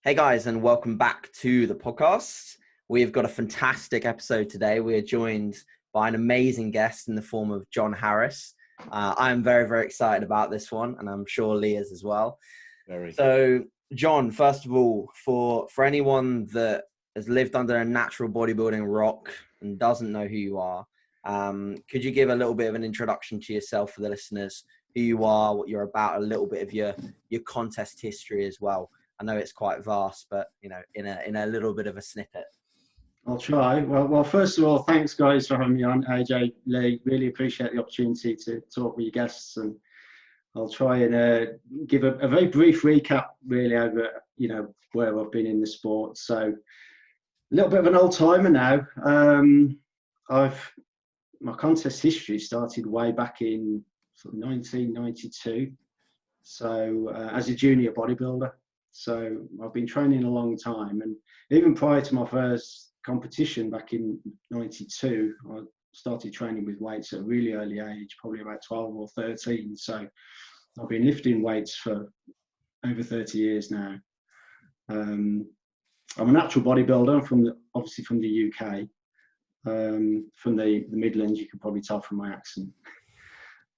Hey guys, and welcome back to the podcast. We've got a fantastic episode today. We are joined by an amazing guest in the form of John Harris. I'm very, very excited about this one, and I'm sure Lee is as well. So, John, first of all, for anyone that has lived under a natural bodybuilding rock and doesn't know who you are, could you give a little bit of an introduction to yourself for the listeners, who you are, what you're about, a little bit of your contest history as well? I know it's quite vast, but in a little bit of a snippet. I'll try. Well, first of all, thanks guys for having me on. AJ, Lee, really appreciate the opportunity to talk with your guests, and I'll try and give a very brief recap, really, over where I've been in the sport. So, a little bit of an old timer now. My contest history started way back in 1992. So, as a junior bodybuilder. So I've been training a long time, and even prior to my first competition back in '92, I started training with weights at a really early age, probably about 12 or 13. So I've been lifting weights for over 30 years now. I'm a natural bodybuilder. Obviously from the UK, from the Midlands. You can probably tell from my accent.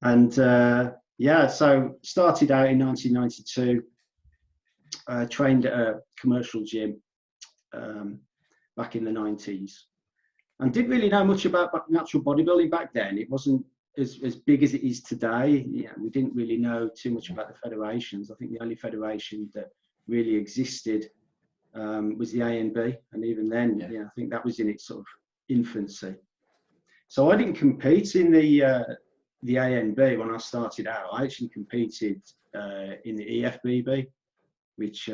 And so started out in 1992. Trained at a commercial gym back in the 90s, and didn't really know much about natural bodybuilding back then. It wasn't as big as it is today. We didn't really know too much about the federations. I think the only federation that really existed was the ANB, and even then, I think that was in its sort of infancy. So I didn't compete in the ANB when I started out. I actually competed in the EFBB, which,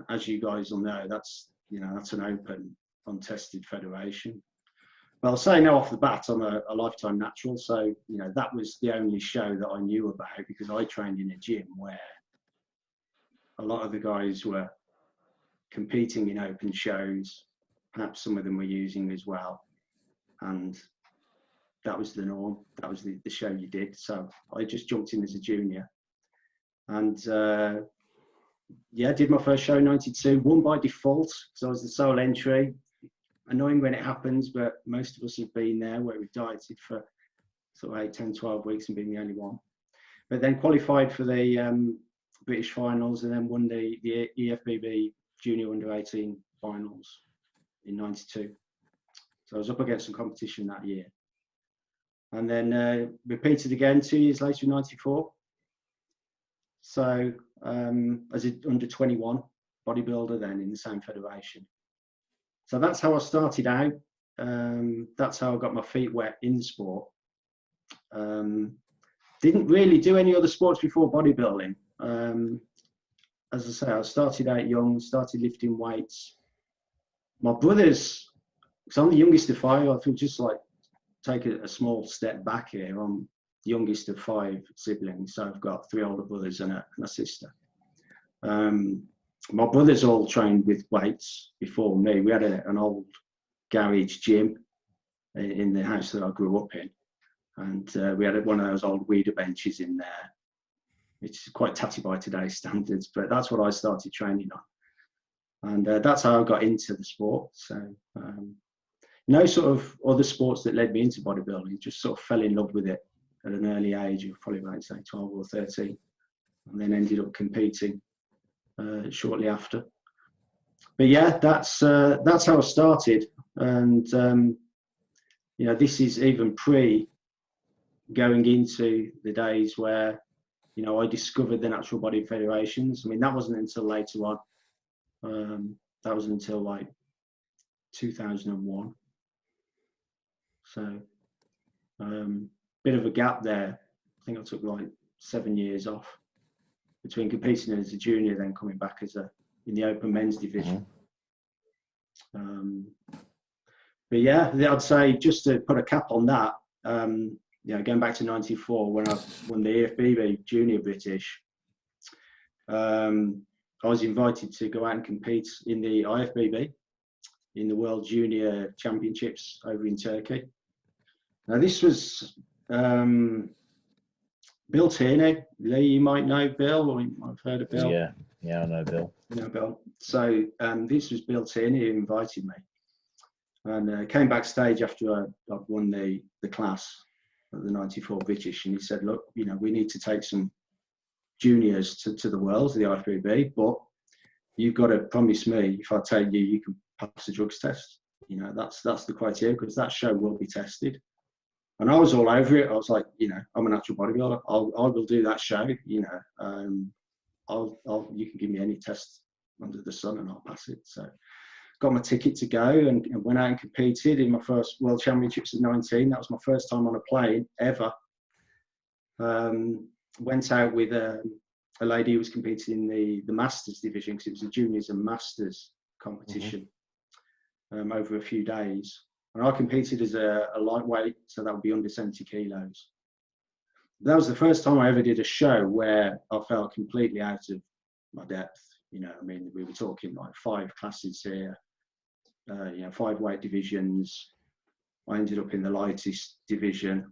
as you guys will know, that's an open, untested federation. But I'll say now off the bat, I'm a lifetime natural, so that was the only show that I knew about, because I trained in a gym where a lot of the guys were competing in open shows. Perhaps some of them were using as well, and that was the norm. That was the show you did. So I just jumped in as a junior, and did my first show in '92, won by default, so I was the sole entry. Annoying when it happens, but most of us have been there, where we've dieted for sort of 8, 10, 12 weeks and been the only one. But then qualified for the British finals, and then won the EFBB Junior Under 18 finals in '92. So I was up against some competition that year. And then repeated again 2 years later in '94. So as an under 21 bodybuilder then in the same federation. So that's how I started out. That's how I got my feet wet in the sport. Didn't really do any other sports before bodybuilding. As I say, I started out young, started lifting weights. My brothers, because I'm the youngest of 5, I feel just like take a small step back here. I'm the youngest of 5 siblings, so I've got 3 older brothers and a sister. My brothers all trained with weights before me. We had an old garage gym in the house that I grew up in, and we had one of those old weeder benches in there, which is quite tatty by today's standards, but that's what I started training on, and that's how I got into the sport. So no sort of other sports that led me into bodybuilding, just sort of fell in love with it at an early age of probably about, say, 12 or 13, and then ended up competing shortly after. But yeah, that's how I started, and this is even pre going into the days where I discovered the natural body federations. I mean, that wasn't until later on. That was until like 2001. So bit of a gap there. I think I took like 7 years off between competing as a junior, then coming back as in the open men's division. But yeah, I'd say, just to put a cap on that, going back to '94 when I won the EFBB Junior British, I was invited to go out and compete in the IFBB, in the World Junior Championships over in Turkey. Now this was Bill Tierney, Lee, you might know Bill, or you might have heard of Bill. Yeah, I know Bill. You know Bill. So this was Bill Tierney who invited me, and came backstage after I'd won the class at the 94 British, and he said, look, you know, we need to take some juniors to the Worlds, the IFBB, but you've got to promise me if I take you, you can pass the drugs test. You know, that's the criteria, because that show will be tested. And I was all over it. I was like, you know, I'm a natural bodybuilder. I will do that show. You know, you can give me any test under the sun and I'll pass it. So got my ticket to go and went out and competed in my first World Championships at 19. That was my first time on a plane ever. Went out with a lady who was competing in the Masters division, because it was a juniors and Masters competition over a few days. And I competed as a lightweight, so that would be under 70 kilos. That was the first time I ever did a show where I felt completely out of my depth. You know, I mean, we were talking like 5 classes here, you know, 5 weight divisions. I ended up in the lightest division,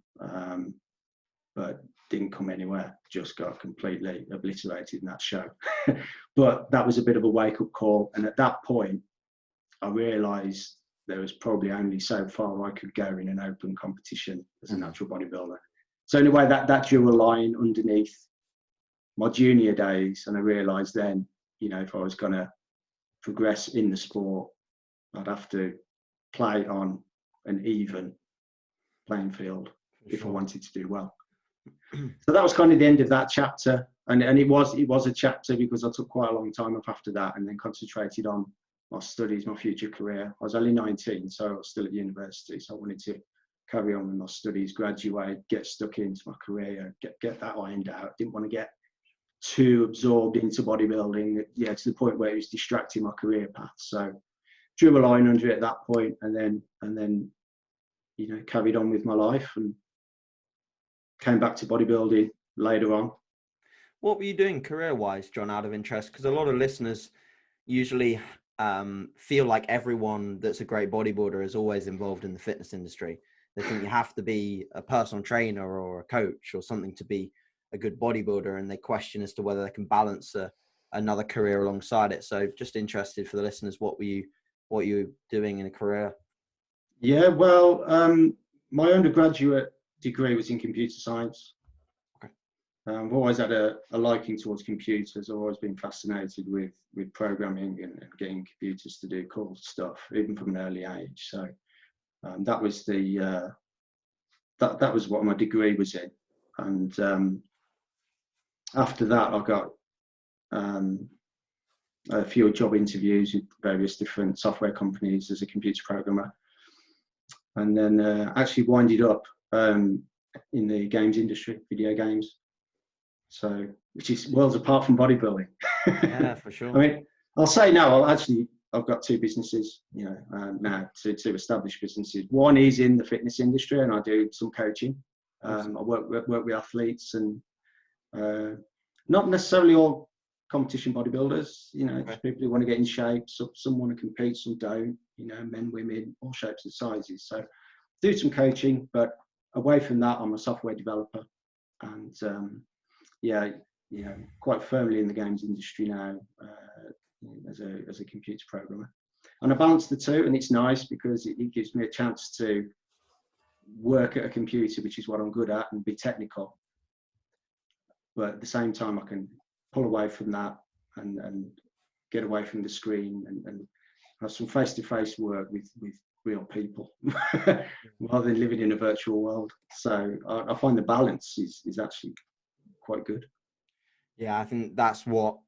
but didn't come anywhere, just got completely obliterated in that show. But that was a bit of a wake-up call. And at that point, I realised there was probably only so far I could go in an open competition as a natural bodybuilder. So in a way, that drew a line underneath my junior days, and I realised then, you know, if I was going to progress in the sport, I'd have to play on an even playing field if I wanted to do well. So that was kind of the end of that chapter, and it was a chapter because I took quite a long time off after that, and then concentrated on my studies, my future career. I was only 19, so I was still at university, so I wanted to carry on with my studies, graduate, get stuck into my career, get that ironed out. Didn't want to get too absorbed into bodybuilding, yeah, to the point where it was distracting my career path. So drew a line under it at that point, and then you know, carried on with my life and came back to bodybuilding later on. What were you doing career-wise, John, out of interest? Because a lot of listeners usually feel like everyone that's a great bodybuilder is always involved in the fitness industry. They think you have to be a personal trainer or a coach or something to be a good bodybuilder, and they question as to whether they can balance another career alongside it. So just interested for the listeners, what were you doing in a career? Yeah, well, my undergraduate degree was in computer science. Okay. I've always had a liking towards computers. I've always been fascinated with programming and getting computers to do cool stuff, even from an early age. So that was that was what my degree was in. And after that, I got a few job interviews with various different software companies as a computer programmer, and then actually winded up in the games industry, video games. So, which is worlds apart from bodybuilding. Yeah, for sure. I mean, I'll say now, I've got 2 businesses, you know, now, 2 established businesses. One is in the fitness industry, and I do some coaching. Awesome. I work with athletes, and not necessarily all competition bodybuilders, you know, Okay. people who want to get in shape. Some want to compete, some don't, you know, men, women, all shapes and sizes. So do some coaching, but away from that, I'm a software developer, and yeah, you know, quite firmly in the games industry now as a computer programmer. And I balance the 2, and it's nice because it gives me a chance to work at a computer, which is what I'm good at, and be technical. But at the same time, I can pull away from that and get away from the screen and have some face-to-face work with real people rather than living in a virtual world. So I find the balance is actually quite good. Yeah, I think that's what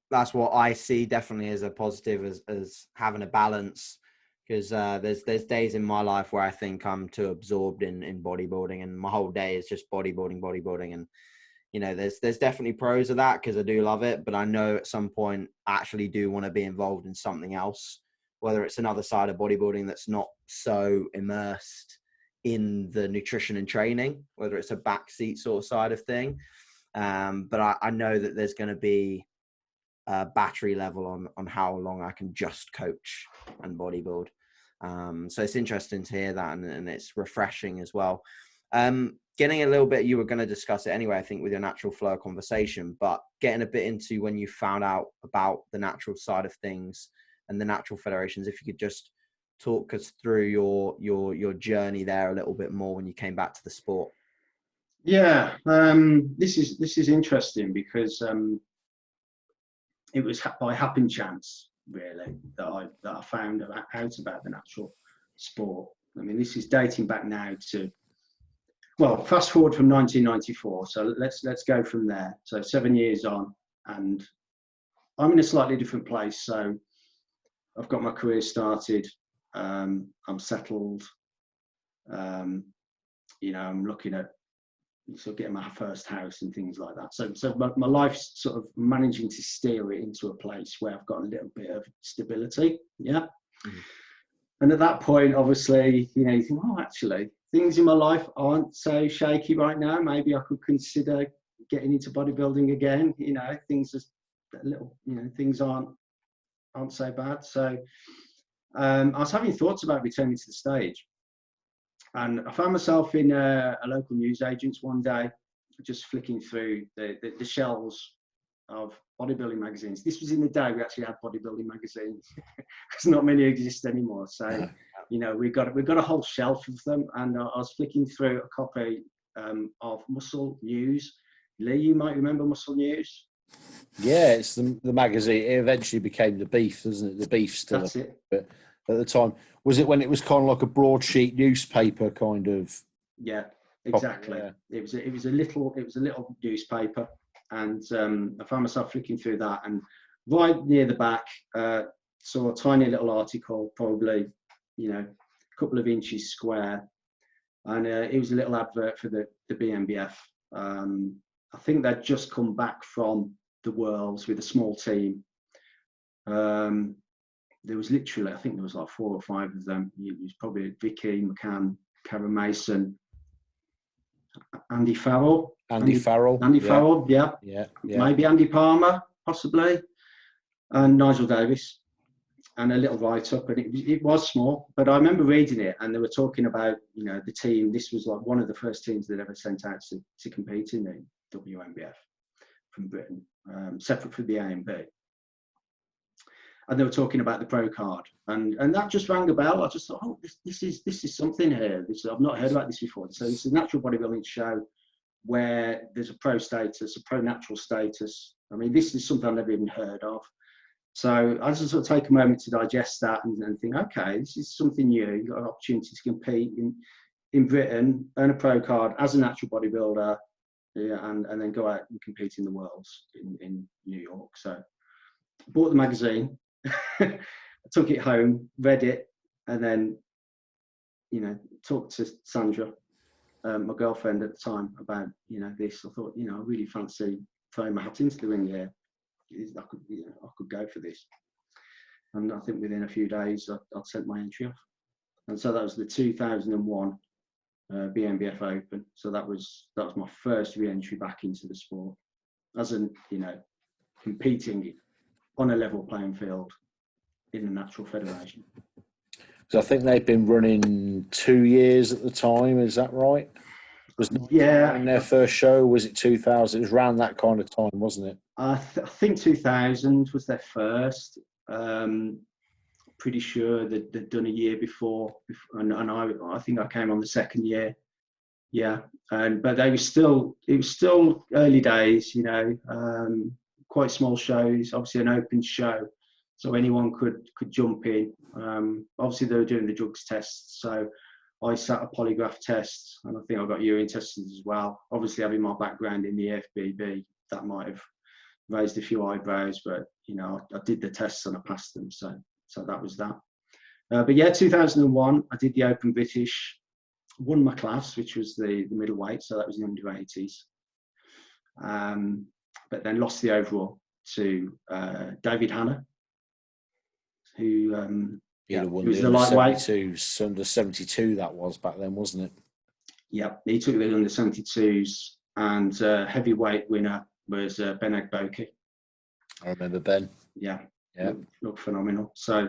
I see definitely as a positive, as having a balance, because there's days in my life where I think I'm too absorbed in bodybuilding, and my whole day is just bodybuilding, and you know, there's definitely pros of that because I do love it, but I know at some point I actually do want to be involved in something else, whether it's another side of bodybuilding that's not so immersed in the nutrition and training, whether it's a backseat sort of side of thing. But I know that there's going to be a battery level on how long I can just coach and bodybuild. So it's interesting to hear that, and it's refreshing as well. getting a little bit, you were going to discuss it anyway, I think, with your natural flow conversation, but getting a bit into when you found out about the natural side of things and the natural federations, if you could just talk us through your journey there a little bit more when you came back to the sport. Yeah, this is interesting because it was by happen chance, really, that I found out about the natural sport. I mean, this is dating back now to, well, fast forward from 1994. So let's go from there. So 7 years on, and I'm in a slightly different place. So I've got my career started. I'm settled. I'm looking at sort of getting my first house and things like that. So my life's sort of managing to steer it into a place where I've got a little bit of stability. Yeah. Mm-hmm. And at that point, obviously, you think, oh, actually, things in my life aren't so shaky right now. Maybe I could consider getting into bodybuilding again. Things are a little, things aren't so bad. So I was having thoughts about returning to the stage. And I found myself in a local newsagent's one day, just flicking through the shelves of bodybuilding magazines. This was in the day we actually had bodybuilding magazines, because not many exist anymore. So, we've got a whole shelf of them, and I was flicking through a copy of Muscle News. Lee, you might remember Muscle News. Yeah, it's the magazine. It eventually became The Beef, doesn't it? The Beef still. That's it. But at the time, was it when it was kind of like a broadsheet newspaper kind of? Yeah, exactly. Yeah. It was a little newspaper, and I found myself flicking through that, and right near the back saw a tiny little article, probably a couple of inches square, and it was a little advert for the WNBF. I think they'd just come back from the Worlds with a small team. There was literally, I think there was like 4 or 5 of them. It was probably Vicky, McCann, Karen Mason, Andy Farrell. Andy Farrell, yeah. Maybe Andy Palmer, possibly, and Nigel Davis, and a little write-up. And it was small, but I remember reading it, and they were talking about, the team. This was like one of the first teams they'd ever sent out to compete in the WNBF from Britain, separate from the A and B. And they were talking about the pro card, and that just rang a bell. I just thought, oh, this is something here. I've not heard about this before. So it's a natural bodybuilding show where there's a pro status, a pro natural status. I mean, this is something I've never even heard of. So I just sort of take a moment to digest that and think, okay, this is something new. You've got an opportunity to compete in Britain, earn a pro card as a natural bodybuilder, and then go out and compete in the Worlds in New York. So I bought the magazine. I took it home, read it, and then, talked to Sandra, my girlfriend at the time, about, this. I thought, I really fancy throwing my hat into the ring here. I could go for this. And I think within a few days, I'd sent my entry off. And so that was the 2001 WNBF Open. So that was my first re-entry back into the sport, as in, competing on a level playing field in the natural federation. So I think they've been running 2 years at the time. Is that right? Was in their first show? Was it 2000? It was around that kind of time, wasn't it? I think 2000 was their first. Pretty sure they'd done a year before, and I think I came on the second year. Yeah, but it was still early days. Quite small shows. Obviously, an open show, so anyone could jump in. Obviously, they were doing the drugs tests, so I sat a polygraph test, and I think I got urine tests as well. Obviously, having my background in the FBB, that might have raised a few eyebrows, but I did the tests and I passed them, so that was that. But yeah, 2001, I did the Open British, won my class, which was the middleweight, so that was the under 80s. But then lost the overall to David Hanna, who was the lightweight. Under 72 that was back then, wasn't it? Yeah, he took the under 72s, and heavyweight winner was Ben Agboki. I remember Ben. Yeah, looked phenomenal. So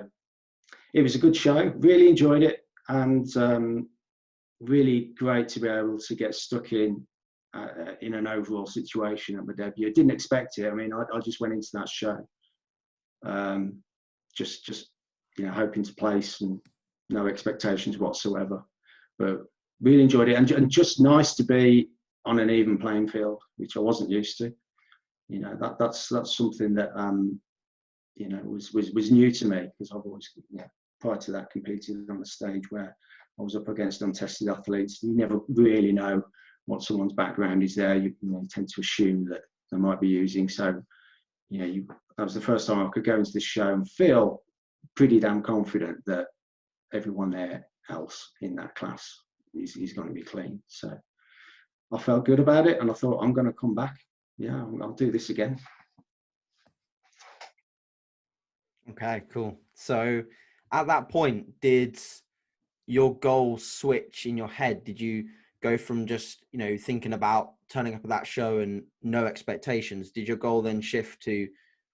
it was a good show. Really enjoyed it, and really great to be able to get stuck in an overall situation at my debut. I didn't expect it. I mean, I just went into that show, just hoping to place and no expectations whatsoever. But really enjoyed it, and just nice to be on an even playing field, which I wasn't used to. That's something that was new to me, because I've always, prior to that, competed on a stage where I was up against untested athletes. You never really know what someone's background is there. You tend to assume that they might be using. So, that was the first time I could go into this show and feel pretty damn confident that everyone there else in that class is going to be clean. So I felt good about it, and I thought, I'm going to come back. Yeah, I'll do this again. Okay, cool. So at that point, did your goal switch in your head? Did you go from just, thinking about turning up at that show and no expectations? Did your goal then shift to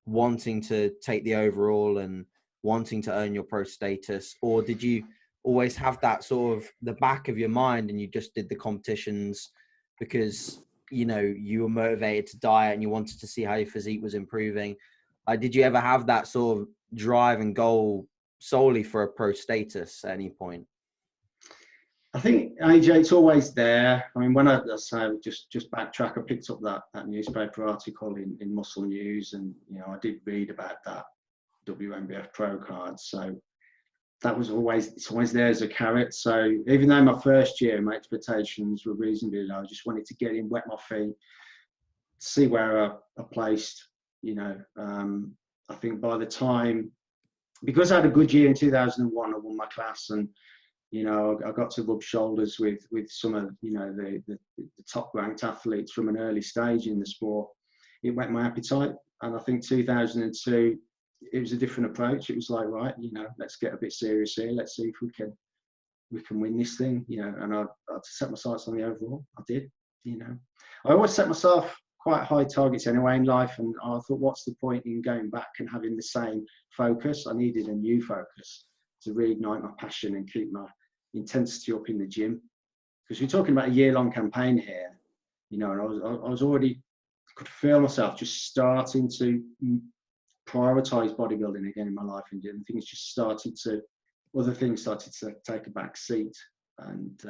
wanting to take the overall and wanting to earn your pro status? Or did you always have that sort of the back of your mind and you just did the competitions because, you were motivated to diet and you wanted to see how your physique was improving? Did you ever have that sort of drive and goal solely for a pro status at any point? I think, AJ, it's always there. I mean, when I just backtrack, I picked up that newspaper article in Muscle News, and I did read about that WNBF Pro card. So that was it's always there as a carrot. So even though my first year, my expectations were reasonably low, I just wanted to get in, wet my feet, see where I placed. I think by the time, because I had a good year in 2001, I won my class, and I got to rub shoulders with some of the top ranked athletes from an early stage in the sport. It whet my appetite, and I think 2002 it was a different approach. It was like, right, let's get a bit serious here. Let's see if we can win this thing. And I set my sights on the overall. I did. I always set myself quite high targets anyway in life, and I thought, what's the point in going back and having the same focus? I needed a new focus to reignite my passion and keep my intensity up in the gym, because we're talking about a year-long campaign here, and I was already, could feel myself just starting to prioritize bodybuilding again in my life, and other things started to take a back seat. And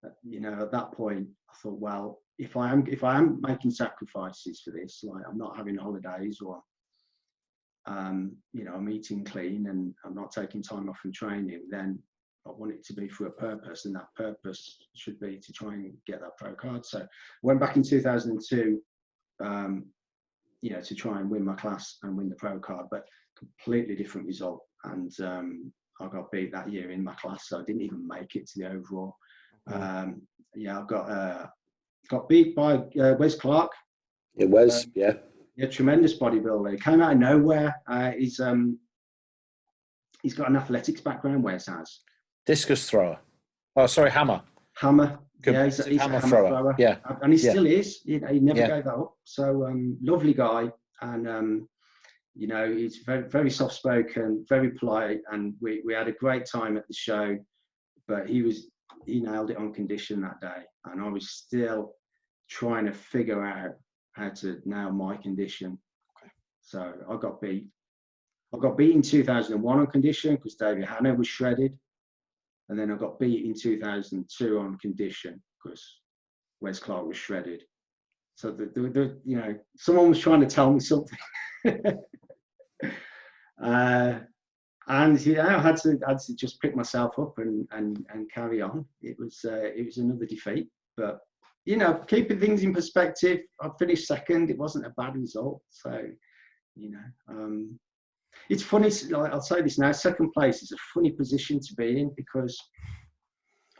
at that point I thought, well, if I am making sacrifices for this, like I'm not having holidays, or I'm eating clean and I'm not taking time off from training, then I want it to be for a purpose, and that purpose should be to try and get that pro card. So I went back in 2002 to try and win my class and win the pro card, but completely different result. And I got beat that year in my class, so I didn't even make it to the overall. I got beat by Wes Clark. It was, yeah, tremendous bodybuilder. He came out of nowhere. He's got an athletics background. Wes has discus thrower. Oh, sorry, hammer. Yeah, he's a hammer thrower. Yeah, and he still is. He never gave that up. So lovely guy, and he's very, very soft spoken, very polite, and we had a great time at the show. But he nailed it on condition that day, and I was still trying to figure out how to nail my condition. Okay. So I got beat in 2001 on condition because David Hanna was shredded, and then I got beat in 2002 on condition because Wes Clark was shredded. So someone was trying to tell me something. And I had to just pick myself up and carry on. It was another defeat, but keeping things in perspective, I finished second. It wasn't a bad result. So it's funny. I'll say this now: second place is a funny position to be in, because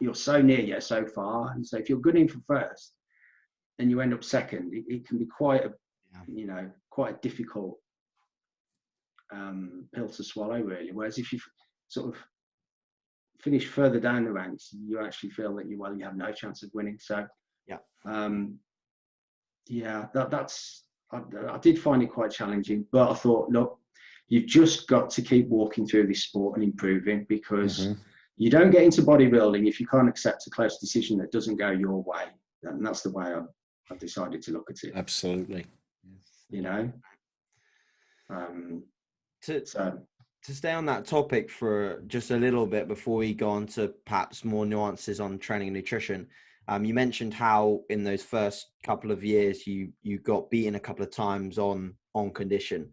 you're so near yet so far, and so if you're good in for first and you end up second, it can be quite a difficult pill to swallow, really. Whereas if you sort of finish further down the ranks, you actually feel that you have no chance of winning. So I did find it quite challenging, but I thought, look, you've just got to keep walking through this sport and improving, because you don't get into bodybuilding if you can't accept a close decision that doesn't go your way. And that's the way I've decided to look at it. Absolutely. You know? To stay on that topic for just a little bit before we go on to perhaps more nuances on training and nutrition, you mentioned how in those first couple of years you got beaten a couple of times on condition.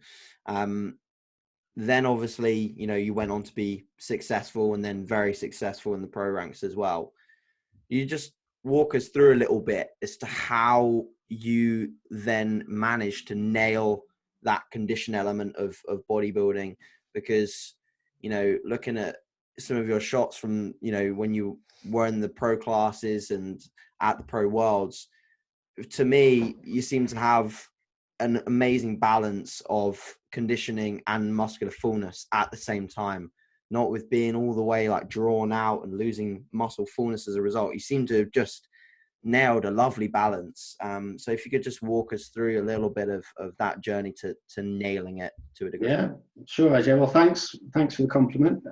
Then obviously, you know, you went on to be successful and then very successful in the pro ranks as well. You just walk us through a little bit as to how you then managed to nail that condition element of bodybuilding, because, you know, looking at some of your shots from, you know, when you were in the pro classes and at the pro worlds, to me, you seem to have an amazing balance of conditioning and muscular fullness at the same time, not with being all the way like drawn out and losing muscle fullness as a result. You seem to have just nailed a lovely balance. So if you could just walk us through a little bit of that journey to nailing it to a degree. Yeah, sure, AJ. Well, thanks for the compliment.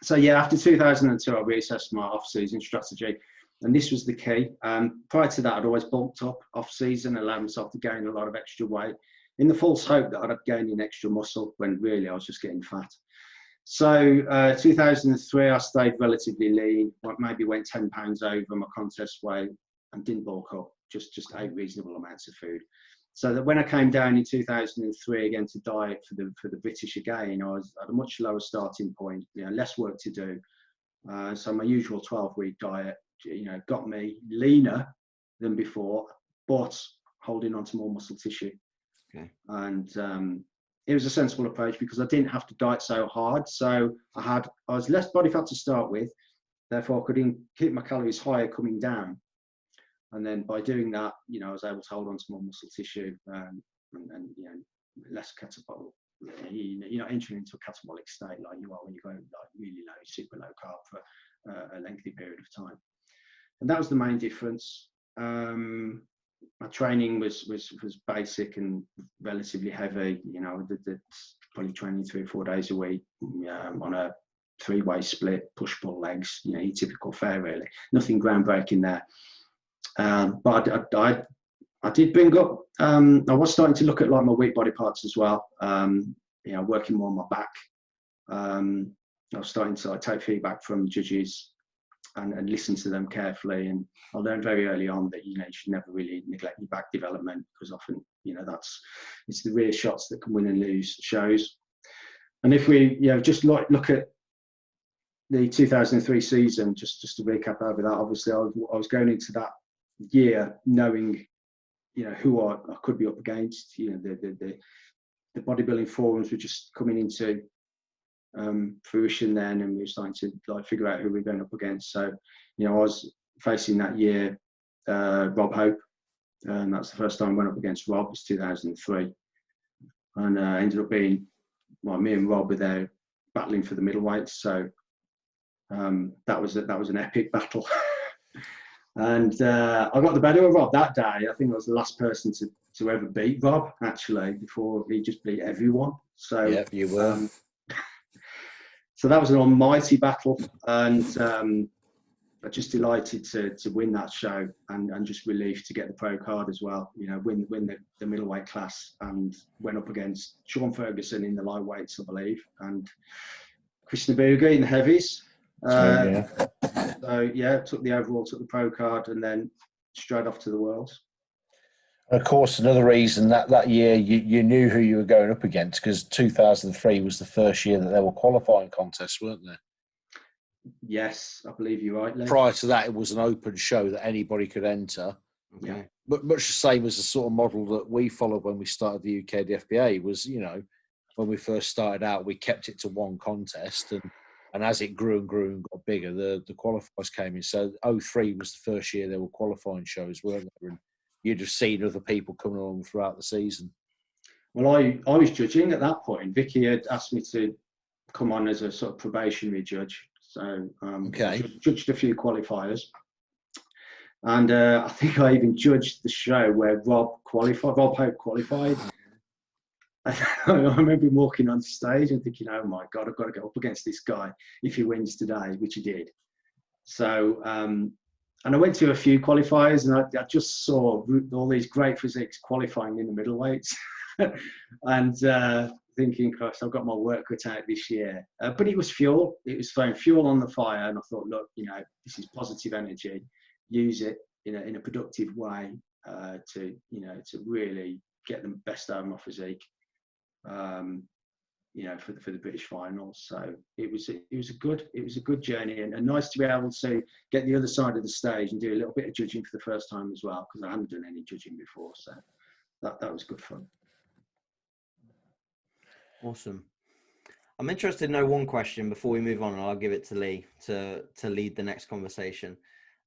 So yeah, after 2002, I reassessed my off-season strategy, and this was the key. Prior to that, I'd always bulked up off-season, allowed myself to gain a lot of extra weight in the false hope that I'd gain in extra muscle, when really I was just getting fat. So 2003, I stayed relatively lean, maybe went 10 pounds over my contest weight and didn't bulk up, just ate reasonable amounts of food. So that when I came down in 2003 again to diet for the British again, I was at a much lower starting point, you know, less work to do. So my usual 12-week diet, you know, got me leaner than before, but holding on to more muscle tissue. Okay. And it was a sensible approach because I didn't have to diet so hard. So I was less body fat to start with, therefore I could keep my calories higher coming down. And then by doing that, you know, I was able to hold on to more muscle tissue and you know, less catabolic. You're not entering into a catabolic state like you are when you go like really low, super low carb for a lengthy period of time. And that was the main difference. My training was basic and relatively heavy. You know, probably training 3 or 4 days a week on a 3-way split, push-pull legs. You know, your typical fare really. Nothing groundbreaking there. But I did bring up. I was starting to look at like my weak body parts as well. You know, working more on my back. I was starting to take feedback from judges and listen to them carefully. And I learned very early on that, you know, you should never really neglect your back development, because often, you know, it's the rear shots that can win and lose shows. And if we, you know, just look at the 2003 season, just to recap over that, obviously I was going into that year knowing, you know, who I could be up against. You know, the bodybuilding forums were just coming into fruition then, and we were starting to like figure out who we were going up against. So, you know, I was facing that year Rob Hope, and that's the first time I went up against Rob. It was 2003, and ended up being, well, me and Rob were there battling for the middleweights. So that was an epic battle. And I got the better of Rob that day. I think I was the last person to ever beat Rob, actually, before he just beat everyone. So yeah, you were. So that was an almighty battle, and I'm just delighted to win that show, and just relieved to get the pro card as well. You know, win the middleweight class, and went up against Sean Ferguson in the lightweights, I believe, and Krishna Booga in the heavies. So yeah, took the pro card, and then straight off to the Worlds. And of course, another reason that year you knew who you were going up against, because 2003 was the first year that there were qualifying contests, weren't there? Yes, I believe you're right, Les. Prior to that, it was an open show that anybody could enter. Yeah. But much the same as the sort of model that we followed when we started the UK DFBA was, you know, when we first started out, we kept it to one contest, and as it grew and grew and got bigger, the qualifiers came in. So 2003 was the first year there were qualifying shows, weren't there? And you'd have seen other people coming along throughout the season. Well, I was judging at that point. Vicky had asked me to come on as a sort of probationary judge. So I judged a few qualifiers. And I think I even judged the show where Rob Hope qualified. I remember walking on stage and thinking, oh my God, I've got to go up against this guy if he wins today, which he did. So, and I went to a few qualifiers, and I just saw all these great physiques qualifying in the middleweights, and thinking, gosh, I've got my work cut out this year. But it was fuel. It was throwing fuel on the fire, and I thought, look, this is positive energy. Use it in a productive way to really get the best out of my physique. For the British finals. So it was a good journey, and nice to be able to get the other side of the stage and do a little bit of judging for the first time as well, because I hadn't done any judging before. So that was good fun. Awesome. I'm interested to know one question before we move on, and I'll give it to Lee to lead the next conversation.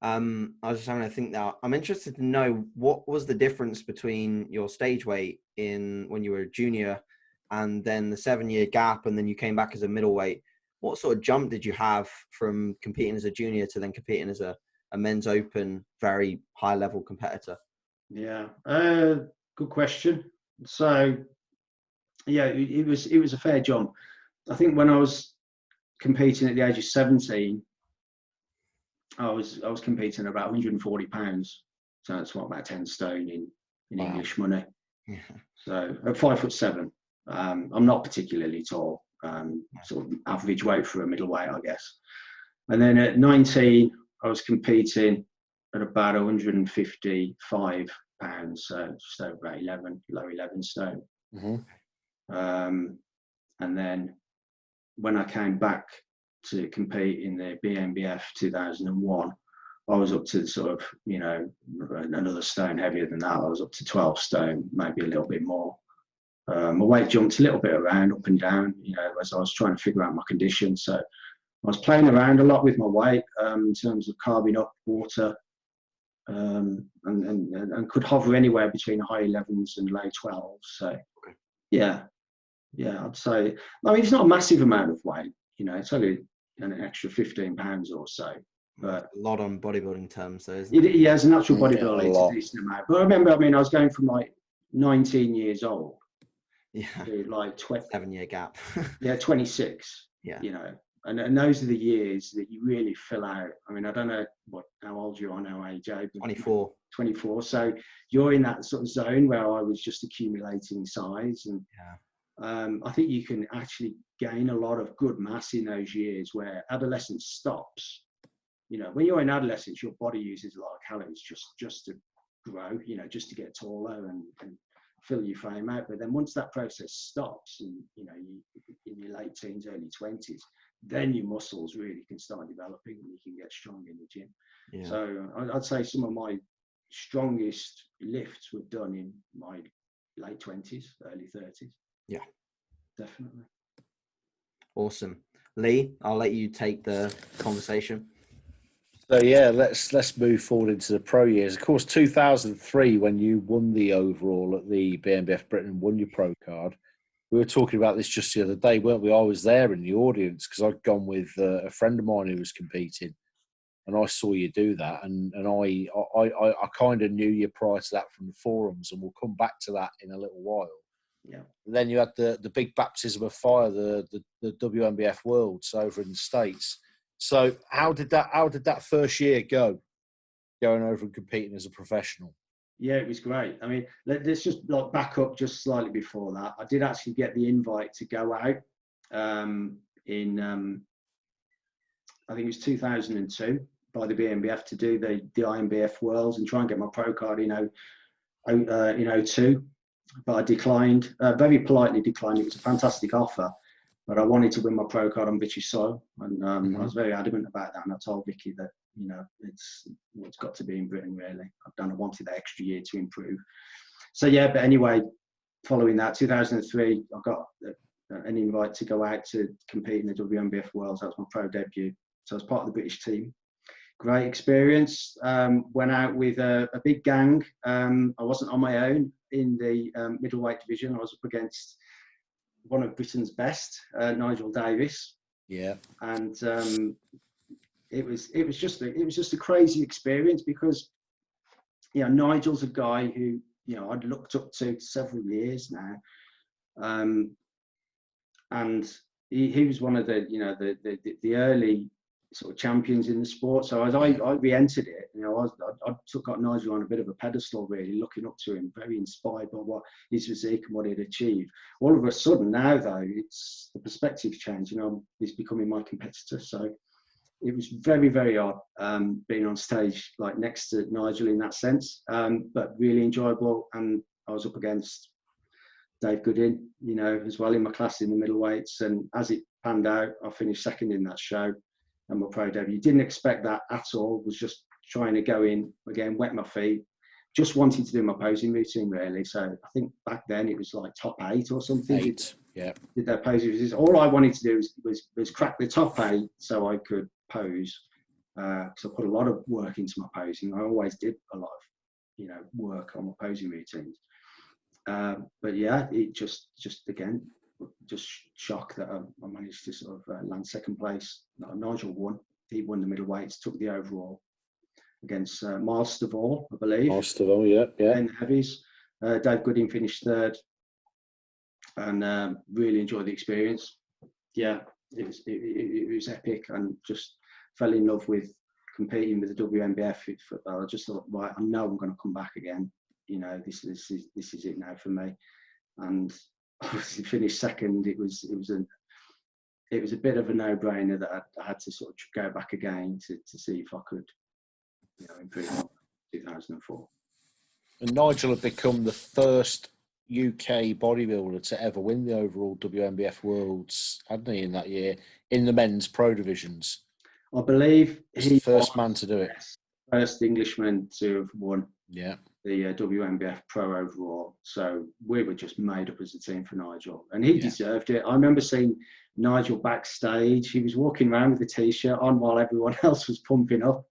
I was just having to think that I'm interested to know what was the difference between your stage weight when you were a junior and then the 7-year gap, and then you came back as a middleweight. What sort of jump did you have from competing as a junior to then competing as a men's open, very high level competitor? Yeah, good question. So yeah, it was a fair jump. I think when I was competing at the age of 17, I was competing at about 140 pounds. So that's about 10 stone in wow. English money. Yeah. So at 5'7". I'm not particularly tall, sort of average weight for a middleweight, I guess. And then at 19, I was competing at about 155 pounds, so just over low 11 stone. Mm-hmm. And then when I came back to compete in the WNBF 2001, I was up to sort of, another stone heavier than that. I was up to 12 stone, maybe a little bit more. My weight jumped a little bit around, up and down, as I was trying to figure out my condition. So I was playing around a lot with my weight in terms of carving up water, and could hover anywhere between high 11s and low 12s. So yeah, I'd say, I mean, it's not a massive amount of weight, it's only an extra 15 pounds or so. But a lot on bodybuilding terms, though, isn't it? Yeah, as a natural bodybuilder, it's a decent amount. But I remember, I was going from like 19 years old. Yeah, like 7-year gap. Yeah, 26. Yeah, and those are the years that you really fill out. I mean, I don't know how old you are now, AJ. 24. 24. So you're in that sort of zone where I was just accumulating size, and I think you can actually gain a lot of good mass in those years where adolescence stops. When you're in adolescence, your body uses a lot of calories just to grow, just to get taller and fill your frame out. But then once that process stops, and you in your late teens, early 20s, then your muscles really can start developing and you can get strong in the gym. Yeah. So I'd say some of my strongest lifts were done in my late 20s, early 30s. Yeah, definitely. Awesome. Lee, I'll let you take the conversation. So yeah, let's move forward into the pro years. Of course, 2003, when you won the overall at the WNBF Britain, won your pro card. We were talking about this just the other day, weren't we? I was there in the audience because I'd gone with a friend of mine who was competing, and I saw you do that, and I kind of knew you prior to that from the forums, and we'll come back to that in a little while. Yeah. And then you had the big baptism of fire, the WNBF Worlds over in the States. So how did that first year go, going over and competing as a professional? Yeah, it was great. I mean, let's just back up just slightly before that. I did actually get the invite to go out in I think it was 2002 by the WNBF to do the WNBF Worlds and try and get my pro card in 2002. But I declined, very politely declined. It was a fantastic offer, but I wanted to win my pro card on British soil, and I was very adamant about that. And I told Vicky that it's got to be in Britain, really. I wanted that extra year to improve. So yeah, but anyway, following that, 2003, I got an invite to go out to compete in the WNBF Worlds. That was my pro debut. So I was part of the British team. Great experience. Went out with a big gang. I wasn't on my own in the middleweight division. I was up against one of Britain's best, Nigel Davis. Yeah. And it was just a crazy experience because Nigel's a guy who I'd looked up to several years now. And he was one of the, you know, the early sort of champions in the sport. So as I re-entered it, you know, I got Nigel on a bit of a pedestal, really, looking up to him, very inspired by what his physique and what he'd achieved. All of a sudden now, though, it's the perspective changed. You know, he's becoming my competitor. So it was very, very odd being on stage like next to Nigel in that sense, but really enjoyable. And I was up against Dave Goodin, you know, as well in my class in the middleweights. And as it panned out, I finished second in that show and my pro debut. Didn't expect that at all. Was just trying to go in again, wet my feet, just wanted to do my posing routine, really. So I think back then it was like top 8 or something. 8, yeah. Did their posing routines. All I wanted to do was crack the top 8 so I could pose. Because I put a lot of work into my posing. I always did a lot of, you know, work on my posing routines. But yeah, it just again, just shocked that I managed to sort of land second place. Nigel won. He won the middleweights, took the overall against Miles Stavall, I believe. Miles Stavall, yeah. In the heavies. Dave Gooding finished third, and really enjoyed the experience. Yeah, it was epic, and just fell in love with competing with the WNBF. I just thought, right, I know I'm going to come back again. You know, this is it now for me. And obviously finished second. It was a bit of a no-brainer that I had to sort of go back again to see if I could, you know, improve on 2004. And Nigel had become the first UK bodybuilder to ever win the overall WNBF Worlds, hadn't he, in that year, in the men's pro divisions? I believe he was the first man to do it. First Englishman to have won. Yeah. The WNBF Pro Overall. So we were just made up as a team for Nigel, and he deserved it. I remember seeing Nigel backstage. He was walking around with a t-shirt on while everyone else was pumping up,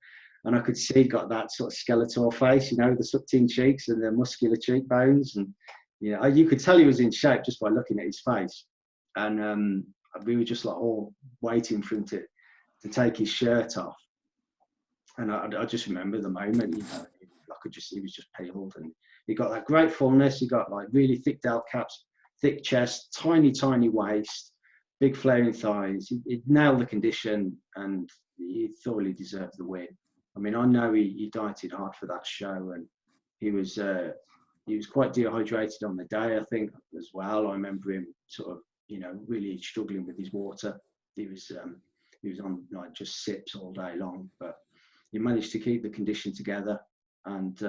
and I could see he got that sort of skeletal face, you know, the sucked-in cheeks and the muscular cheekbones, and you know, you could tell he was in shape just by looking at his face. And we were just like all waiting for him to take his shirt off. And I just remember the moment, you know, he was just peeled, and he got that great fullness. He got like really thick delt caps, thick chest, tiny waist, big flaring thighs. He nailed the condition, and he thoroughly deserved the win. I mean, I know he dieted hard for that show, and he was quite dehydrated on the day, I think, as well. I remember him sort of, you know, really struggling with his water. He was on like just sips all day long, but he managed to keep the condition together. And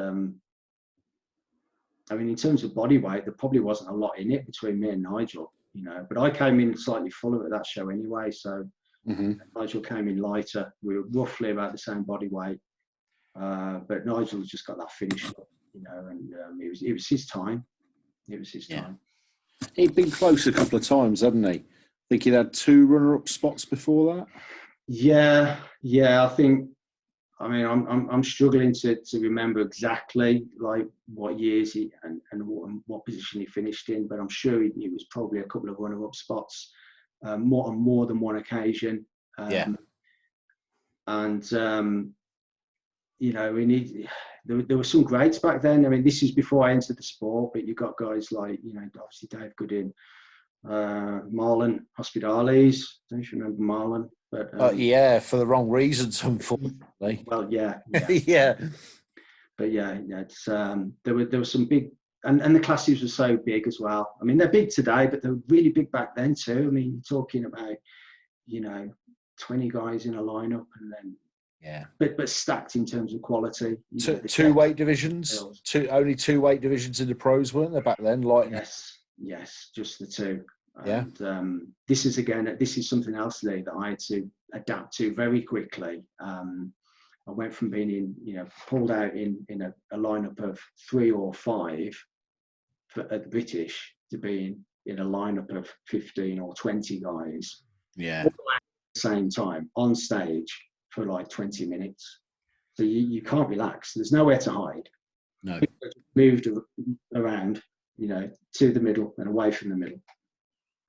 I mean, in terms of body weight, there probably wasn't a lot in it between me and Nigel, you know, but I came in slightly fuller at that show anyway. So Nigel came in lighter. We were roughly about the same body weight, but Nigel's just got that finish up, you know, and it was his time. It was his time. He'd been close a couple of times, hadn't he? I think he'd had 2 runner-up spots before that. Yeah. I think. I mean, I'm struggling to remember exactly like what years he and what position he finished in, but I'm sure he was probably a couple of runner-up spots, more than one occasion. And you know, there were some greats back then. I mean, this is before I entered the sport, but you got guys like, you know, obviously Dave Goodin, Marlon Hospitales. I don't know if you remember Marlon. But yeah, for the wrong reasons, unfortunately. Well, yeah. Yeah. But yeah, it's there were some big, and the classes were so big as well. I mean, they're big today, but they were really big back then too. I mean, you're talking about, you know, 20 guys in a lineup, and then but stacked in terms of quality. Two weight divisions, only 2 weight divisions in the pros, weren't there back then? Yes, just the 2. Yeah. And this is something else, Lee, that I had to adapt to very quickly. I went from being pulled out in a lineup of 3 or 5 at the British to being in a lineup of 15 or 20 guys. Yeah. All at the same time on stage for like 20 minutes. So you can't relax. There's nowhere to hide. No. Moved around, you know, to the middle and away from the middle.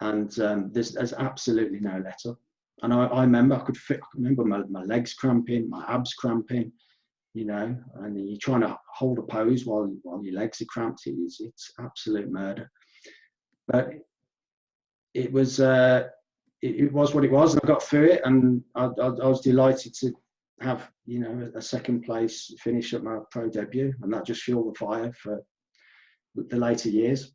And there's absolutely no let up. And I remember I remember my legs cramping, my abs cramping, you know, and you're trying to hold a pose while your legs are cramped. It's absolute murder. But it was it was what it was, and I got through it, and I was delighted to have, you know, a second place finish at my pro debut, and that just fueled the fire for the later years.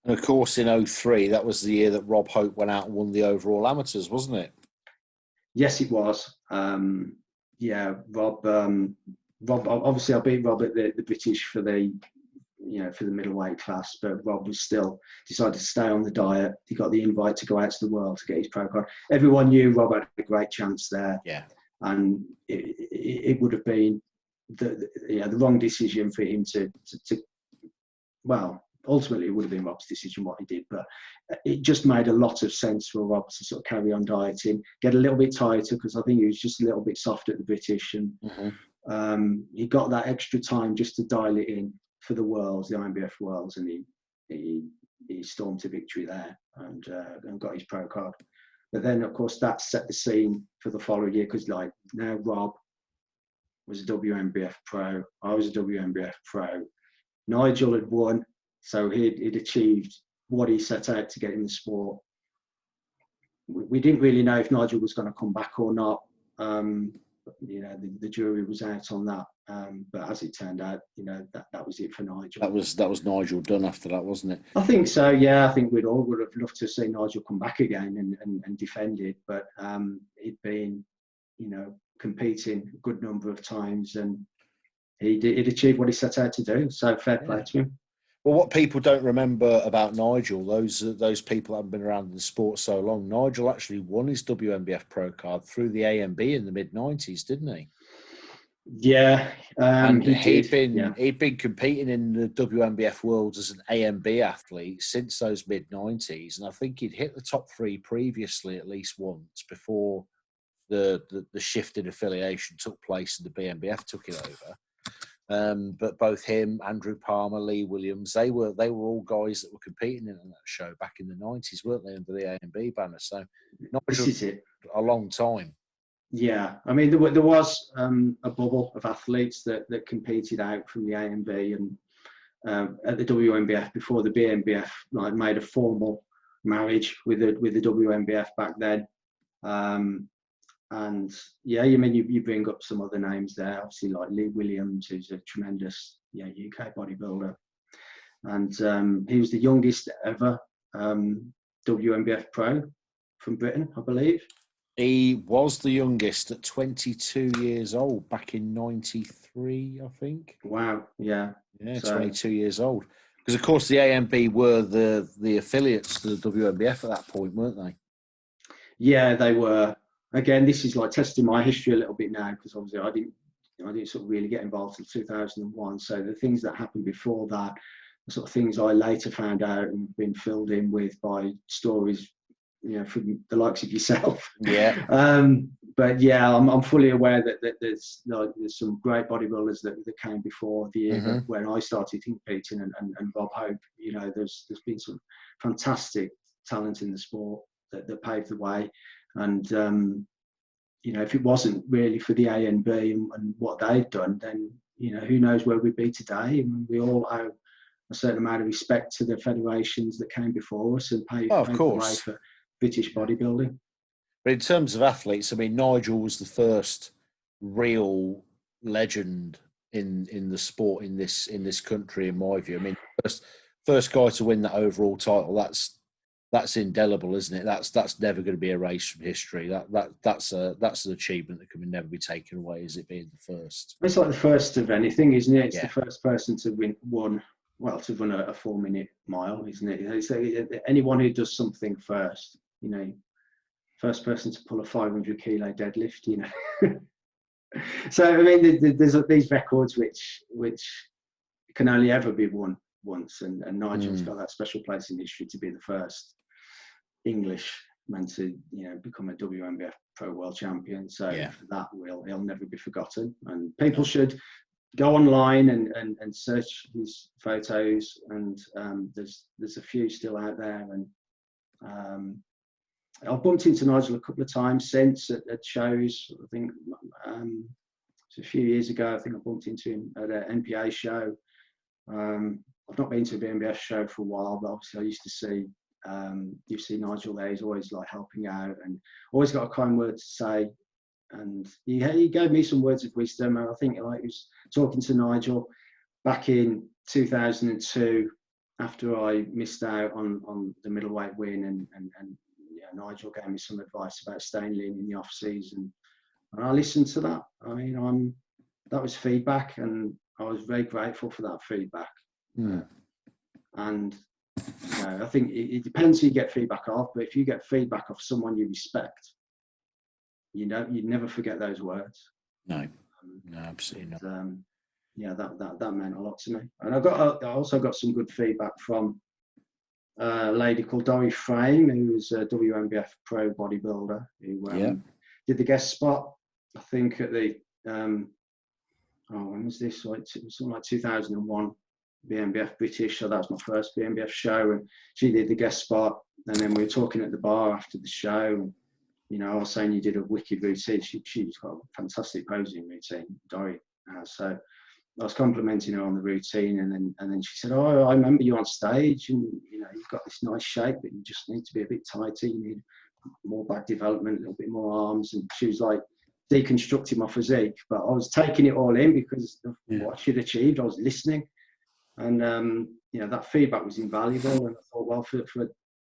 And of course, in 2003, that was the year that Rob Hope went out and won the overall amateurs, wasn't it? Yes, it was. Yeah, Rob. Rob. Obviously, I beat Rob at the British for the, you know, for the middleweight class, but Rob was still decided to stay on the diet. He got the invite to go out to the world to get his pro card. Everyone knew Rob had a great chance there. Yeah. And it would have been the wrong decision for him to well, ultimately it would have been Rob's decision what he did, but it just made a lot of sense for Rob to sort of carry on dieting, get a little bit tighter, because I think he was just a little bit soft at the British, and he got that extra time just to dial it in for the Worlds, the WNBF Worlds, and he stormed to victory there and got his pro card. But then, of course, that set the scene for the following year, because like now Rob was a WNBF pro, I was a WNBF pro, Nigel had won, so he'd achieved what he set out to get in the sport. We didn't really know if Nigel was going to come back or not. You know, the jury was out on that. But as it turned out, you know, that was it for Nigel. That was Nigel done after that, wasn't it? I think so. Yeah, I think we'd all would have loved to see Nigel come back again and defend it. But he'd been, you know, competing a good number of times, and he'd achieved what he set out to do. So fair play to him. Well, what people don't remember about Nigel, those people that haven't been around in the sport so long, Nigel actually won his WNBF pro card through the AMB in the mid-90s, didn't he? Yeah, and he'd been competing in the WNBF Worlds as an AMB athlete since those mid-90s, and I think he'd hit the top three previously at least once before the shift in affiliation took place and the BNBF took it over. But both him, Andrew Palmer, Lee Williams, they were all guys that were competing in that show back in the 90s, weren't they, under the AMB banner? So this is it. A long time. Yeah, I mean, there was a bubble of athletes that competed out from the AMB and at the WNBF before the BNBF like made a formal marriage with the WNBF back then. And yeah, you mean you bring up some other names there, obviously like Lee Williams, who's a tremendous UK bodybuilder, and he was the youngest ever WNBF pro from Britain, I believe. He was the youngest at 22 years old back in 93, I think. Wow, yeah. Yeah, so, 22 years old. Because, of course, the AMB were the affiliates to the WNBF at that point, weren't they? Yeah, they were. Again, this is like testing my history a little bit now, because obviously I didn't sort of really get involved until 2001. So the things that happened before that, the sort of things I later found out and been filled in with by stories, you know, from the likes of yourself. Yeah. But yeah, I'm fully aware that there's some great bodybuilders that came before the year when I started competing, and Rob Hope. You know, there's been some fantastic talent in the sport that paved the way. And, you know, if it wasn't really for the ANB and what they'd done, then, you know, who knows where we'd be today. And we all owe a certain amount of respect to the federations that came before us and paved the way for British bodybuilding. But in terms of athletes, I mean, Nigel was the first real legend in the sport in this country, in my view. I mean, first guy to win that overall title, that's indelible, isn't it? That's never going to be erased from history. That's an achievement that can never be taken away, as it being the first. It's like the first of anything, isn't it? It's the first person to run a 4-minute mile, isn't it? It's anyone who does something first, you know, first person to pull a 500 kilo deadlift, you know. So I mean, there's these records which can only ever be won once, and Nigel's got that special place in history to be the first English man to, you know, become a WNBF Pro World Champion. So that he'll never be forgotten, and people should go online and search his photos, and there's a few still out there. And I've bumped into Nigel a couple of times since at shows. I think a few years ago, I think I bumped into him at an NPA show. I've not been to a BNBF show for a while, but obviously I used to see You see Nigel there, he's always like helping out and always got a kind word to say. And he gave me some words of wisdom. And I think like he was talking to Nigel back in 2002 after I missed out on the middleweight win, and yeah, Nigel gave me some advice about staying lean in the off season, and I listened to that. I mean, that was feedback, and I was very grateful for that feedback. And you know, I think it depends who you get feedback off, but if you get feedback off someone you respect, you know, you'd never forget those words. No, absolutely not. Yeah, that meant a lot to me. And I also got some good feedback from a lady called Dori Frame, who was a WNBF pro bodybuilder, who did the guest spot, I think, at the when was this? Like something like 2001 WNBF British. So that was my first WNBF show, and she did the guest spot. And then we were talking at the bar after the show. And, you know, I was saying you did a wicked routine. She's got a fantastic posing routine, Dori. So I was complimenting her on the routine, and then she said, "Oh, I remember you on stage, and you know you've got this nice shape, but you just need to be a bit tighter. You need more back development, a little bit more arms." And she was like deconstructing my physique, but I was taking it all in because of what she'd achieved. I was listening, and you know that feedback was invaluable. And I thought, well, for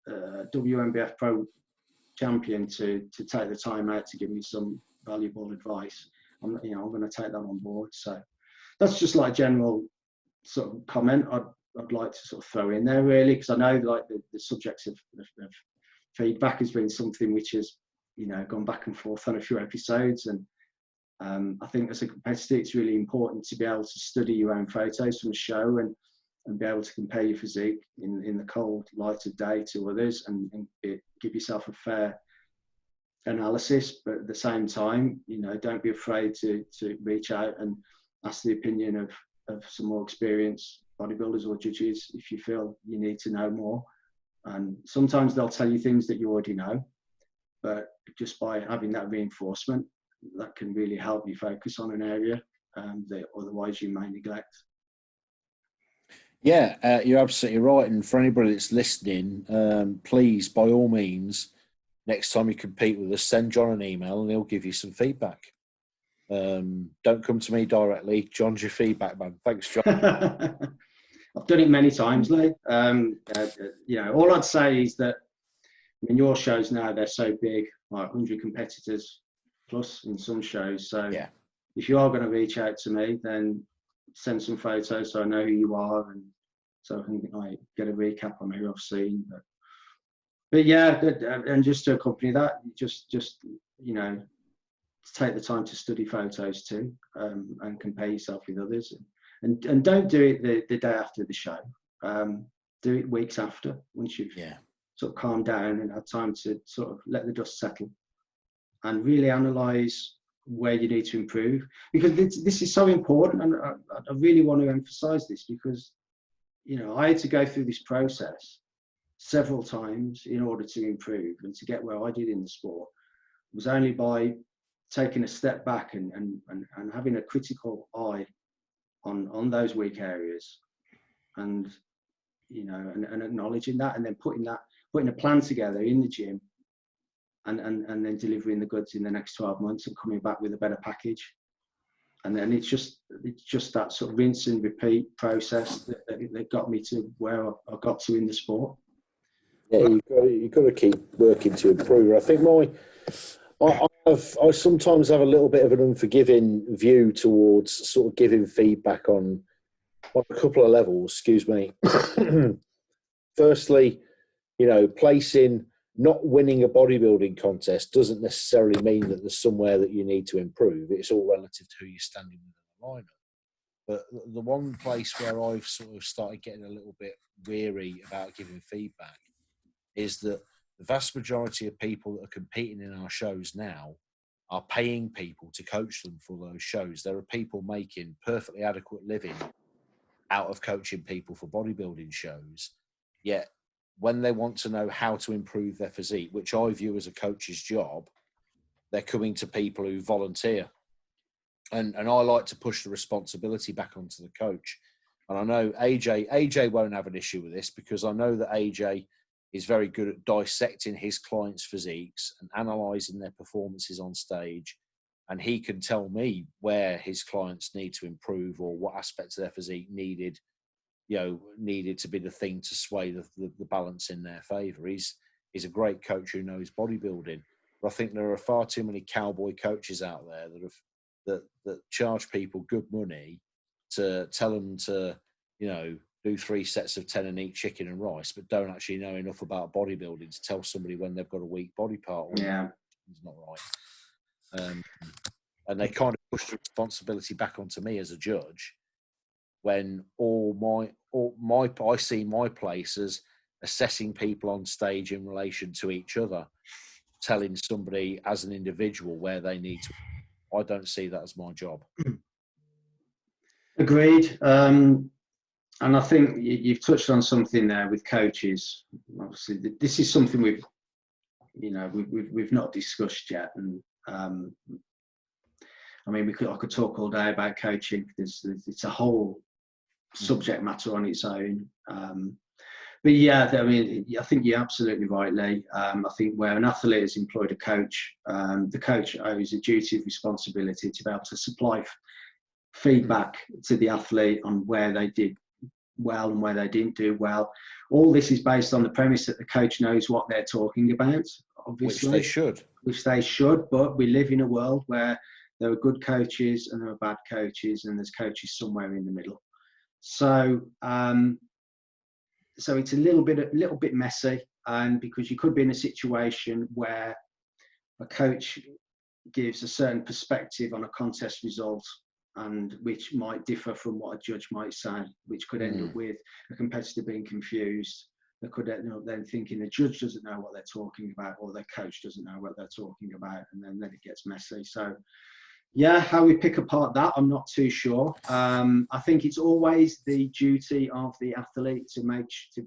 a WNBF pro champion to take the time out to give me some valuable advice, I'm going to take that on board. So that's just like a general sort of comment I'd like to sort of throw in there, really, because I know like the subjects of feedback has been something which has, you know, gone back and forth on a few episodes. And I think as a competitor, it's really important to be able to study your own photos from a show and be able to compare your physique in the cold light of day to others and give yourself a fair analysis. But at the same time, you know, don't be afraid to reach out and ask the opinion of some more experienced bodybuilders or judges if you feel you need to know more. And sometimes they'll tell you things that you already know, but just by having that reinforcement, that can really help you focus on an area that otherwise you may neglect. Yeah, you're absolutely right. And for anybody that's listening, please, by all means, next time you compete with us, send John an email and he'll give you some feedback. Don't come to me directly. John's your feedback man. Thanks, John. I've done it many times, Lee. You know, all I'd say is that, I mean, your shows now, they're so big, like 100 competitors plus in some shows. So if you are going to reach out to me, then send some photos so I know who you are and so I can like get a recap on who I've seen. But yeah, and just to accompany that, just you know, take the time to study photos too, and compare yourself with others, and don't do it the day after the show. Do it weeks after, once you've sort of calmed down and had time to sort of let the dust settle and really analyse where you need to improve. Because this is so important, and I really want to emphasise this because, you know, I had to go through this process several times in order to improve and to get where I did in the sport. It was only by taking a step back and having a critical eye on those weak areas, and you know, and acknowledging that, and then putting a plan together in the gym, and then delivering the goods in the next 12 months and coming back with a better package. And then it's just that sort of rinse and repeat process that got me to where I got to in the sport. Yeah, you've got to keep working to improve. I think I sometimes have a little bit of an unforgiving view towards sort of giving feedback on a couple of levels. Excuse me. Firstly, you know, not winning a bodybuilding contest doesn't necessarily mean that there's somewhere that you need to improve. It's all relative to who you're standing with in the lineup. But the one place where I've sort of started getting a little bit weary about giving feedback is that the vast majority of people that are competing in our shows now are paying people to coach them for those shows. There are people making perfectly adequate living out of coaching people for bodybuilding shows, yet when they want to know how to improve their physique, which I view as a coach's job, they're coming to people who volunteer. And I like to push the responsibility back onto the coach. And I know AJ won't have an issue with this because I know that AJ He's very good at dissecting his clients' physiques and analysing their performances on stage. And he can tell me where his clients need to improve or what aspects of their physique needed to be the thing to sway the balance in their favour. He's a great coach who knows bodybuilding. But I think there are far too many cowboy coaches out there that charge people good money to tell them to, do 3 sets of 10 and eat chicken and rice, but don't actually know enough about bodybuilding to tell somebody when they've got a weak body part or it's not right. And they kind of push the responsibility back onto me as a judge when I see my place as assessing people on stage in relation to each other, telling somebody as an individual where they need to. I don't see that as my job. Agreed. And I think you've touched on something there with coaches. Obviously, this is something we've not discussed yet. And I mean, I could talk all day about coaching. It's a whole subject matter on its own. But yeah, I mean, I think you're absolutely right, Lee. I think where an athlete has employed a coach, the coach owes a duty of responsibility to be able to supply feedback to the athlete on where they did well and where they didn't do well. All this is based on the premise that the coach knows what they're talking about, obviously. Which they should, but we live in a world where there are good coaches and there are bad coaches, and there's coaches somewhere in the middle. So so it's a little bit messy, and because you could be in a situation where a coach gives a certain perspective on a contest result, and which might differ from what a judge might say, which could end up with a competitor being confused. They could end up then thinking the judge doesn't know what they're talking about, or their coach doesn't know what they're talking about, and then it gets messy. So yeah, how we pick apart that, I'm not too sure. I think it's always the duty of the athlete to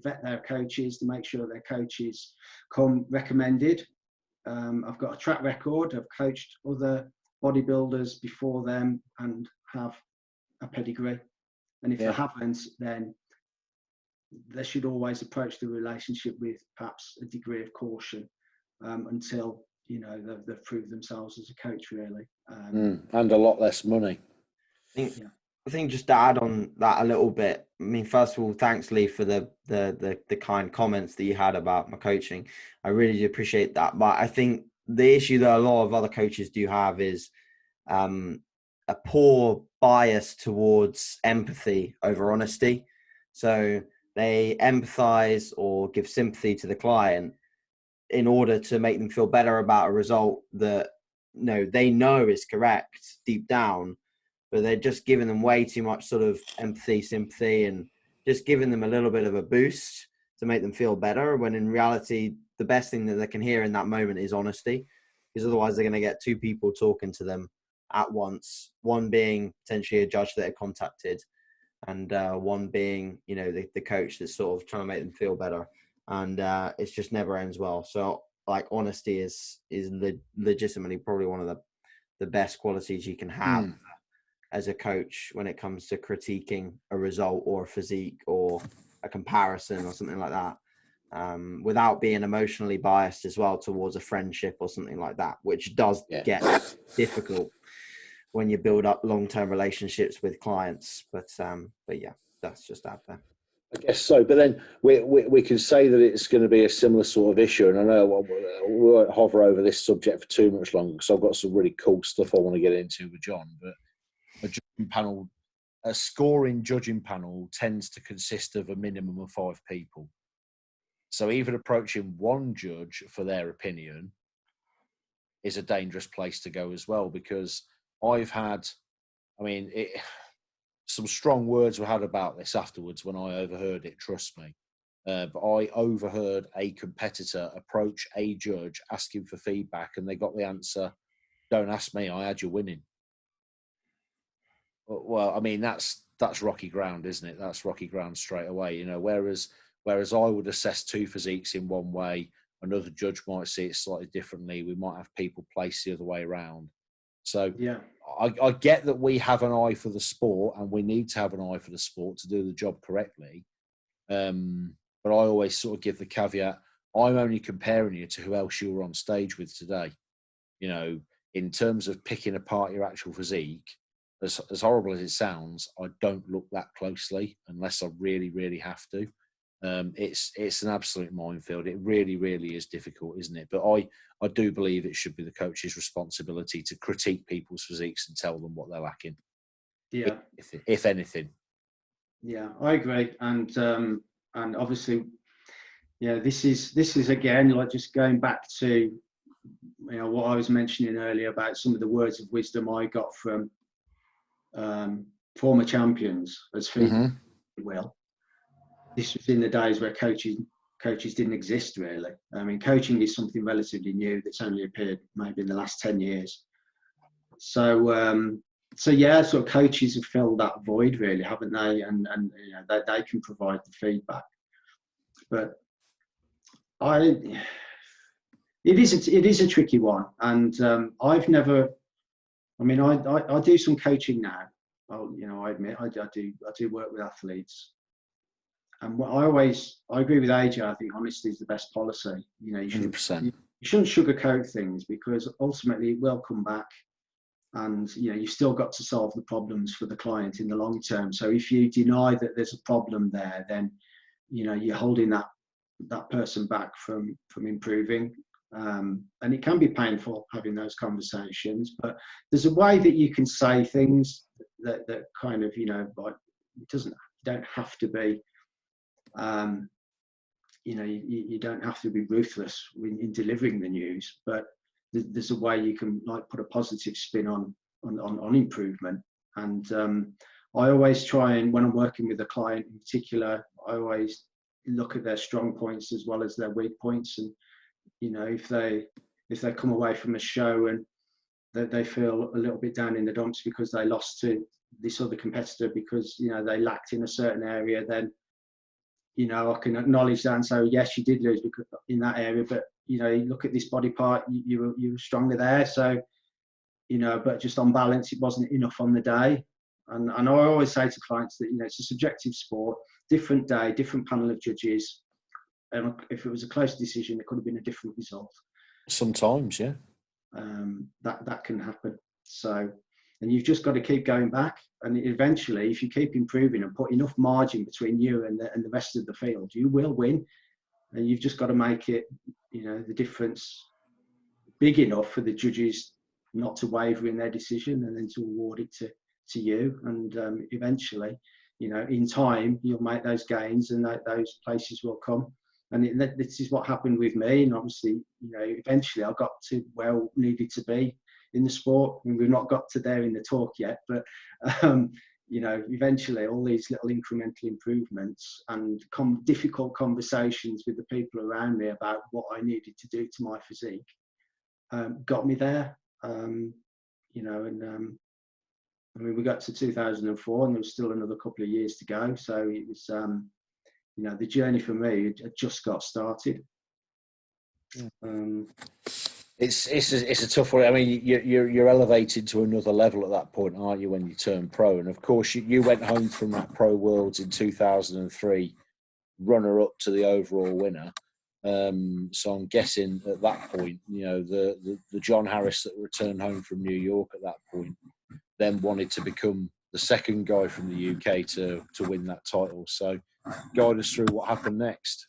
vet their coaches, to make sure their coaches come recommended. I've got a track record. I've coached other bodybuilders before them and have a pedigree. And if they haven't, then they should always approach the relationship with perhaps a degree of caution until they've proved themselves as a coach, really. And a lot less money. I think just to add on that a little bit, I mean, first of all, thanks, Lee, for the kind comments that you had about my coaching. I really do appreciate that. But I think the issue that a lot of other coaches do have is a poor bias towards empathy over honesty. So they empathize or give sympathy to the client in order to make them feel better about a result that they know is correct deep down, but they're just giving them way too much sort of empathy, sympathy, and just giving them a little bit of a boost to make them feel better, when in reality, the best thing that they can hear in that moment is honesty, because otherwise they're going to get two people talking to them at once, one being potentially a judge that they're contacted, and one being, the coach that's sort of trying to make them feel better. And it's just never ends well. So like honesty is legitimately probably one of the best qualities you can have as a coach when it comes to critiquing a result or a physique or a comparison or something like that, without being emotionally biased as well towards a friendship or something like that, which does get difficult when you build up long-term relationships with clients. But yeah, that's just out there. I guess so, but then we can say that it's going to be a similar sort of issue, and I know we won't hover over this subject for too much longer because I've got some really cool stuff I want to get into with John. But a scoring judging panel tends to consist of a minimum of 5 people. So even approaching one judge for their opinion is a dangerous place to go as well, because I've had, some strong words were had about this afterwards when I overheard it, trust me. But I overheard a competitor approach a judge asking for feedback, and they got the answer, "Don't ask me, I had you winning." Well, I mean, that's rocky ground, isn't it? That's rocky ground straight away, whereas I would assess 2 physiques in one way, another judge might see it slightly differently. We might have people placed the other way around. So yeah, I get that we have an eye for the sport, and we need to have an eye for the sport to do the job correctly. But I always sort of give the caveat, I'm only comparing you to who else you were on stage with today. You know, in terms of picking apart your actual physique, as horrible as it sounds, I don't look that closely unless I really, really have to. It's an absolute minefield. It really, really is difficult, isn't it? But I do believe it should be the coach's responsibility to critique people's physiques and tell them what they're lacking. Yeah. If anything. Yeah, I agree. And obviously, yeah, this is again, like, just going back to, you know, what I was mentioning earlier about some of the words of wisdom I got from former champions as feedback. Will, this was in the days where coaches didn't exist, really. I mean, coaching is something relatively new that's only appeared maybe in the last 10 years. So yeah, so coaches have filled that void, really, haven't they? And you know, they can provide the feedback. But it is a tricky one, and I've never. I mean, I do some coaching now. You know, I admit I do work with athletes, and what I agree with AJ. I think honesty is the best policy. You know, you shouldn't 100%. you shouldn't sugarcoat things, because ultimately it will come back. And you know, you've still got to solve the problems for the client in the long term. So if you deny that there's a problem there, then you know, you're holding that person back from improving. And it can be painful having those conversations, but there's a way that you can say things that kind of, you know, like, you don't have to be, you know, you don't have to be ruthless in delivering the news, but there's a way you can, like, put a positive spin on improvement. And I always try, and when I'm working with a client in particular, I always look at their strong points as well as their weak points. And you know, if they come away from a show and they feel a little bit down in the dumps because they lost to this other competitor because, you know, they lacked in a certain area, then, you know, I can acknowledge that and say, yes, you did lose because in that area, but you know, look at this body part, you were stronger there. So, you know, but just on balance, it wasn't enough on the day. And I always say to clients that, you know, it's a subjective sport, different day, different panel of judges. And if it was a close decision, it could have been a different result. Sometimes, yeah. That can happen. So, and you've just got to keep going back. And eventually, if you keep improving and put enough margin between you and the rest of the field, you will win. And you've just got to make it, you know, the difference big enough for the judges not to waver in their decision, and then to award it to you. And eventually, you know, in time, you'll make those gains, and those places will come. And this is what happened with me. And obviously, you know, eventually I got to where I needed to be in the sport. I mean, we've not got to there in the talk yet, but, you know, eventually all these little incremental improvements and difficult conversations with the people around me about what I needed to do to my physique got me there. You know, and I mean, we got to 2004 and there was still another couple of years to go. So it was, you know, the journey for me had just got started. It's a tough one. I mean, you're elevated to another level at that point, aren't you, when you turn pro? And of course, you went home from that Pro Worlds in 2003, runner up to the overall winner. So I'm guessing at that point, you know, the John Harris that returned home from New York at that point then wanted to become the second guy from the UK to win that title. So guide us through what happened next.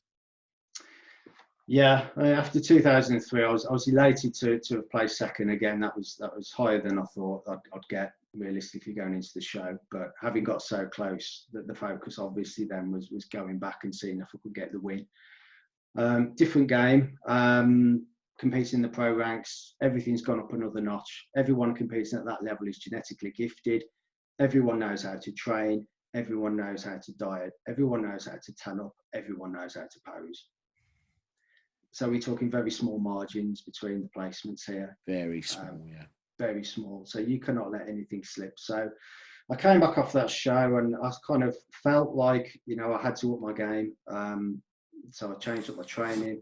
Yeah, after 2003, I was elated to have placed second again. That was higher than I thought I'd get realistically going into the show. But having got so close, that the focus obviously then was going back and seeing if I could get the win. Different game, competing in the pro ranks. Everything's gone up another notch. Everyone competing at that level is genetically gifted. Everyone knows how to train. Everyone knows how to diet. Everyone knows how to tan up. Everyone knows how to pose. So we're talking very small margins between the placements here. Very small, yeah. Very small. So you cannot let anything slip. So I came back off that show and I kind of felt like, you know, I had to up my game. So I changed up my training.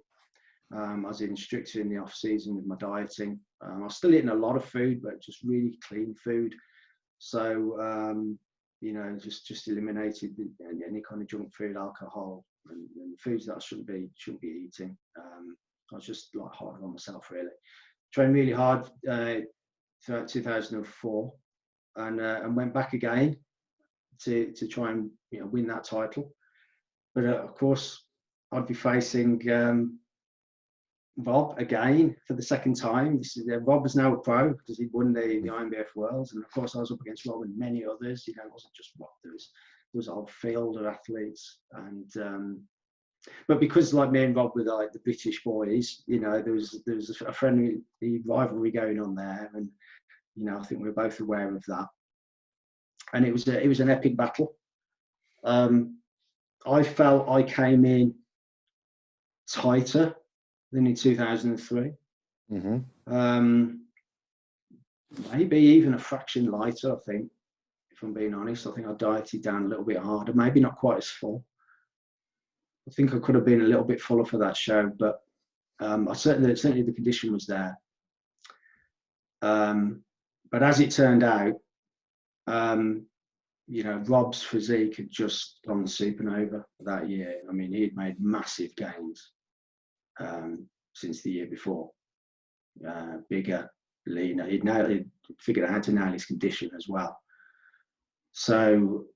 I was even stricter in the off season with my dieting. I was still eating a lot of food, but just really clean food. So, you know, just eliminated any kind of junk food, alcohol, and foods that I shouldn't be eating. I was just like hard on myself, really. Trained really hard throughout 2004, and went back again to try and win that title. But of course, I'd be facing Rob again for the second time. Rob was now a pro because he'd won the WNBF Worlds, and of course I was up against Rob and many others. It wasn't just Rob. There was a whole field of athletes, and but because like me and Rob were like the British boys, there was a friendly rivalry going on there, and I think we were both aware of that. And it was an epic battle. I felt I came in tighter than in 2003. Maybe even a fraction lighter, I think, if I'm being honest. I think I dieted down a little bit harder, maybe not quite as full. I think I could have been a little bit fuller for that show, but I certainly the condition was there. But as it turned out, Rob's physique had just gone supernova that year. I mean, he had made massive gains since the year before. Bigger, leaner. He'd figured out how to nail his condition as well. So,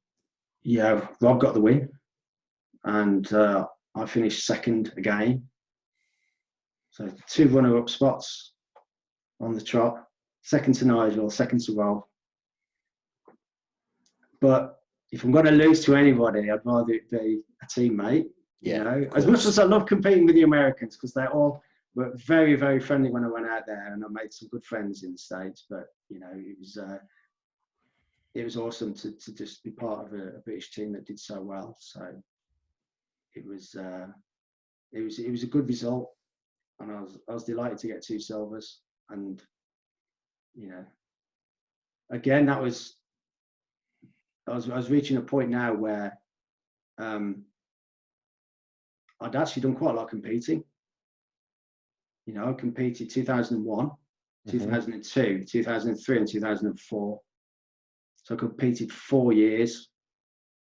Rob got the win, and I finished second again. So 2 runner-up spots on the trot. Second to Nigel, second to Rob. But if I'm going to lose to anybody, I'd rather it be a teammate. As much as I love competing with the Americans, because they all were very, very friendly when I went out there, and I made some good friends in the States. But it was awesome to just be part of a British team that did so well. So it was a good result, and I was delighted to get 2 silvers. And again, I was reaching a point now where I'd actually done quite a lot of competing. I competed 2001, 2002, 2003, and 2004. So I competed 4 years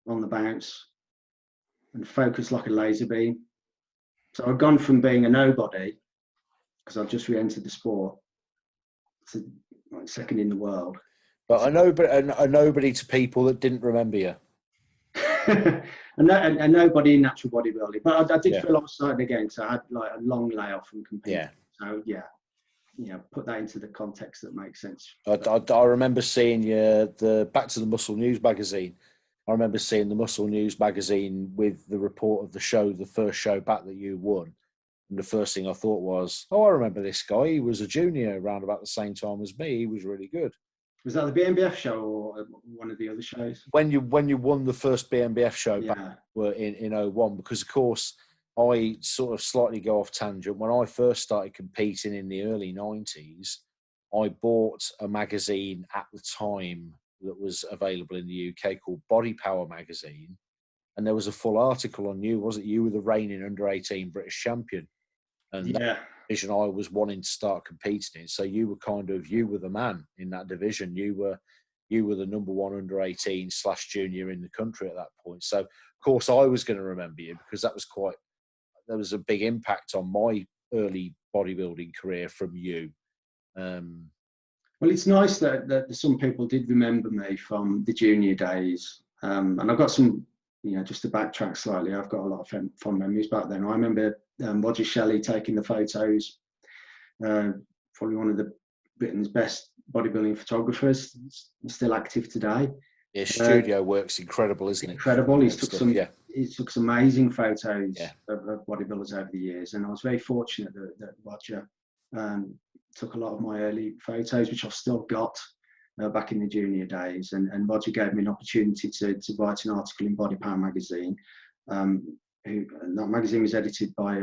on the bounce and focused like a laser beam. So I'd gone from being a nobody, because I'd just re-entered the sport, to like second in the world. But a nobody to people that didn't remember you. and nobody in natural bodybuilding. But I did feel outside again, so I had like a long layoff from competing. So put that into the context that makes sense. I remember seeing the Back to the Muscle News magazine. I remember seeing the Muscle News magazine with the report of the show, the first show back that you won. And the first thing I thought was, I remember this guy. He was a junior around about the same time as me. He was really good. Was that the BNBF show or one of the other shows? When you won the first BNBF show back were in 01, because of course I sort of slightly go off tangent. When I first started competing in the early 90s, I bought a magazine at the time that was available in the UK called Body Power magazine, and there was a full article on you. Was it you were the reigning under 18 British champion? And that division I was wanting to start competing in. So you were the man in that division. You were the number 1 under 18 / junior in the country at that point. So of course I was going to remember you, because there was a big impact on my early bodybuilding career from you. Well, it's nice that some people did remember me from the junior days. And I've got some, just to backtrack slightly, I've got a lot of fond memories back then. I remember Roger Shelley taking the photos, probably one of Britain's best bodybuilding photographers, still active today. His studio work's incredible, isn't it? Incredible. He took some amazing photos of bodybuilders over the years, and I was very fortunate that Roger took a lot of my early photos, which I've still got back in the junior days. And Roger gave me an opportunity to write an article in Body Power magazine. That magazine was edited by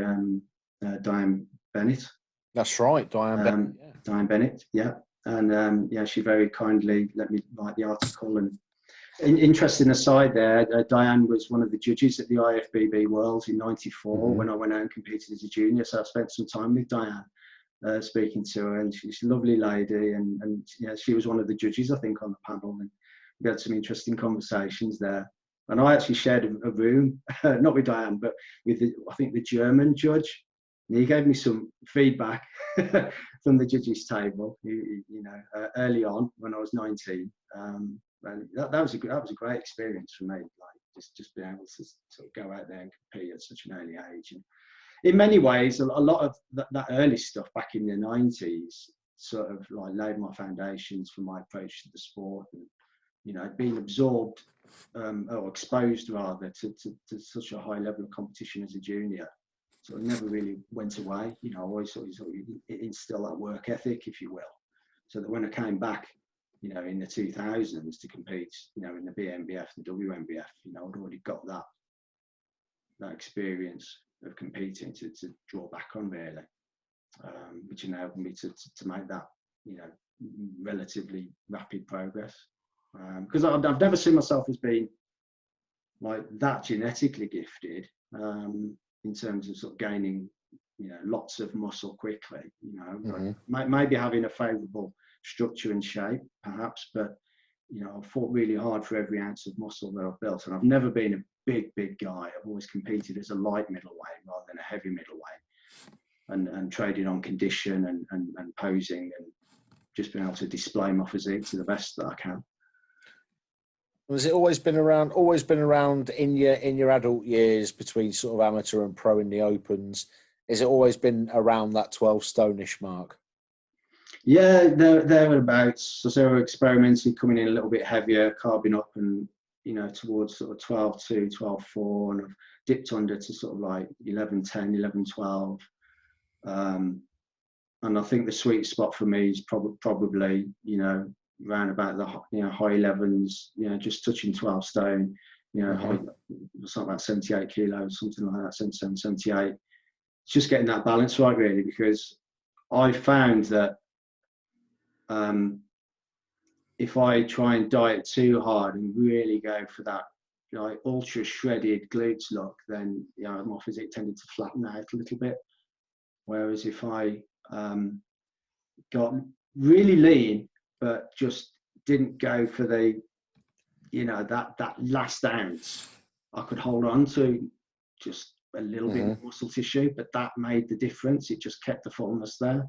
Diane Bennett. That's right, Diane Bennett. Diane Bennett, yeah. And she very kindly let me write the article. And interesting aside there, Diane was one of the judges at the IFBB Worlds in '94 when I went out and competed as a junior. So I spent some time with Diane, speaking to her, and she's a lovely lady. And she was one of the judges, I think, on the panel. And we had some interesting conversations there. And I actually shared a room, not with Diane, but with I think the German judge. And he gave me some feedback from the judges' table, early on when I was 19. And that was a great experience for me. Like just being able to sort of go out there and compete at such an early age. And in many ways, a lot of that early stuff back in the 90s sort of like laid my foundations for my approach to the sport, and being absorbed or exposed rather to such a high level of competition as a junior, so it never really went away. I always sort of instill that work ethic, if you will, so that when I came back, in the 2000s to compete, in the BNBF, the WNBF, I'd already got that experience of competing to draw back on, really, which enabled me to make that, relatively rapid progress. Because I've never seen myself as being like that genetically gifted, in terms of sort of gaining, lots of muscle quickly, maybe having a favourable structure and shape perhaps, but I've fought really hard for every ounce of muscle that I've built, and I've never been a big guy. I've always competed as a light middleweight rather than a heavy middleweight, and traded on condition and posing, and just been able to display my physique to the best that I can. Has it always been around in your adult years between sort of amateur and pro in the opens? Has it always been around that 12 stone-ish mark? Yeah, thereabouts. So we're experimenting, coming in a little bit heavier, carbing up, and towards sort of 12.2, 12.4, and I've dipped under to sort of like 11.10, 11.12. And I think the sweet spot for me is probably around about the high 11s, just touching 12 stone, something about 78 kilos, something like that, 77, 78. It's just getting that balance right, really, because I found that if I try and diet too hard and really go for that ultra shredded glutes look, then my physique tended to flatten out a little bit. Whereas if I got really lean but just didn't go for the that last ounce, I could hold on to just a little bit of muscle tissue, but that made the difference. It just kept the fullness there.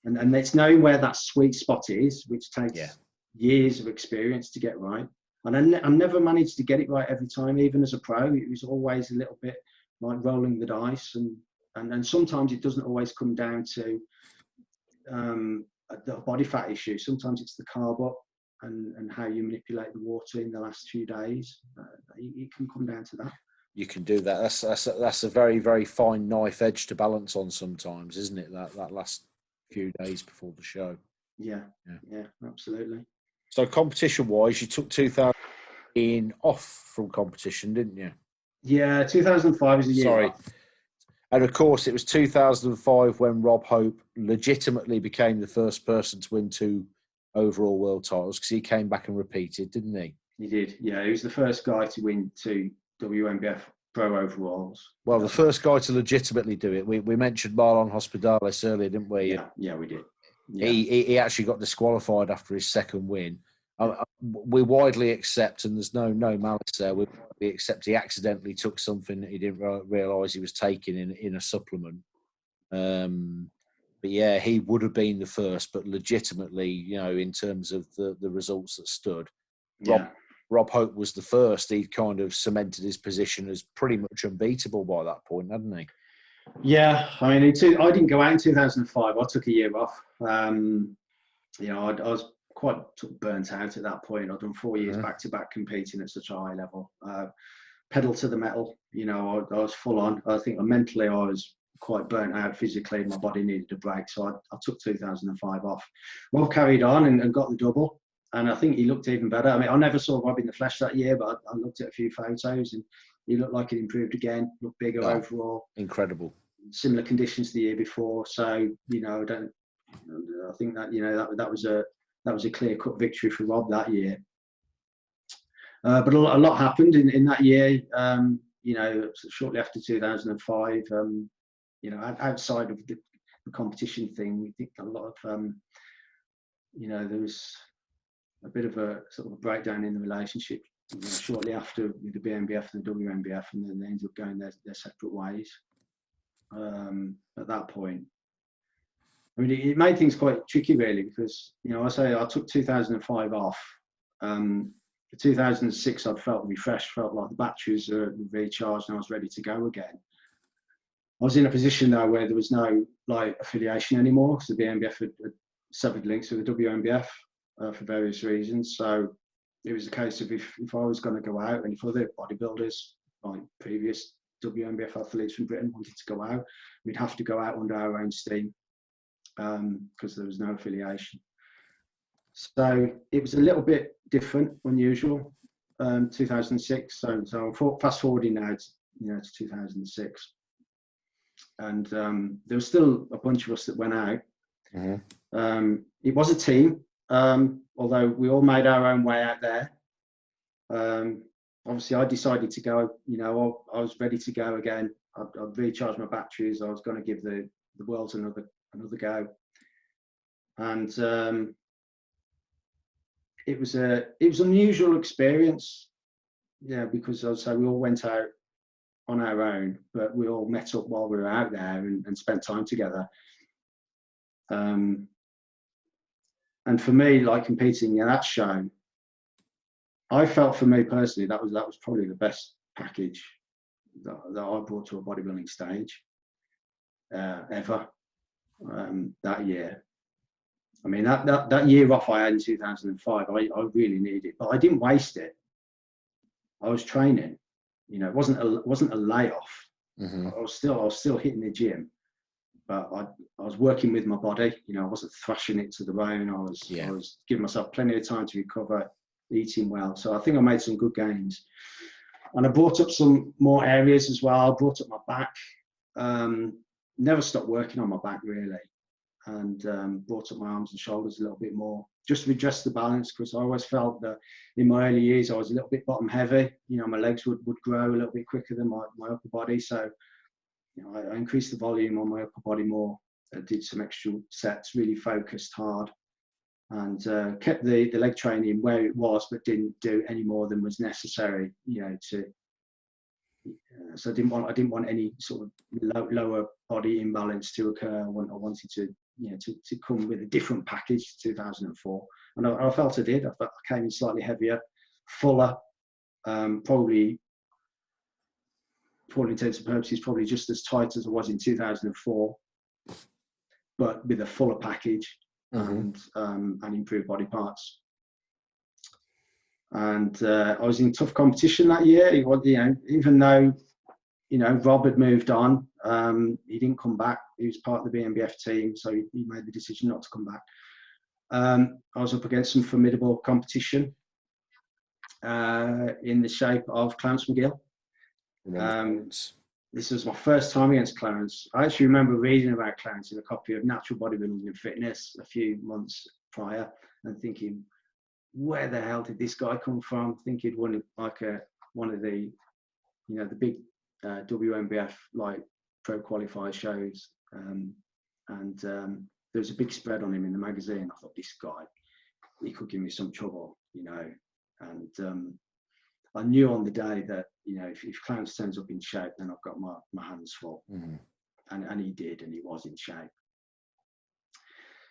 And it's knowing where that sweet spot is, which takes years of experience to get right. And I never managed to get it right every time, even as a pro. It was always a little bit like rolling the dice. And sometimes it doesn't always come down to the body fat issue. Sometimes it's the carb up and how you manipulate the water in the last few days. It can come down to that. You can do that. That's a very, very fine knife edge to balance on sometimes, isn't it? That last few days before the show. Yeah, absolutely. So competition-wise, you took 2000 off from competition, didn't you? Yeah, 2005 is a year. Sorry. And of course, it was 2005 when Rob Hope legitimately became the first person to win 2 overall world titles, because he came back and repeated, didn't he? He did, yeah. He was the first guy to win 2 WNBF Pro Overalls. Well, the first guy to legitimately do it. We mentioned Marlon Hospitales earlier, didn't we? Yeah, we did. Yeah. He actually got disqualified after his second win. We widely accept, and there's no malice there, we widely accept he accidentally took something that he didn't realise he was taking in a supplement. But yeah, he would have been the first, but legitimately, in terms of the results that stood, Rob Hope was the first. He kind of cemented his position as pretty much unbeatable by that point, hadn't he? Yeah, I mean, I didn't go out in 2005. I took a year off. I was quite burnt out at that point. I'd done 4 years back-to-back competing at such a high level. Pedal to the metal. I was full on. I think mentally I was quite burnt out. Physically, my body needed a break. So I took 2005 off. Rob carried on and got the double. And I think he looked even better. I mean, I never saw Rob in the flesh that year, but I looked at a few photos and he looked like he improved again, looked bigger overall. Incredible. Similar conditions the year before. So, I think that, that was a clear-cut victory for Rob that year. But a lot happened in that year, shortly after 2005, outside of the competition thing, we think a lot of, there was a bit of a sort of a breakdown in the relationship shortly after with the BNBF and the WNBF, and then they ended up going their separate ways at that point. I mean, it made things quite tricky, really, because, I took 2005 off. 2006, I felt refreshed, felt like the batteries were recharged and I was ready to go again. I was in a position though where there was no affiliation anymore, because the BNBF had severed links with the WNBF for various reasons. So it was a case of if I was going to go out, and if other bodybuilders, like previous WNBF athletes from Britain, wanted to go out, we'd have to go out under our own steam, because there was no affiliation. So it was a little bit different, unusual, 2006. So I'm fast forwarding now to 2006. And there was still a bunch of us that went out. Mm-hmm. It was a team, although we all made our own way out there. Obviously, I decided to go. I was ready to go again. I'd recharged my batteries. I was going to give the Worlds another go. And it was an unusual experience, because as I say, we all went out on our own, but we all met up while we were out there and spent time together. And for me, competing in that show, I felt, for me personally, that was probably the best package that I brought to a bodybuilding stage ever that year. I mean, that year off I had in 2005, I really needed it, but I didn't waste it. I was training. It wasn't a layoff. Mm-hmm. I was still hitting the gym, but I was working with my body. I wasn't thrashing it to the bone. I was giving myself plenty of time to recover, eating well. So I think I made some good gains, and I brought up some more areas as well. I brought up my back. Never stopped working on my back, really, and brought up my arms and shoulders a little bit more. Just redress the balance, because I always felt that in my early years I was a little bit bottom heavy. My legs would grow a little bit quicker than my upper body. So I increased the volume on my upper body more. I did some extra sets, really focused hard, and kept the leg training where it was, but didn't do any more than was necessary. So I didn't want any sort of lower body imbalance to occur. I wanted to come with a different package to 2004, and I felt I did. I felt I came in slightly heavier, fuller, probably, for all intents and purposes, probably just as tight as I was in 2004, but with a fuller package. Mm-hmm. and improved body parts. And I was in tough competition that year. Even though Rob had moved on, he didn't come back. He was part of the BNBF team, so he made the decision not to come back. I was up against some formidable competition in the shape of Clarence McGill. This was my first time against Clarence. I actually remember reading about Clarence in a copy of Natural Bodybuilding and Fitness a few months prior, and thinking, where the hell did this guy come from? I think he'd won one of the big WNBF pro qualifier shows, and there was a big spread on him in the magazine. I thought, this guy, he could give me some trouble, and I knew on the day that if Clarence turns up in shape, then I've got my hands full. Mm-hmm. and he did, and he was in shape.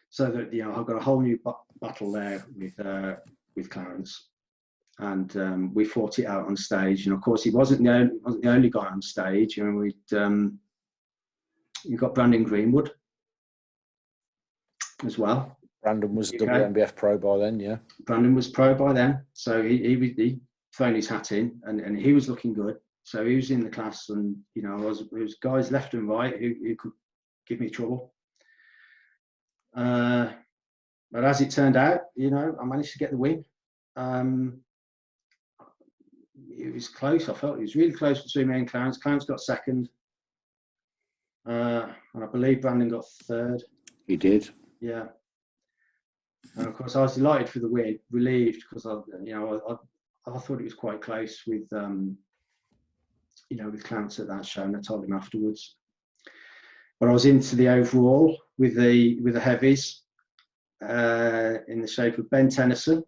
So that I've got a whole new battle there with Clarence, and we fought it out on stage. And of course, he wasn't the only guy on stage. We'd got Brandon Greenwood as well. Brandon was WNBF pro by then, yeah. Brandon was pro by then, so he thrown his hat in, and he was looking good. So he was in the class, and there was guys left and right who could give me trouble. But as it turned out, I managed to get the win. It was close. I felt it was really close between me and Clarence. Clarence got second, and I believe Brandon got third. He did. Yeah. And of course, I was delighted for the win, relieved, because I thought it was quite close with with Clarence at that show, and I told him afterwards. But I was into the overall with the heavies in the shape of Ben Tennyson.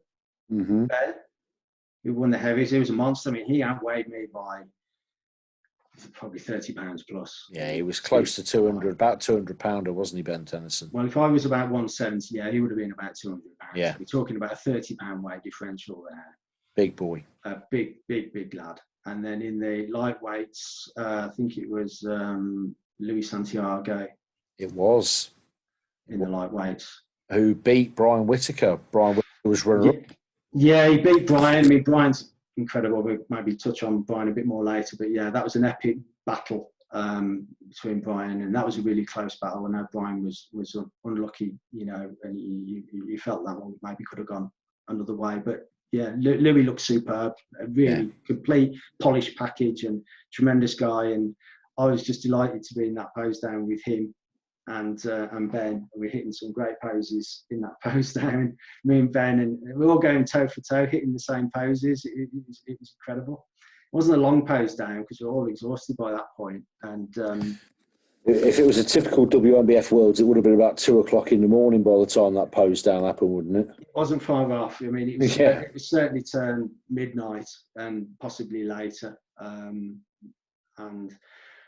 Mm-hmm. Ben, who won the heavies. He was a monster. I mean, he outweighed me by probably 30 pounds plus. Yeah, he was close to 200, about 200 pounder, wasn't he, Ben Tennyson? Well, if I was about 170, yeah, he would have been about 200 pounds. Yeah. We're talking about a 30 pound weight differential there. Big boy. A big lad. And then in the lightweights, I think it was Luis Santiago. It was. In the lightweights. Who beat Brian Whitaker. Brian Whitaker was runner-up. Yeah, he beat Brian. I mean, Brian's incredible. We'll maybe touch on Brian a bit more later. But yeah, that was an epic battle between Brian. And that was a really close battle. I know Brian was unlucky, you know, and you felt that one maybe could have gone another way. But yeah, Louis looked superb, a really complete polished package and tremendous guy. And I was just delighted to be in that pose down with him and Ben. We're hitting some great poses in that pose down, me and Ben, and we're all going toe for toe, hitting the same poses. It was incredible. It wasn't a long pose down because we were all exhausted by that point. And if it was a typical WNBF Worlds, it would have been about 2 o'clock in the morning by the time that pose down happened, wouldn't it? It wasn't far off. I mean, it was certainly turned midnight and possibly later. And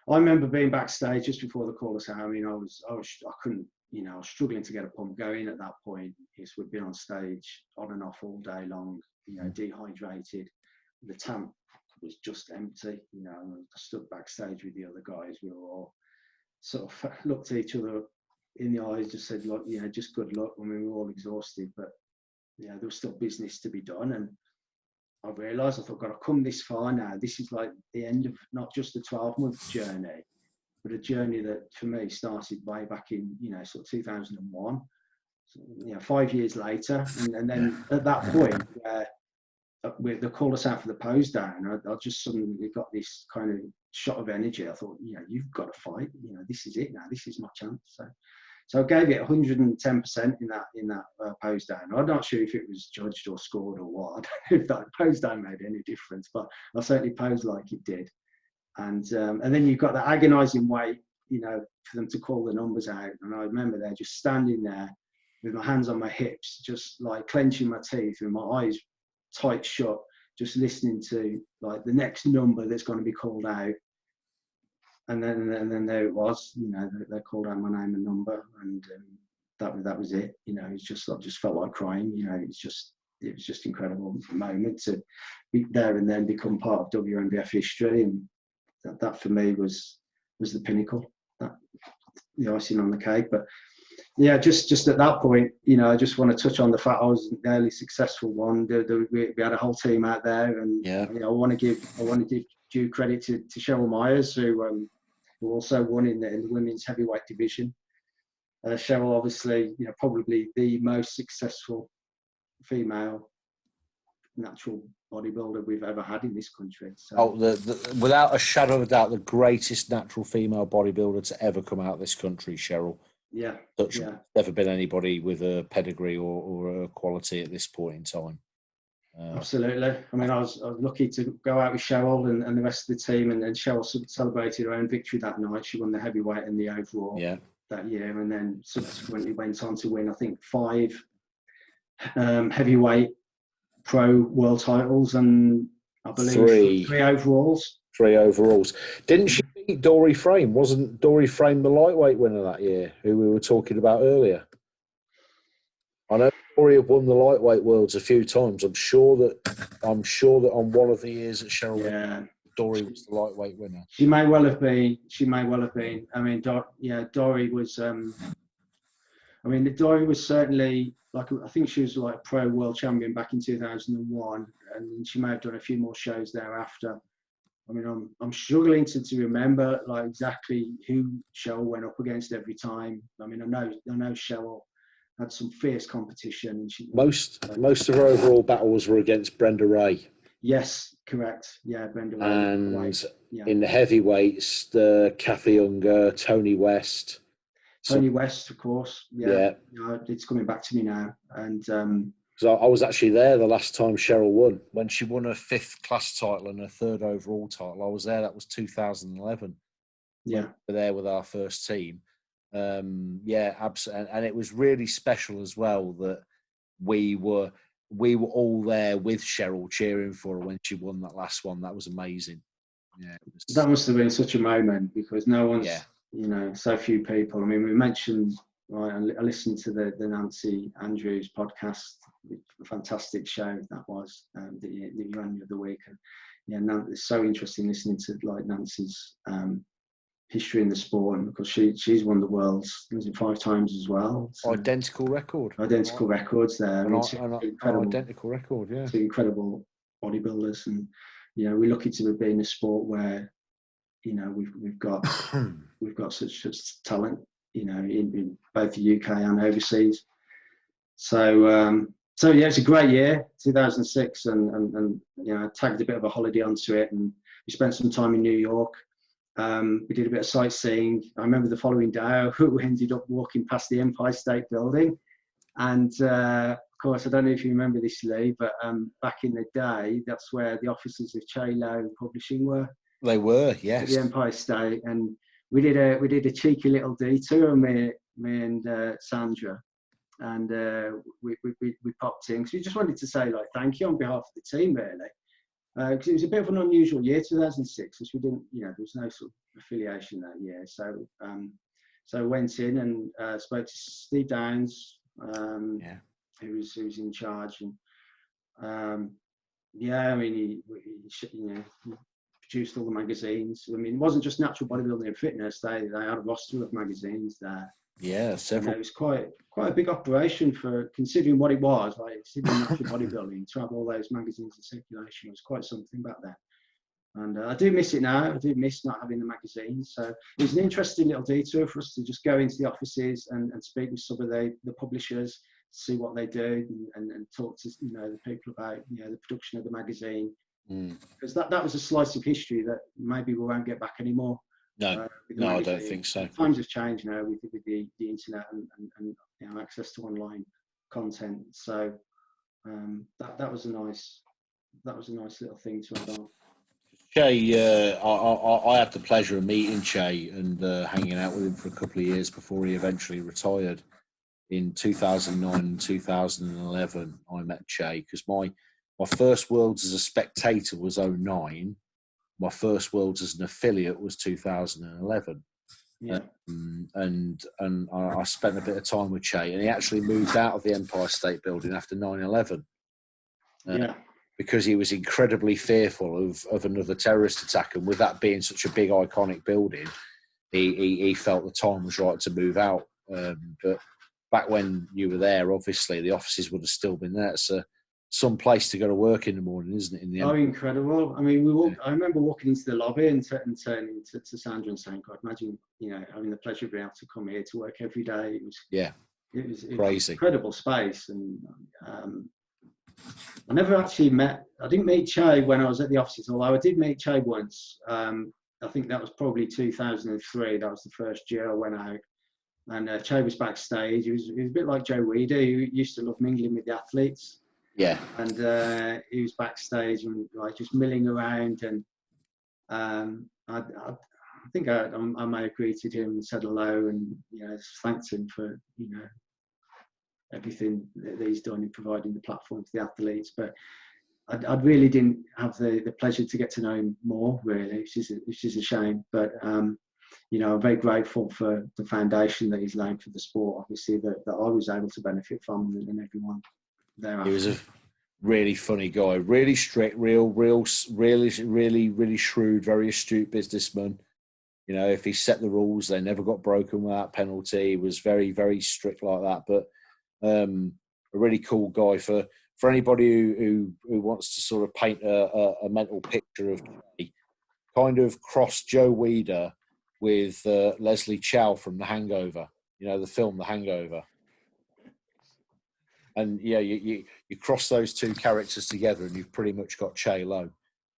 I remember being backstage just before the call us out. I mean, I couldn't, you know, I was struggling to get a pump going at that point. Because we'd been on stage on and off all day long, you know, dehydrated. The tank was just empty, you know. I stood backstage with the other guys. We were all sort of looked at each other in the eyes, just said, look, you know, just good luck. I mean, we were all exhausted, but yeah, there was still business to be done. And I realised, I thought, God, I've come this far now. This is like the end of not just a 12-month journey, but a journey that for me started way back in, you know, sort of 2001. So, you know, 5 years later, and then at that point where they called us out for the pose down, I just suddenly got this kind of shot of energy. I thought, you know, you've got to fight. You know, this is it now. This is my chance. So I gave it 110% in that pose down. I'm not sure if it was judged or scored or what. I don't know if that pose down made any difference, but I certainly posed like it did. And then you've got the agonising wait, you know, for them to call the numbers out. And I remember there just standing there with my hands on my hips, just like clenching my teeth with my eyes tight shut, just listening to like the next number that's going to be called out. And then there it was, you know, they called out my name and number, and that was it. You know, it's just, I just felt like crying. You know, it was just incredible moment to be there and then become part of WNBF history, and that for me was the pinnacle, that the icing on the cake. But yeah, just at that point, you know, I just want to touch on the fact I was an early successful one. We had a whole team out there, and you know, I want to give due credit to Cheryl Myers, who also won in the women's heavyweight division. Cheryl, obviously, you know, probably the most successful female natural bodybuilder we've ever had in this country. So. Without a shadow of a doubt, the greatest natural female bodybuilder to ever come out of this country, Cheryl. Yeah. Never been anybody with a pedigree or a quality at this point in time. Absolutely. I mean, I was lucky to go out with Cheryl and the rest of the team, and Cheryl celebrated her own victory that night. She won the heavyweight and the overall that year, and then subsequently went on to win, I think, 5 heavyweight pro world titles, and I believe 3 overalls. 3 overalls. Didn't she beat Dory Frame? Wasn't Dory Frame the lightweight winner that year, who we were talking about earlier? I know Dory had won the lightweight worlds a few times. I'm sure that on one of the years that Cheryl Dory was the lightweight winner. She may well have been. I mean, Dory was. I mean, Dory was certainly, like, I think she was like pro world champion back in 2001, and she may have done a few more shows thereafter. I mean, I'm struggling to remember like exactly who Cheryl went up against every time. I mean, I know Cheryl had some fierce competition, and most of her overall battles were against Brenda Ray. Yes, correct. Yeah, Brenda Ray. And in the heavyweights, the Kathy Unger, Tony West. Tony West, of course. Yeah. It's coming back to me now. And so I was actually there the last time Cheryl won. When she won her 5th class title and her 3rd overall title, I was there. That was 2011. Yeah. We were there with our first team. Absolutely. And it was really special as well that we were we were all there with Cheryl cheering for her when she won that last one. That was amazing. Yeah, that must have been such a moment, because no one's, yeah. you know, so few people. I mean, we mentioned, right, I listened to the Nancy Andrews podcast, a fantastic show that was, the UN of the week. And yeah, it's so interesting listening to like Nancy's history in the sport, and because she's won the world's, was it 5 times as well? So Identical records there. I mean, incredible, identical record, yeah. 2 incredible bodybuilders, and you know, we're lucky to be in a sport where, you know, we've got we've got such talent, you know, in both the UK and overseas. So so yeah, it's a great year, 2006, and you know, I tagged a bit of a holiday onto it, and we spent some time in New York. We did a bit of sightseeing. I remember the following day, we ended up walking past the Empire State Building, and of course, I don't know if you remember this, Lee, but back in the day, that's where the offices of Che Lo Publishing were. They were, yes. At the Empire State, and we did a cheeky little detour, me and Sandra, and we popped in because we just wanted to say like thank you on behalf of the team, really, because it was a bit of an unusual year, 2006, because we didn't, you know, there was no sort of affiliation that year. So so I went in and spoke to Steve Downs, who was in charge, and yeah, I mean, he you know, he produced all the magazines. I mean, it wasn't just Natural Bodybuilding and Fitness. They had a roster of magazines there. Yeah, several. And it was quite a big operation for considering what it was, like considering Natural Bodybuilding, to have all those magazines in circulation was quite something back then. And I do miss it now. I do miss not having the magazines. So it was an interesting little detour for us to just go into the offices and speak with some of the publishers, see what they do, and talk to, you know, the people about, you know, the production of the magazine. Because that was a slice of history that maybe we won't get back anymore. No, I don't think so. Times have changed now with the internet and you know, access to online content. So that was a nice little thing to add on. Che, I had the pleasure of meeting Che and hanging out with him for a couple of years before he eventually retired. In 2009 and 2011, I met Che, because my first Worlds as a spectator was 2009. My first Worlds as an affiliate was 2011. Yeah. And I spent a bit of time with Che, and he actually moved out of the Empire State Building after 9/11. Yeah. Because he was incredibly fearful of another terrorist attack, and with that being such a big iconic building, he felt the time was right to move out. But back when you were there, obviously the offices would have still been there. So some place to go to work in the morning, isn't it? In the end. Incredible! I mean, I remember walking into the lobby and turning to Sandra and saying, "God, imagine, you know, having the pleasure of being able to come here to work every day." It was crazy, incredible space. And I never actually I didn't meet Che when I was at the offices, although I did meet Che once. I think that was probably 2003. That was the first year I went out. And Che was backstage. He was a bit like Joe Weider, who used to love mingling with the athletes. Yeah. And he was backstage and like just milling around. And I think I may have greeted him and said hello, and you know, thanked him for, you know, everything that he's done in providing the platform for the athletes. But I really didn't have the pleasure to get to know him more, really, which is a shame. But you know, I'm very grateful for the foundation that he's laid for the sport, obviously, that I was able to benefit from, and everyone thereafter. He was a really funny guy, really strict, really shrewd, very astute businessman. You know, if he set the rules, they never got broken without penalty. He was very, very strict like that. But a really cool guy for anybody who wants to sort of paint a mental picture of Che. Kind of cross Joe Weider with Leslie Chow from The Hangover, you know, the film The Hangover. And yeah, you cross those two characters together and you've pretty much got Che Lo.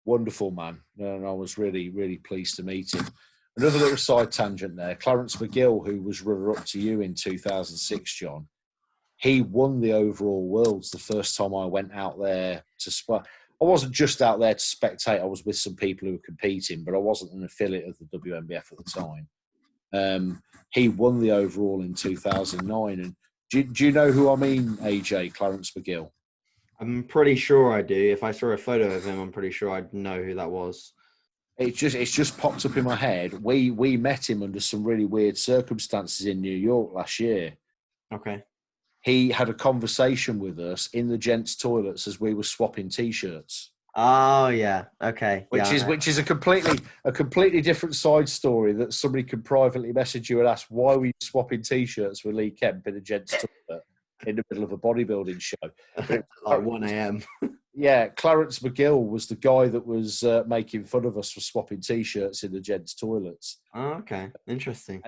Wonderful man. And I was really, really pleased to meet him. Another little side tangent there. Clarence McGill, who was runner-up to you in 2006, John, he won the overall Worlds the first time I went out there to I wasn't just out there to spectate. I was with some people who were competing, but I wasn't an affiliate of the WNBF at the time. He won the overall in 2009. And do you know who I mean, AJ, Clarence McGill? I'm pretty sure I do. If I saw a photo of him, I'm pretty sure I'd know who that was. It's just popped up in my head. We met him under some really weird circumstances in New York last year. Okay. He had a conversation with us in the gents' toilets as we were swapping T-shirts. Oh yeah. Okay. Which is a completely different side story that somebody could privately message you and ask, why were you swapping T-shirts with Lee Kemp in a gents' toilet in the middle of a bodybuilding show? But like 1 a.m. Yeah, Clarence McGill was the guy that was making fun of us for swapping T-shirts in the gents' toilets. Oh, okay. Interesting.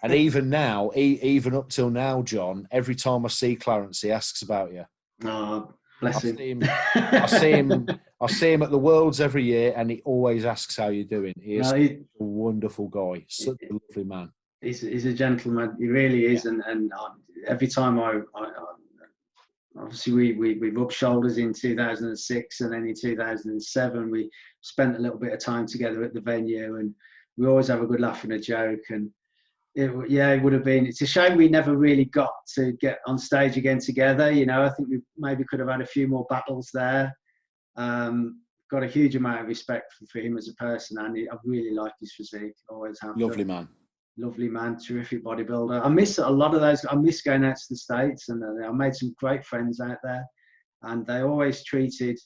And even now, even up till now, John, every time I see Clarence, he asks about you. Oh, bless him. I see him at the Worlds every year, and he always asks how you're doing. He is a wonderful guy, such a lovely man. He's a gentleman. He really is. Yeah. And every time I obviously we rubbed shoulders in 2006, and then in 2007 we spent a little bit of time together at the venue, and we always have a good laugh and a joke. And it would have been. It's a shame we never really got to get on stage again together. You know, I think we maybe could have had a few more battles there. Got a huge amount of respect for him as a person, and I really like his physique. Always have. Lovely man. Lovely man, terrific bodybuilder. I miss a lot of those. I miss going out to the States, and I made some great friends out there, and they always treated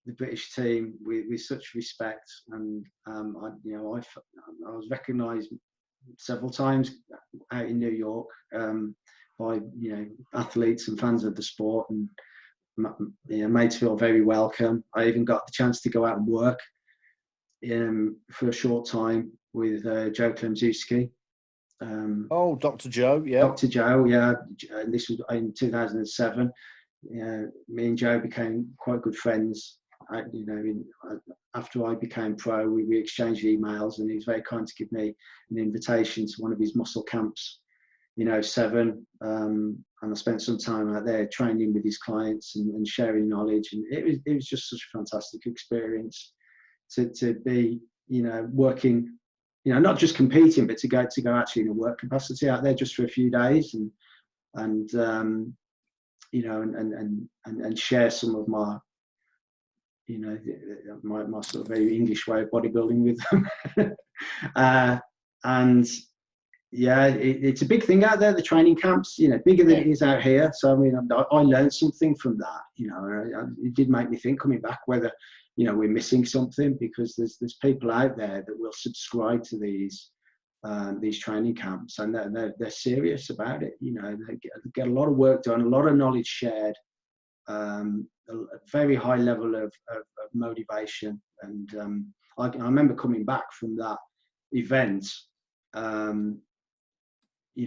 the British team with such respect. And I was recognised several times out in New York by athletes and fans of the sport, and made to feel very welcome. I even got the chance to go out and work for a short time with Joe Klemczewski. Dr. Joe, yeah. Dr. Joe, yeah. And this was in 2007. Me and Joe became quite good friends. After I became pro, we exchanged emails, and he was very kind to give me an invitation to one of his muscle camps in 2007. And I spent some time out there training with his clients and sharing knowledge. And it was just such a fantastic experience to be, working, not just competing, but to go actually in a work capacity out there just for a few days and share some of my, my sort of very English way of bodybuilding with them. It's a big thing out there, the training camps, bigger than it is out here. So, I mean, I learned something from that, it did make me think coming back whether, we're missing something, because there's people out there that will subscribe to these training camps, and they're serious about it. They get a lot of work done, a lot of knowledge shared, a very high level of motivation. And I remember coming back from that event, as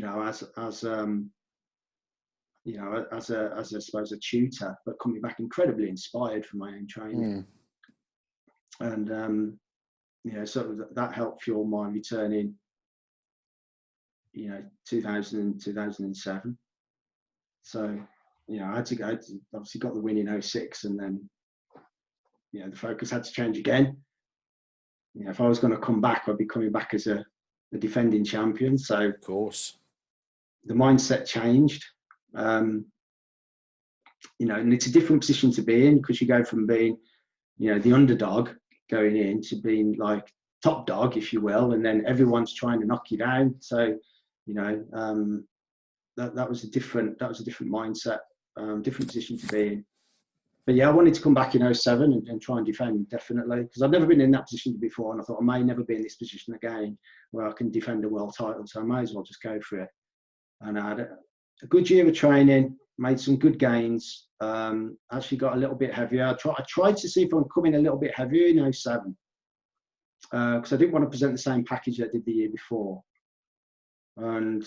I suppose a tutor, but coming back incredibly inspired from my own training. And so that helped fuel my return in 2007. So I had to go, obviously got the win in 2006, and then the focus had to change again. If I was going to come back, I'd be coming back as a defending champion. So of course the mindset changed. And it's a different position to be in, because you go from being the underdog going in to being like top dog, if you will, and then everyone's trying to knock you down. So that was a different mindset, different position to be in. But I wanted to come back in 2007 and try and defend, definitely, because I've never been in that position before, and I thought I may never be in this position again where I can defend a world title, so I may as well just go for it. And I had a good year of training, made some good gains, actually got a little bit heavier. I tried to see if I could come in a little bit heavier in 2007, because I didn't want to present the same package that I did the year before. And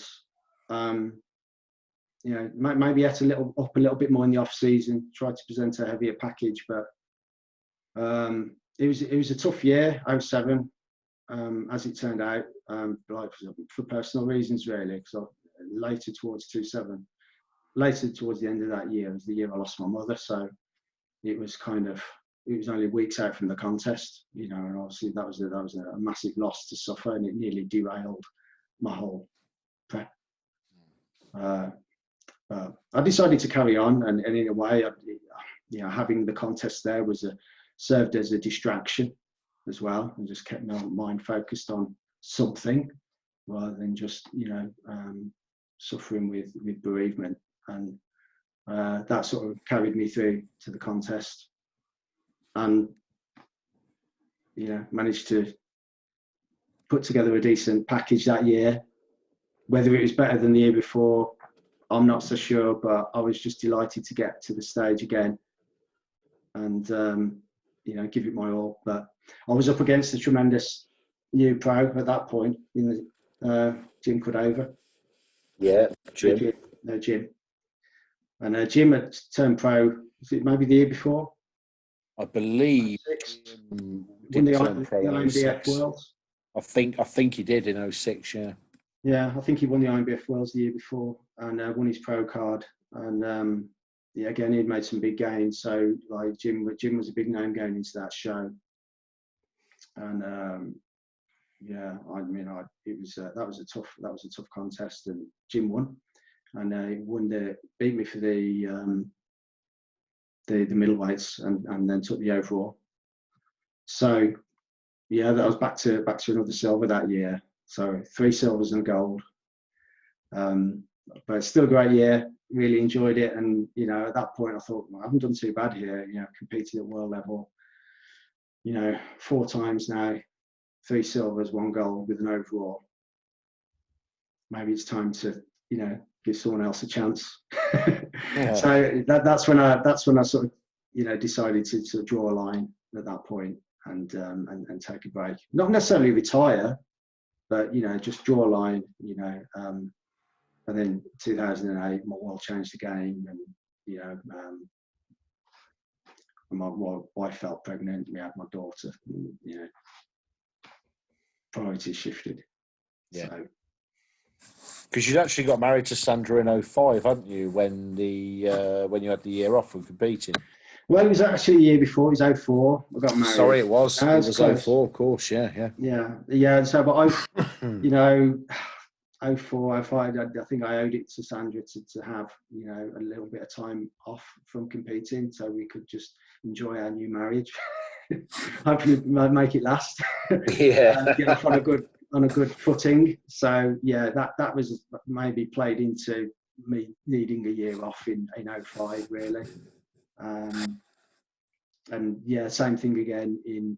maybe ate up a little bit more in the off season, tried to present a heavier package, but it was a tough year, 2007, as it turned out, for personal reasons really, because later towards 2007, later towards the end of that year was the year I lost my mother, so it was only weeks out from the contest, and obviously that was a massive loss to suffer, and it nearly derailed my whole prep. I decided to carry on, and in a way, you know, having the contest there served as a distraction as well, and just kept my mind focused on something rather than just, you know, suffering with bereavement. And that sort of carried me through to the contest, and, you know, managed to put together a decent package that year. Whether it was better than the year before, I'm not so sure, but I was just delighted to get to the stage again and, you know, give it my all. But I was up against a tremendous new pro at that point in the Jim Cordova. Yeah, Jim. And Jim had turned pro, was it maybe the year before? I believe won the INBF Worlds. I think he did in 06, yeah. Yeah, I think he won the INBF Worlds the year before and won his pro card. And yeah, again, he'd made some big gains. So like Jim was a big name going into that show. And yeah, I mean, that was a tough contest, and Jim won, and he beat me for the middleweights, and then took the overall. So yeah, that was back to another silver that year. So 3 silvers and a gold. But it's still a great year. Really enjoyed it, and you know, at that point I thought, well, I haven't done too bad here. You know, competing at world level. You know, 4 times now, 3 silvers, 1 gold with an overall. Maybe it's time to, you know, give someone else a chance. Yeah. So that's when I sort of, you know, decided to sort of draw a line at that point and take a break. Not necessarily retire, but, you know, just draw a line, you know. And then 2008, my world changed the game, and, you know, my wife fell pregnant. We had my daughter. And, you know, priorities shifted. Yeah. So, because you'd actually got married to Sandra in 05, hadn't you? When you had the year off from competing. Well, it was actually the year before. It was 04. I got married. Sorry, it was 04, of course. Yeah. So, but I, you know, 04, 05. I think I owed it to Sandra to have, you know, a little bit of time off from competing, so we could just enjoy our new marriage. Hopefully, make it last. Yeah. Get off on a good footing. So yeah, that was maybe played into me needing a year off in 05, really. And yeah, same thing again in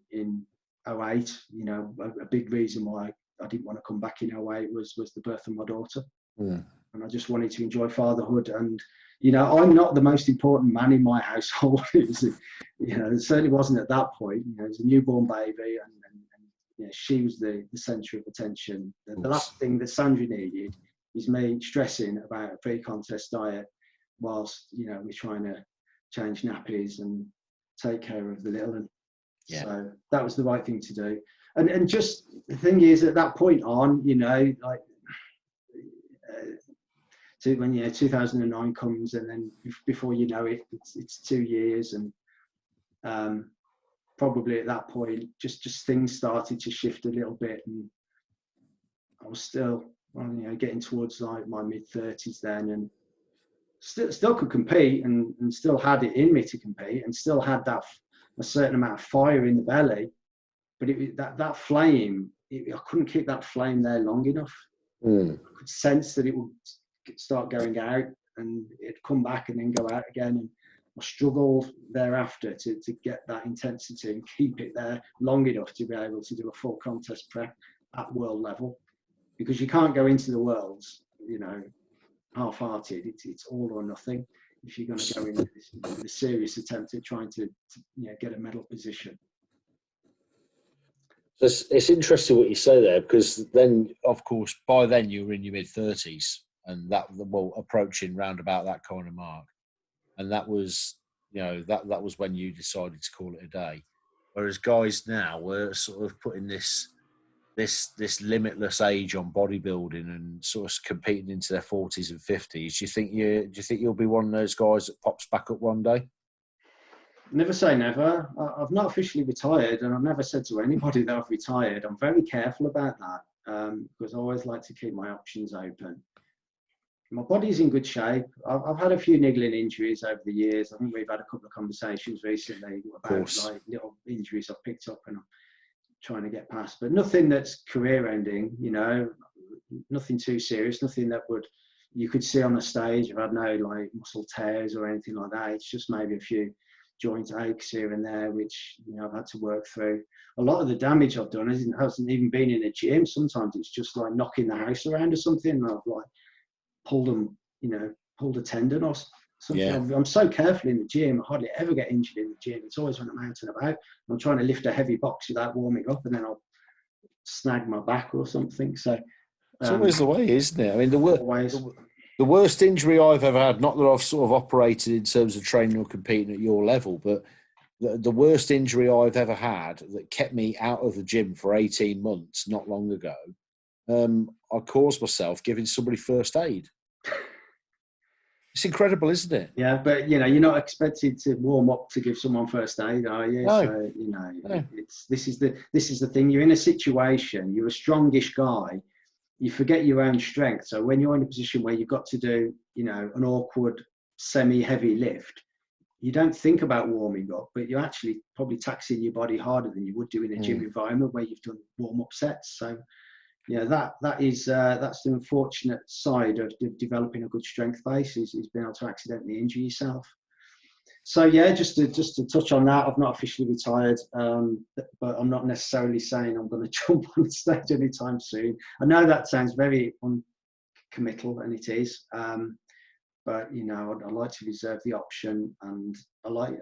08. You know, a big reason why I didn't want to come back in 08 was the birth of my daughter. And I just wanted to enjoy fatherhood. And, you know, I'm not the most important man in my household. It was, you know, it certainly wasn't at that point. You know, it was a newborn baby, and you know, she was the centre of attention. The last thing that Sandra needed is me stressing about a pre-contest diet whilst, you know, we're trying to change nappies and take care of the little one. Yeah. So that was the right thing to do. And just the thing is, at that point on, you know, like when 2009 comes, and then before you know it, it's 2 years, and probably at that point, just things started to shift a little bit, and I was still, you know, getting towards like my mid-30s then, and still could compete, and still had it in me to compete, and still had a certain amount of fire in the belly. But that flame, I couldn't keep that flame there long enough. I could sense that it would start going out, and it'd come back and then go out again. And I struggled thereafter to get that intensity and keep it there long enough to be able to do a full contest prep at world level. Because you can't go into the worlds, you know, half-hearted. It's all or nothing if you're going to go in with a serious attempt at trying to you know, get a medal position. It's interesting what you say there, because then, of course, by then you were in your mid-30s, and approaching round about that kind of mark, and that was, you know, that was when you decided to call it a day. Whereas guys now were sort of putting this limitless age on bodybuilding and sort of competing into their 40s and 50s. Do you think you'll be one of those guys that pops back up one day? Never say never. I've not officially retired, and I've never said to anybody that I've retired. I'm very careful about that, because I always like to keep my options open. my body's in good shape. I've had a few niggling injuries over the years. I think we've had a couple of conversations recently about like little injuries I've picked up and I'm trying to get past, but nothing that's career ending, you know, nothing too serious, nothing that you could see on the stage. I've had no like muscle tears or anything like that. It's just maybe a few joint aches here and there, which, you know, I've had to work through. A lot of the damage I've done hasn't even been in the gym. Sometimes it's just like knocking the house around or something. And I've like pulled a tendon or something. Yeah. I'm so careful in the gym. I hardly ever get injured in the gym. It's always when I'm out and about. I'm trying to lift a heavy box without warming up, and then I'll snag my back or something. So it's always the way, isn't it? I mean, the worst injury I've ever had, not that I've sort of operated in terms of training or competing at your level, but the worst injury I've ever had that kept me out of the gym for 18 months, not long ago, I caused myself giving somebody first aid. It's incredible, isn't it? Yeah, but you know, you're not expected to warm up to give someone first aid, are you? No. So you know, this is the thing. You're in a situation. You're a strongish guy. You forget your own strength. So when you're in a position where you've got to do, you know, an awkward semi-heavy lift, you don't think about warming up, but you're actually probably taxing your body harder than you would do in a gym environment where you've done warm-up sets. So yeah, that's the unfortunate side of developing a good strength base is being able to accidentally injure yourself. So yeah, just to touch on that, I've not officially retired, but I'm not necessarily saying I'm going to jump on stage anytime soon. I know that sounds very uncommittal, and it is, but you know, I like to reserve the option, and I like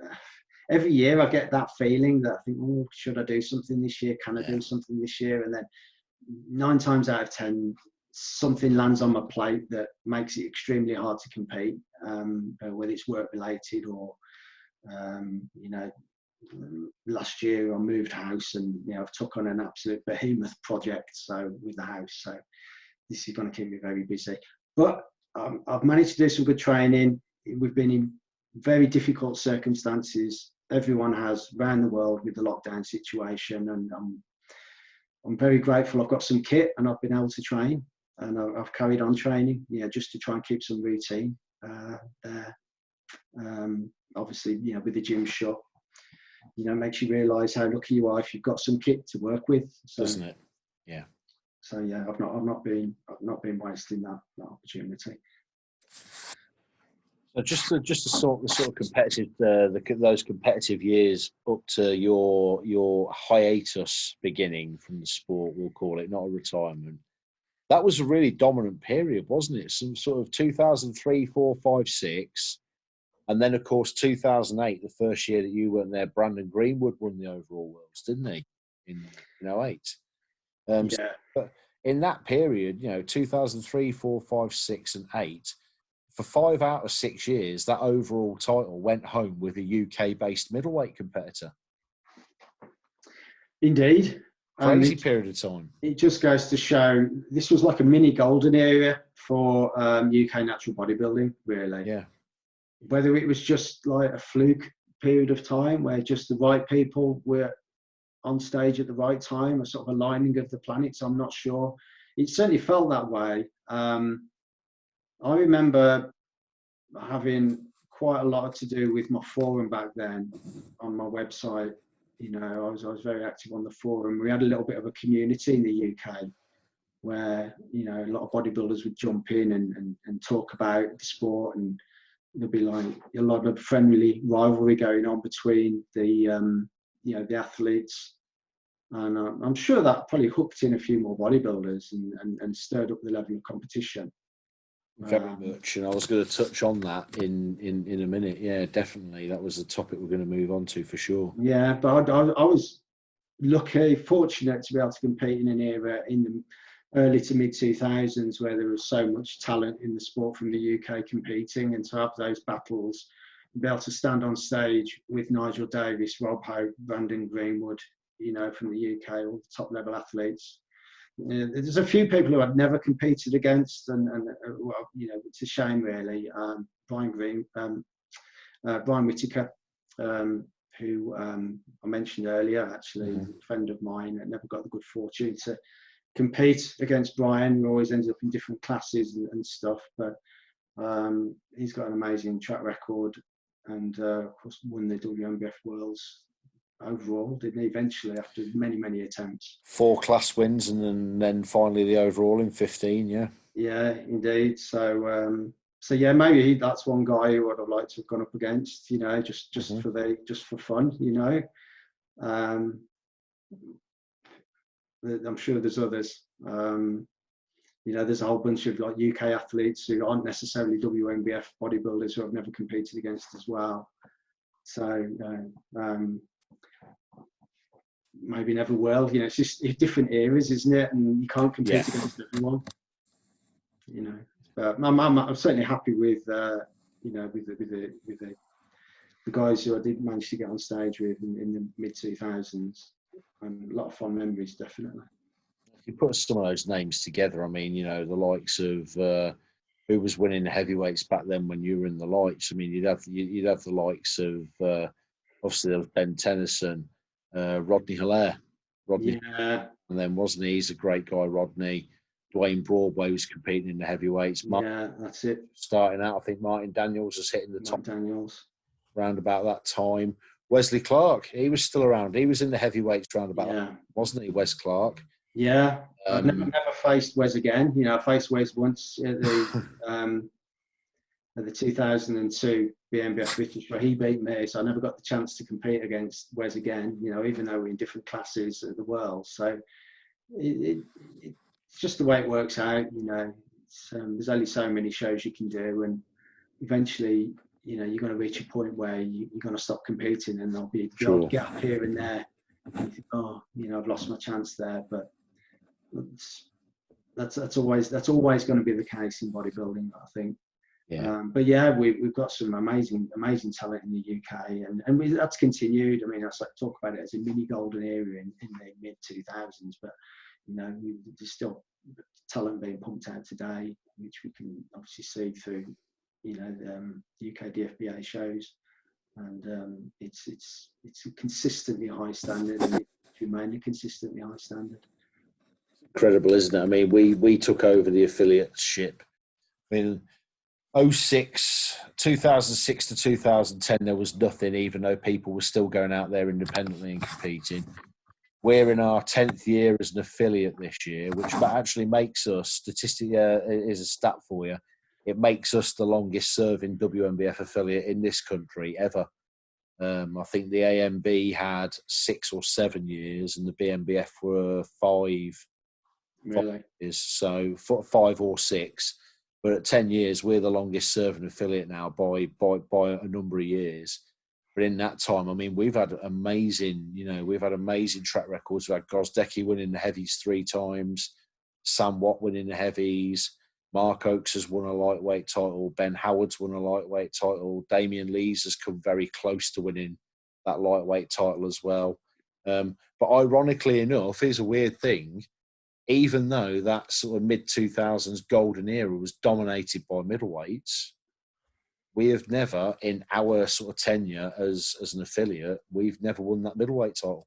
every year I get that feeling that I think, oh, should I do something this year? Can I do something this year? And then 9 times out of 10, something lands on my plate that makes it extremely hard to compete, whether it's work related or, you know, last year I moved house and, you know, I've took on an absolute behemoth project. So with the house, so this is going to keep me very busy, but I've managed to do some good training. We've been in very difficult circumstances. Everyone has around the world with the lockdown situation, and I'm very grateful I've got some kit and I've been able to train, and I've carried on training, you know, just to try and keep some routine there. Obviously, you know, with the gym shut, you know, makes you realise how lucky you are if you've got some kit to work with. So, doesn't it? Yeah. So yeah, I've not been wasting that opportunity. So just to sort of competitive, those competitive years up to your hiatus beginning from the sport, we'll call it, not a retirement. That was a really dominant period, wasn't it? Some sort of 2003, 4, 5, 6, and then of course 2008, the first year that you weren't there, Brandon Greenwood won the overall worlds, didn't he? In 08. Yeah. So, but in that period, you know, 2003, 4, 5, 6, and 8. For 5 out of 6 years, that overall title went home with a UK-based middleweight competitor. Indeed. Crazy period of time. It just goes to show this was like a mini golden era for UK natural bodybuilding, really. Yeah. Whether it was just like a fluke period of time where just the right people were on stage at the right time, a sort of aligning of the planets, I'm not sure. It certainly felt that way. I remember having quite a lot to do with my forum back then on my website. You know, I was very active on the forum. We had a little bit of a community in the UK where, you know, a lot of bodybuilders would jump in and talk about the sport, and there'd be like a lot of friendly rivalry going on between the, you know, the athletes. And I'm sure that probably hooked in a few more bodybuilders and stirred up the level of competition. Very much, and I was going to touch on that in a minute. Yeah, definitely, that was a topic we're going to move on to for sure. Yeah, but I was lucky, fortunate to be able to compete in an era in the early to mid 2000s where there was so much talent in the sport from the UK competing, and to have those battles, be able to stand on stage with Nigel Davis, Rob Hope, Brandon Greenwood, you know, from the UK, all the top level athletes. There's a few people who I'd never competed against, and well, you know, it's a shame really. Brian Whittaker, who I mentioned earlier, actually, a friend of mine. I never got the good fortune to compete against Brian. We always ended up in different classes and stuff. But He's got an amazing track record, and of course won the WNBF Worlds Overall, didn't he? Eventually, after many attempts. 4 class wins, and then finally the overall in 15. Yeah. Yeah, indeed. So yeah, maybe that's one guy who I'd have liked to have gone up against. You know, just for fun. You know, I'm sure there's others. You know, there's a whole bunch of like UK athletes who aren't necessarily WNBF bodybuilders who I've never competed against as well. So maybe never will. You know, it's just different eras, isn't it? And you can't compete against everyone. You know, but I'm certainly happy with you know, with the guys who I did manage to get on stage with in the mid 2000s, and a lot of fond memories, definitely. You put some of those names together. I mean, you know, the likes of who was winning the heavyweights back then when you were in the lights. I mean, you'd have the likes of obviously there was Ben Tennyson, Rodney Hilaire, Yeah. And then wasn't he? He's a great guy, Rodney. Dwayne Broadway was competing in the heavyweights. Yeah, that's it. Starting out, I think Martin Daniels was hitting the top. Daniels. Round about that time. Wesley Clark, he was still around. He was in the heavyweights round about, wasn't he, Wes Clark? Yeah. I've never faced Wes again. You know, I faced Wes once at the 2002 WNBF British, where he beat me, so I never got the chance to compete against Wes again, you know, even though we're in different classes of the world. So it's just the way it works out, you know. There's only so many shows you can do, and eventually, you know, you're going to reach a point where you're going to stop competing, and there'll be the odd gap here and there. And you think, oh, you know, I've lost my chance there. But that's always going to be the case in bodybuilding, I think. Yeah. But yeah, we've got some amazing talent in the UK, and that's continued. I mean, I talk about it as a mini golden era in the mid 2000s, but you know, there's still talent being pumped out today, which we can obviously see through, you know, the UK DFBA shows, and it's a consistently high standard, and it's remained a consistently high standard. Incredible, isn't it? I mean, we took over the affiliateship. I mean, 2006 to 2010, there was nothing, even though people were still going out there independently and competing. We're in our 10th year as an affiliate this year, which actually makes us, statistically, is a stat for you, it makes us the longest serving WNBF affiliate in this country ever. I think the AMB had 6 or 7 years, and the BNBF were 5. Really? So 5 or 6. But at 10 years, we're the longest serving affiliate now by a number of years. But in that time, I mean, we've had amazing track records. We've had Gosdecki winning the heavies 3 times, Sam Watt winning the heavies, Mark Oakes has won a lightweight title, Ben Howard's won a lightweight title, Damian Lees has come very close to winning that lightweight title as well. But ironically enough, here's a weird thing. Even though that sort of mid-2000s golden era was dominated by middleweights, we have never, in our sort of tenure as an affiliate, we've never won that middleweight title.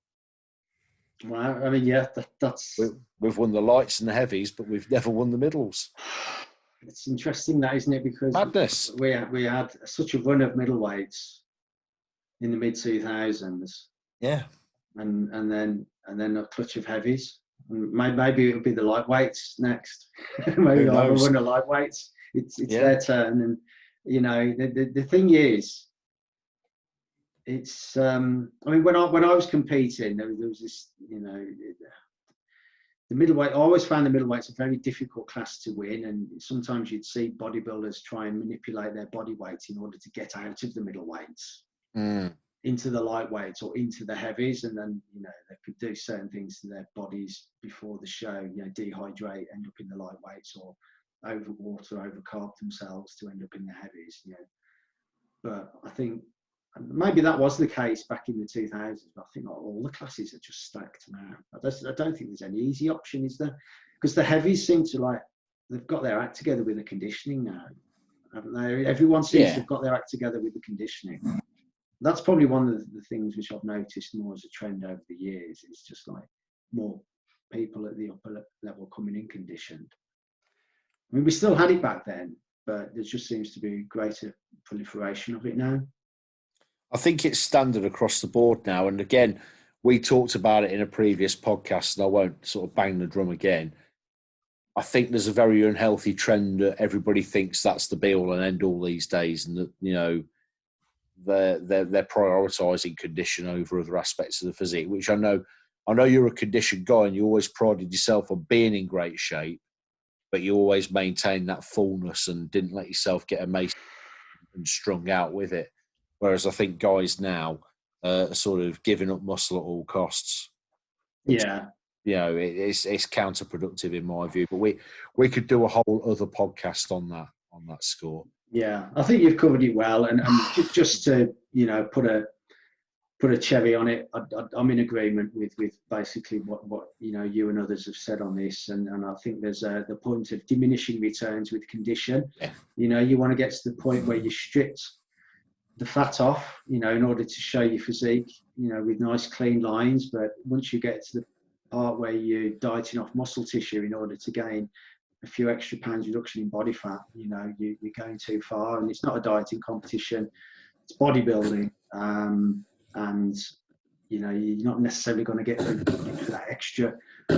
Well, I mean, yeah, that's... We've won the lights and the heavies, but we've never won the middles. It's interesting, that, isn't it? Because madness. We had such a run of middleweights in the mid-2000s. Yeah. And then a clutch of heavies. Maybe it'll be the lightweights next. Maybe I'll have a run of lightweights. It's their turn, and you know, the thing is, it's I mean, when I was competing, there was this, you know, the middleweight. I always found the middleweights a very difficult class to win, and sometimes you'd see bodybuilders try and manipulate their body weight in order to get out of the middleweights. Into the lightweights or into the heavies, and then, you know, they could do certain things to their bodies before the show, you know, dehydrate, end up in the lightweights, or overwater, overcarb themselves to end up in the heavies, you know. But I think maybe that was the case back in the 2000s, but I think all the classes are just stacked now. I don't think there's any easy option, is there? Because the heavies seem to, they've got their act together with the conditioning now, haven't they? Everyone seems to have got their act together with the conditioning. That's probably one of the things which I've noticed more as a trend over the years. It's just like more people at the upper level coming in conditioned. I mean, we still had it back then, but there just seems to be greater proliferation of it now. I think it's standard across the board now. And again, we talked about it in a previous podcast, and I won't sort of bang the drum again. I think there's a very unhealthy trend that everybody thinks that's the be all and end all these days, and that, you know, they're prioritising condition over other aspects of the physique, which I know you're a conditioned guy and you always prided yourself on being in great shape, but you always maintained that fullness and didn't let yourself get emaciated and strung out with it. Whereas I think guys now are sort of giving up muscle at all costs. Yeah. You know, it's counterproductive in my view. But we could do a whole other podcast on that score. Yeah, I think you've covered it well, and just to, you know, put a cherry on it, I'm in agreement with basically what you know, you and others have said on this, and I think there's the point of diminishing returns with condition. Yeah. You know, you want to get to the point where you stripped the fat off, you know, in order to show your physique, you know, with nice clean lines. But once you get to the part where you're dieting off muscle tissue in order to gain a few extra pounds reduction in body fat, you know, you're going too far. And it's not a dieting competition, it's bodybuilding. And, you know, you're not necessarily going to get that extra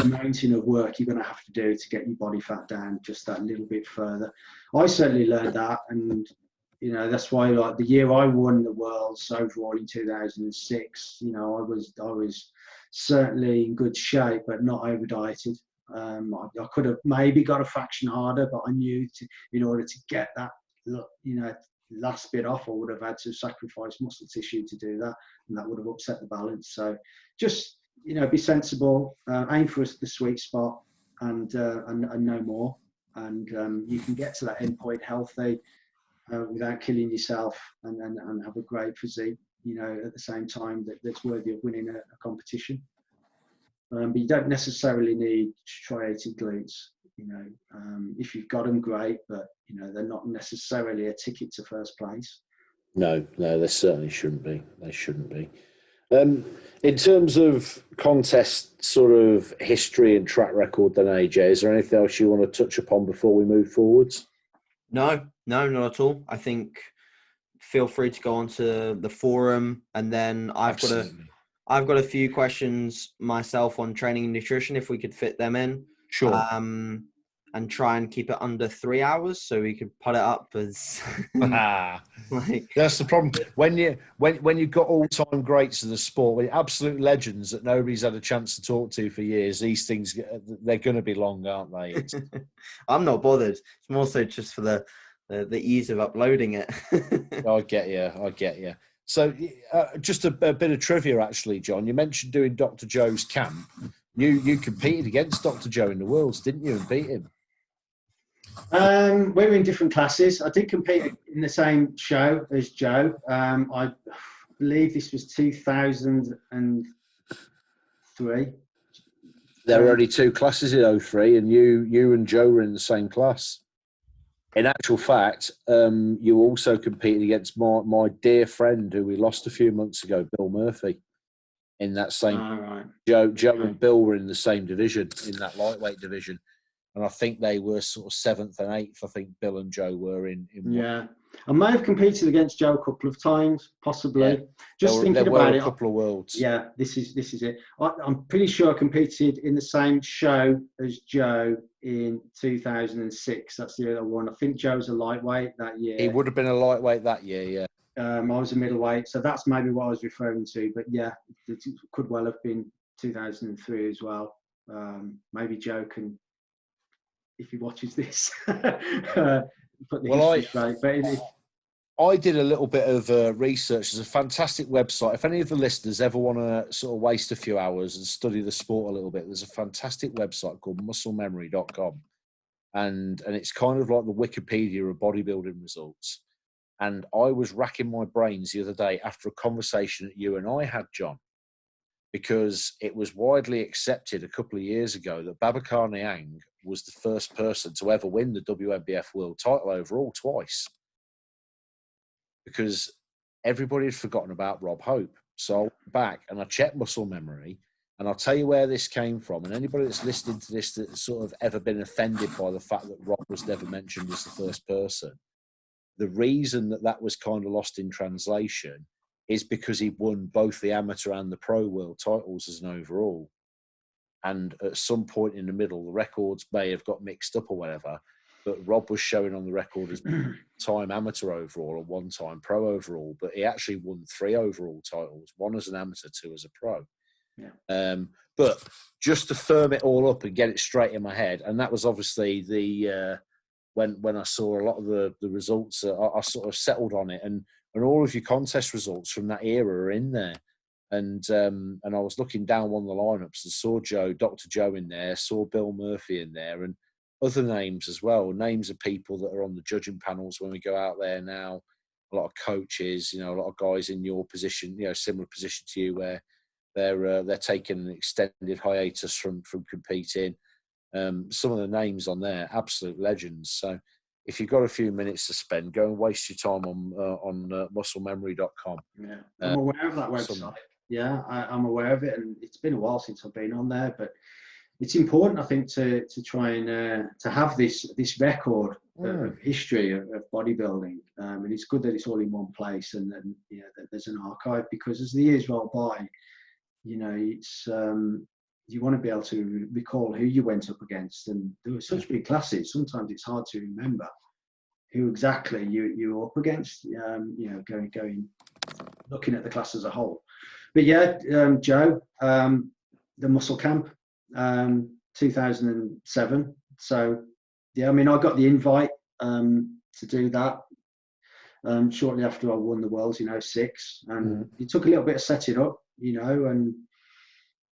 mountain of work you're going to have to do to get your body fat down just that little bit further. I certainly learned that, and, you know, that's why, like, the year I won the Worlds Overall in 2006, you know, I was certainly in good shape, but not over dieted. I could have maybe got a fraction harder, but I knew in order to get that, you know, last bit off, I would have had to sacrifice muscle tissue to do that, and that would have upset the balance. So just, you know, be sensible, aim for the sweet spot, and no more, and you can get to that end point healthy without killing yourself, and have a great physique, you know, at the same time that's worthy of winning a competition. But you don't necessarily need striated glutes, you know. If you've got them, great, but, you know, they're not necessarily a ticket to first place. No, they certainly shouldn't be. They shouldn't be. In terms of contest sort of history and track record, then, AJ, is there anything else you want to touch upon before we move forwards? No, not at all. I think feel free to go onto the forum, and then I've got a few questions myself on training and nutrition, if we could fit them in. Sure. And try and keep it under 3 hours so we could put it up as like, that's the problem. When you've got all-time greats of the sport, with absolute legends that nobody's had a chance to talk to for years, these things, they're going to be long, aren't they? I'm not bothered. It's more so just for the ease of uploading it. I get you. So just a bit of trivia, actually, John. You mentioned doing Dr. Joe's camp. You competed against Dr. Joe in the Worlds, didn't you, and beat him? We were in different classes. I did compete in the same show as Joe. I believe this was 2003. There were only two classes in 2003, and you and Joe were in the same class. In actual fact, you also competed against my dear friend who we lost a few months ago, Bill Murphy, in that same. Right. Joe and Bill were in the same division, in that lightweight division. And I think they were sort of 7th and 8th. I think Bill and Joe were in yeah. I may have competed against Joe a couple of times, possibly. Yeah. Just thinking about it. A couple of Worlds. Yeah, this is it. I'm pretty sure I competed in the same show as Joe in 2006. That's the year I won. I think Joe was a lightweight that year. He would have been a lightweight that year, yeah. I was a middleweight, so that's maybe what I was referring to. But yeah, it could well have been 2003 as well. Maybe Joe can, if he watches this, put the history straight. But I did a little bit of research. There's a fantastic website. If any of the listeners ever want to sort of waste a few hours and study the sport a little bit, there's a fantastic website called musclememory.com. And it's kind of like the Wikipedia of bodybuilding results. And I was racking my brains the other day after a conversation that you and I had, John, because it was widely accepted a couple of years ago that Babacar Niang was the first person to ever win the WNBF World title overall twice. Because everybody had forgotten about Rob Hope. So I went back and I checked muscle memory, And I'll tell you where this came from. And anybody that's listening to this that's sort of ever been offended by the fact that Rob was never mentioned as the first person, the reason that that was kind of lost in translation is because he won both the amateur and the pro world titles as an overall. And at some point in the middle, the records may have got mixed up or whatever, but Rob was showing on the record as time amateur overall and one time pro overall, but he actually won 3 overall titles, 1 as an amateur, 2 as a pro. Yeah. But just to firm it all up and get it straight in my head, and that was obviously the when I saw a lot of the results, I sort of settled on it, and all of your contest results from that era are in there. And I was looking down one of the lineups and saw Dr. Joe in there, saw Bill Murphy in there, and other names as well, names of people that are on the judging panels when we go out there now, a lot of coaches, a lot of guys in your position, similar position to you, where they're taking an extended hiatus from competing. Some of the names on there, absolute legends. So if you've got a few minutes to spend, go and waste your time on musclememory.com. Yeah, I'm aware of that website. Yeah, I'm aware of it, and it's been a while since I've been on there, but it's important, I think, to try and to have this record of history of bodybuilding, and it's good that it's all in one place, and then that there's an archive, because as the years roll by, it's you want to be able to recall who you went up against, and there were such big classes. Sometimes it's hard to remember who exactly you were up against. Going looking at the class as a whole. But yeah, Joe, the Muscle Camp, 2007. So yeah, I mean, I got the invite to do that shortly after I won the Worlds in 2006, and it took a little bit of setting up, and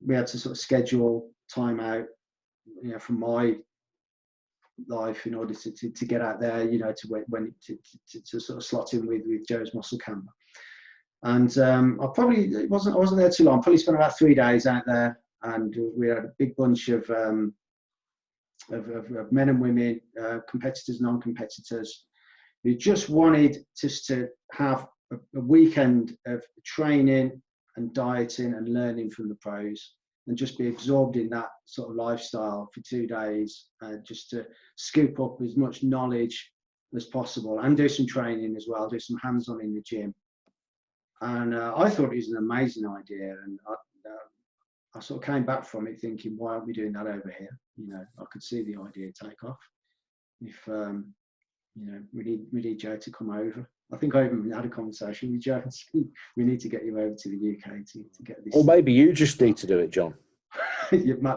we had to sort of schedule time out, from my life in order to get out there, to sort of slot in with Joe's Muscle Camp. And I wasn't there too long. Probably spent about 3 days out there, and we had a big bunch of men and women, competitors, non-competitors, who just wanted to have a weekend of training and dieting and learning from the pros, and just be absorbed in that sort of lifestyle for 2 days, just to scoop up as much knowledge as possible, and do some training as well, do some hands-on in the gym. And I thought it was an amazing idea, and I sort of came back from it thinking, why aren't we doing that over here? I could see the idea take off. If we need Joe to come over. I think I even had a conversation with Joe. We need to get you over to the UK to get this. Or maybe you just need to do it, John.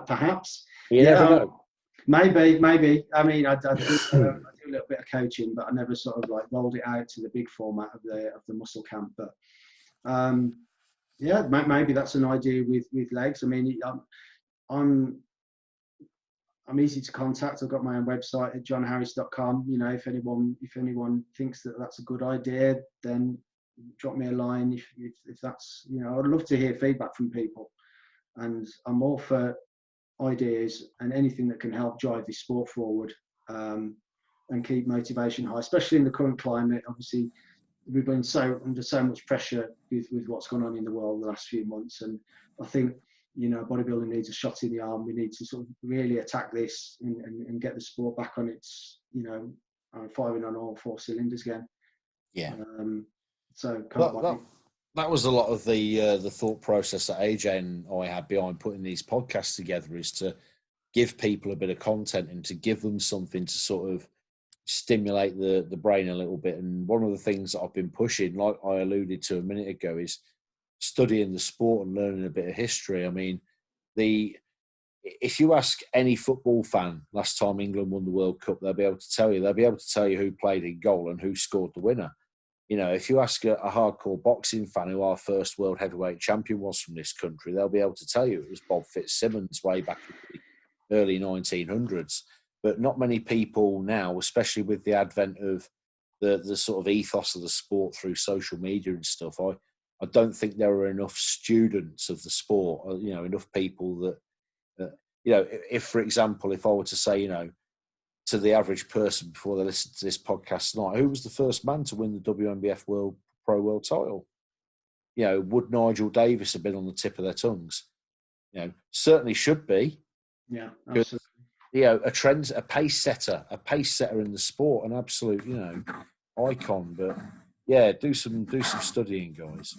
Perhaps. You never know. Maybe. I mean, I do a little bit of coaching, but I never sort of like rolled it out to the big format of the Muscle Camp. But yeah, maybe that's an idea with legs. I mean, I'm easy to contact. I've got my own website at johnharris.com. If anyone thinks that that's a good idea, then drop me a line. If that's, I'd love to hear feedback from people, and I'm all for ideas and anything that can help drive this sport forward, and keep motivation high, especially in the current climate. Obviously, we've been under so much pressure with what's gone on in the world the last few months, and I think bodybuilding needs a shot in the arm. We need to sort of really attack this and get the sport back on its firing on all 4 cylinders again. Yeah. So that was a lot of the thought process that AJ and I had behind putting these podcasts together, is to give people a bit of content and to give them something to sort of stimulate the brain a little bit. And one of the things that I've been pushing, like I alluded to a minute ago, is studying the sport and learning a bit of history. I mean, if you ask any football fan last time England won the World Cup, they'll be able to tell you who played in goal and who scored the winner. If you ask a hardcore boxing fan who our first world heavyweight champion was from this country, they'll be able to tell you it was Bob Fitzsimmons way back in the early 1900s. But not many people now, especially with the advent of the sort of ethos of the sport through social media and stuff, I don't think there are enough students of the sport, enough people that if, for example, if I were to say, to the average person before they listen to this podcast tonight, who was the first man to win the WNBF Pro World title? Would Nigel Davis have been on the tip of their tongues? certainly should be. Yeah, absolutely. A pace setter in the sport, an absolute, icon. But yeah, do some studying, guys.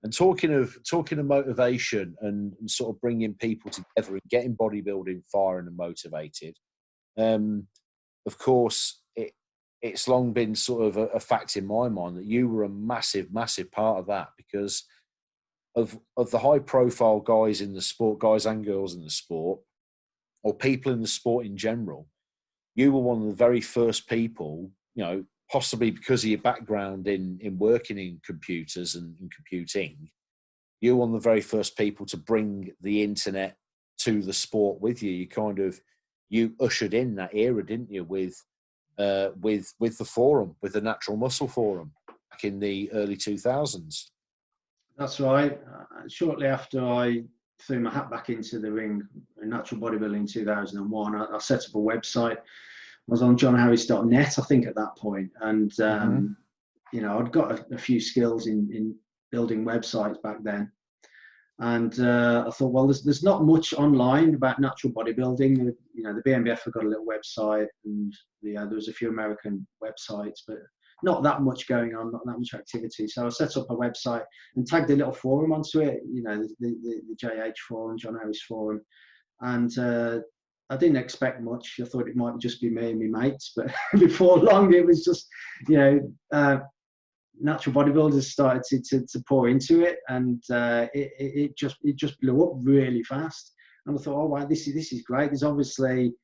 And talking of motivation and sort of bringing people together and getting bodybuilding firing and motivated, of course, it's long been sort of a fact in my mind that you were a massive part of that, because of the high profile guys in the sport, guys and girls in the sport, or people in the sport in general. You were one of the very first people, possibly because of your background in working in computers and in computing, you were one of the very first people to bring the internet to the sport with you. You ushered in that era, didn't you, with the forum, with the Natural Muscle Forum back in the early 2000s. That's right. Shortly after I threw my hat back into the ring in natural bodybuilding in 2001, I set up a website. I was on johnharris.net, I think, at that point. And, I'd got a few skills in building websites back then. And I thought, well, there's not much online about natural bodybuilding. The WNBF have got a little website, and there was a few American websites, but not that much going on, not that much activity. So I set up a website and tagged a little forum onto it, the JH forum, John Harris forum. And I didn't expect much. I thought it might just be me and my mates, but before long, it was just, natural bodybuilders started to pour into it, and it just blew up really fast. And I thought, oh wow, this is great. There's obviously,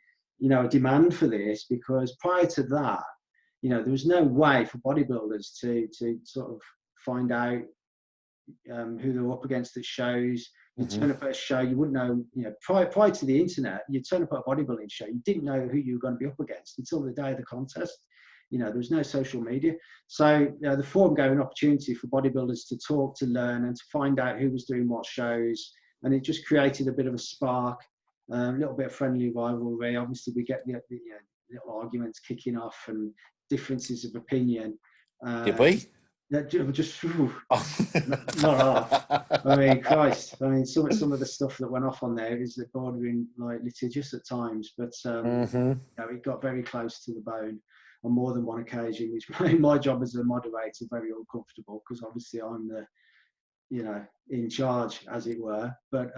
a demand for this, because prior to that, there was no way for bodybuilders to sort of find out who they were up against at shows. You turn up at a show, you wouldn't know, prior to the internet, you'd turn up at a bodybuilding show, you didn't know who you were going to be up against until the day of the contest. There was no social media. So the forum gave an opportunity for bodybuilders to talk, to learn, and to find out who was doing what shows. And it just created a bit of a spark, a little bit of friendly rivalry. Obviously, we get the little arguments kicking off and differences of opinion. Did we? Just not I mean, Christ. I mean, some of the stuff that went off on there is bordering like litigious at times, but it got very close to the bone on more than one occasion, which made my job as a moderator very uncomfortable, because obviously I'm the, in charge, as it were. But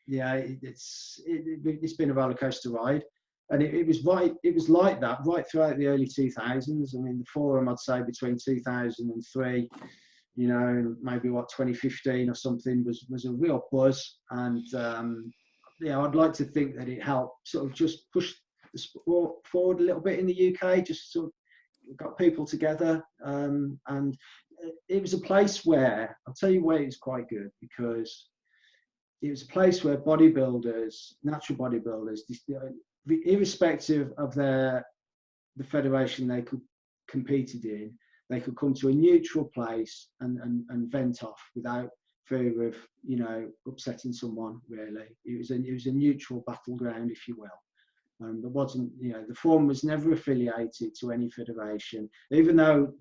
it's been a roller coaster ride, and it was like that right throughout the early 2000s. I mean, the forum, I'd say between 2003, maybe 2015 or something, was a real buzz, and I'd like to think that it helped sort of just push the sport forward a little bit in the UK, just sort of got people together, and it was a place where, I'll tell you why it was quite good, because it was a place where bodybuilders, natural bodybuilders, irrespective of the federation they competed in, they could come to a neutral place and vent off without fear of upsetting someone. Really, it was a neutral battleground, if you will. There wasn't, the forum was never affiliated to any federation, even though,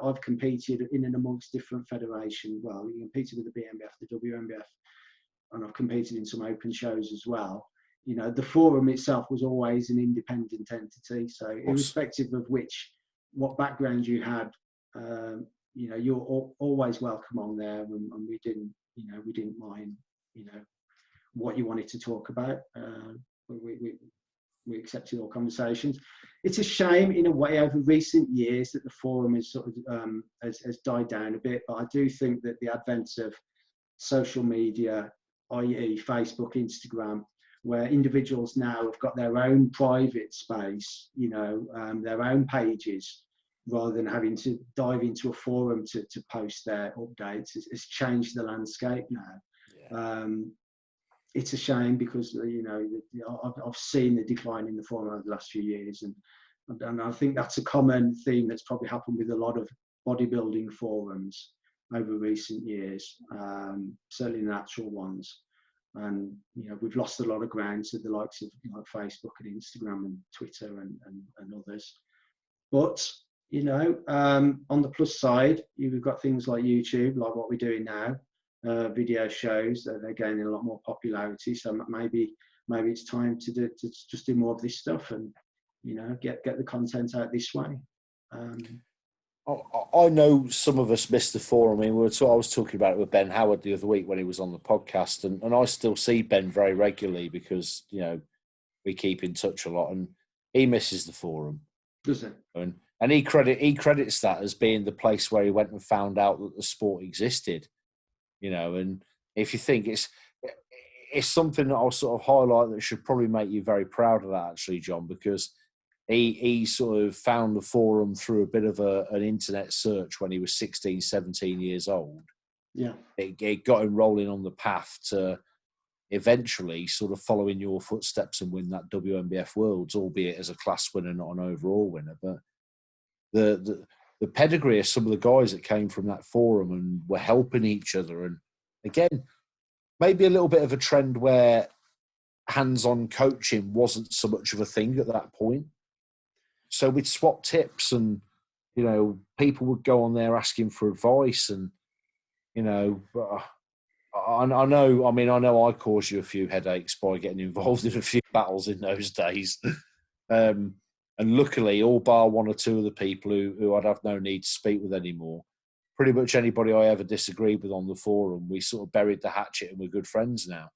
I've competed in and amongst different federations. Well, you competed with the BNBF, the WNBF, and I've competed in some open shows as well. The forum itself was always an independent entity. So irrespective of what background you had, you're always welcome on there, and we didn't mind, what you wanted to talk about. We accepted all conversations. It's a shame, in a way, over recent years that the forum is sort of has died down a bit. But I do think that the advent of social media, i.e., Facebook, Instagram, where individuals now have got their own private space, their own pages, rather than having to dive into a forum to post their updates, has changed the landscape now. Yeah. It's a shame, because I've seen the decline in the forum over the last few years, and I think that's a common theme that's probably happened with a lot of bodybuilding forums over recent years, certainly the natural ones. And we've lost a lot of ground to the likes of Facebook and Instagram and Twitter and others. But on the plus side, we've got things like YouTube, like what we're doing now, video shows. They're gaining a lot more popularity. So maybe it's time to just do more of this stuff and, you know, get the content out this way. I know some of us missed the forum. I mean, I was talking about it with Ben Howard the other week when he was on the podcast, and I still see Ben very regularly because, you know, we keep in touch a lot, and he misses the forum. Does it? And he credits that as being the place where he went and found out that the sport existed, you know. And if you think it's something that I'll sort of highlight that should probably make you very proud of that, actually, John, because he sort of found the forum through a bit of an internet search when he was 16, 17 years old. Yeah. It got him rolling on the path to eventually sort of follow in your footsteps and win that WNBF Worlds, albeit as a class winner, not an overall winner. But the pedigree of some of the guys that came from that forum and were helping each other. And again, maybe a little bit of a trend where hands-on coaching wasn't so much of a thing at that point. So we'd swap tips and, you know, people would go on there asking for advice and, you know, I know I caused you a few headaches by getting involved in a few battles in those days. And luckily, all bar one or two of the people who I'd have no need to speak with anymore, pretty much anybody I ever disagreed with on the forum, we sort of buried the hatchet and we're good friends now.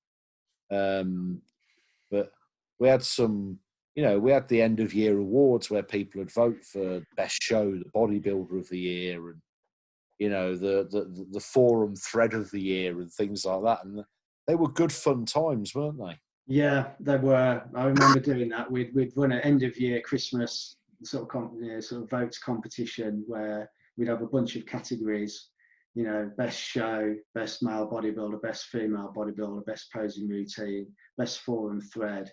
But we had some, you know, we had the end of year awards where people would vote for best show, the bodybuilder of the year, and, you know, the forum thread of the year and things like that. And they were good fun times, weren't they? Yeah, they were. I remember doing that. We'd run an end of year Christmas sort of votes competition where we'd have a bunch of categories, you know, best show, best male bodybuilder, best female bodybuilder, best posing routine, best forum thread,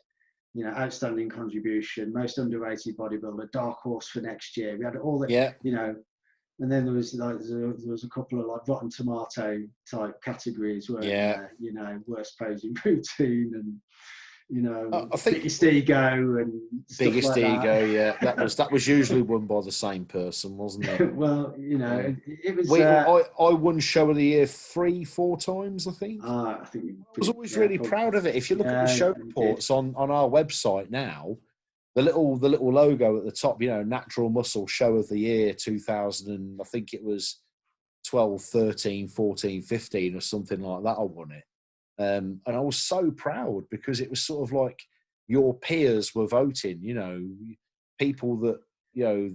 you know, outstanding contribution, most underrated bodybuilder, dark horse for next year. We had all the, you know, and then there was a couple of like rotten tomato type categories where, you know, worst posing routine and, you know, I think biggest ego and biggest stuff like ego. that. Yeah, that was usually won by the same person, wasn't it? Well, you know, it was. I won show of the year 3-4 times, I think. I think I was always really proud of it. If you look at the show reports on our website now, the little logo at the top, you know, Natural Muscle Show of the Year 2000, and I think it was 12, 13, 14, 15 or something like that. I won it. And I was so proud because it was sort of like your peers were voting, you know, people that, you know,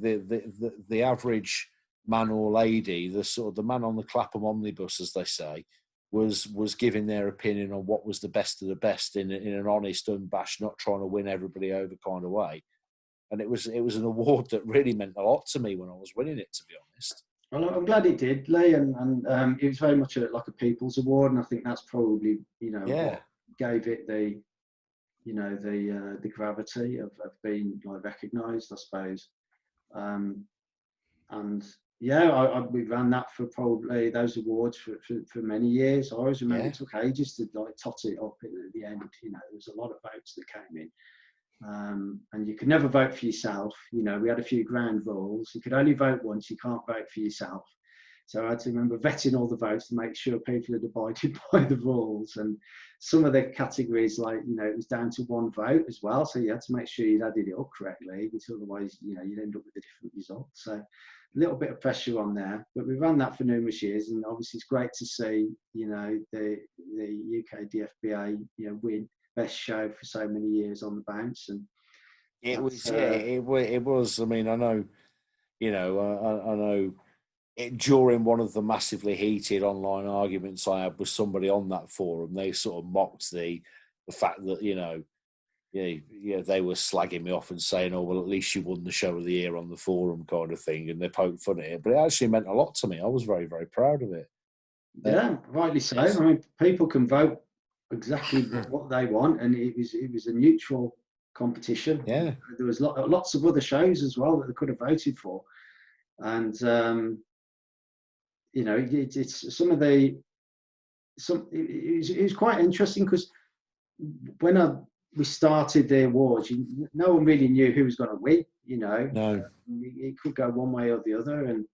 the average man or lady, the sort of the man on the Clapham omnibus, as they say, was giving their opinion on what was the best of the best in an honest, unabashed, not trying to win everybody over kind of way. And it was an award that really meant a lot to me when I was winning it, to be honest. Well, I'm glad it did, Lee, and it was very much like a people's award, and I think that's probably, you know, what gave it the, you know, the gravity of being like recognised, I suppose. And yeah, we ran that for probably those awards for many years. I always remember it took ages to like tot it up at the end. You know, there was a lot of votes that came in. And you could never vote for yourself. You know, we had a few ground rules. You could only vote once. You can't vote for yourself. So I had to remember vetting all the votes to make sure people had abided by the rules. And some of the categories, like, you know, it was down to one vote as well. So you had to make sure you'd added it up correctly, because otherwise, you know, you'd end up with a different result. So a little bit of pressure on there. But we ran that for numerous years. And obviously it's great to see, you know, the UK DFBA, you know, win best show for so many years on the bounce. And it was. I mean, I know, you know, I know during one of the massively heated online arguments I had with somebody on that forum, they sort of mocked the fact that, you know, they were slagging me off and saying, oh, well, at least you won the show of the year on the forum kind of thing, and they poked fun at it. But it actually meant a lot to me. I was very, very proud of it. Yeah, rightly so. I mean, people can vote exactly what they want, and it was a neutral competition. Yeah, there was lots of other shows as well that they could have voted for, and you know, it was quite interesting because when we started the awards, no one really knew who was going to win. You know, no, it could go one way or the other, and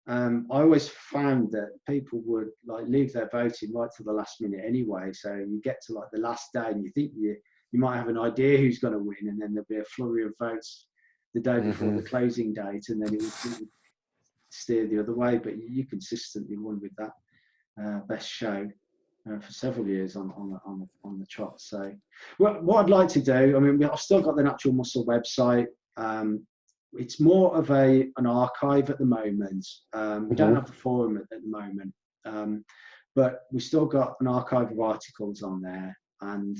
I always found that people would like leave their voting right to the last minute anyway. So you get to like the last day and you think you might have an idea who's going to win, and then there'll be a flurry of votes the day before the closing date, and then it would steer the other way. But you consistently won with that best show for several years on the trot. So what I'd like to do, I mean, I've still got the Natural Muscle website. It's more of an archive at the moment. We don't have the forum at the moment, but we've still got an archive of articles on there, and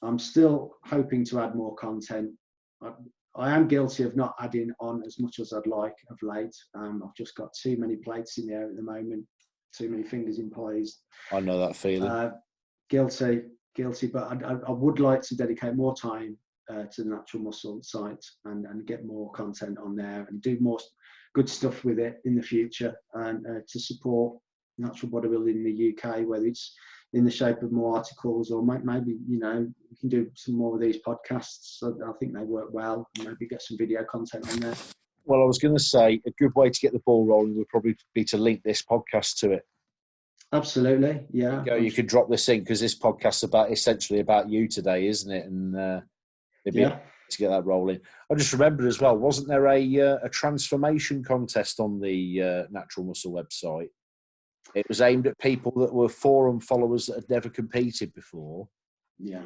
I'm still hoping to add more content. I am guilty of not adding on as much as I'd like of late. I've just got too many plates in the air at the moment, too many fingers in pies. I know that feeling. Guilty, but I would like to dedicate more time to the Natural Muscle site and get more content on there and do more good stuff with it in the future, and to support natural bodybuilding in the UK, whether it's in the shape of more articles or maybe, you know, we can do some more of these podcasts. So I think they work well, and maybe get some video content on there. Well, I was going to say a good way to get the ball rolling would probably be to link this podcast to it. Absolutely, yeah. You could drop this in, because this podcast's essentially about you today, isn't it? And it'd be to get that rolling. I just remembered as well, wasn't there a transformation contest on the Natural Muscle website? It was aimed at people that were forum followers that had never competed before. Yeah.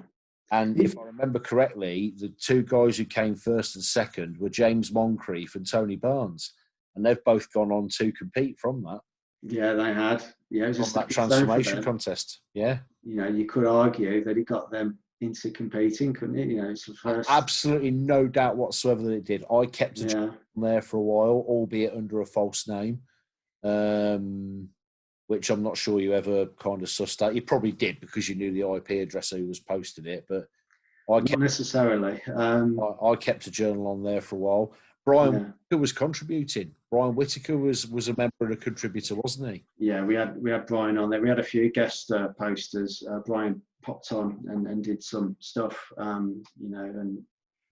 And if I remember correctly, the two guys who came first and second were James Moncrief and Tony Barnes. And they've both gone on to compete from that. Yeah, they had. Yeah, it was on that transformation contest. Yeah. You know, you could argue that it got them into competing, couldn't it? You know, it's the first. Absolutely no doubt whatsoever that it did. I kept a on there for a while, albeit under a false name. Which I'm not sure you ever kind of sussed out. You probably did, because you knew the IP address who was posting it, but not necessarily. I kept a journal on there for a while. Brian Whittaker was contributing. Brian Whittaker was a member and a contributor, wasn't he? Yeah, we had Brian on there. We had a few guest posters. Brian popped on and did some stuff, you know,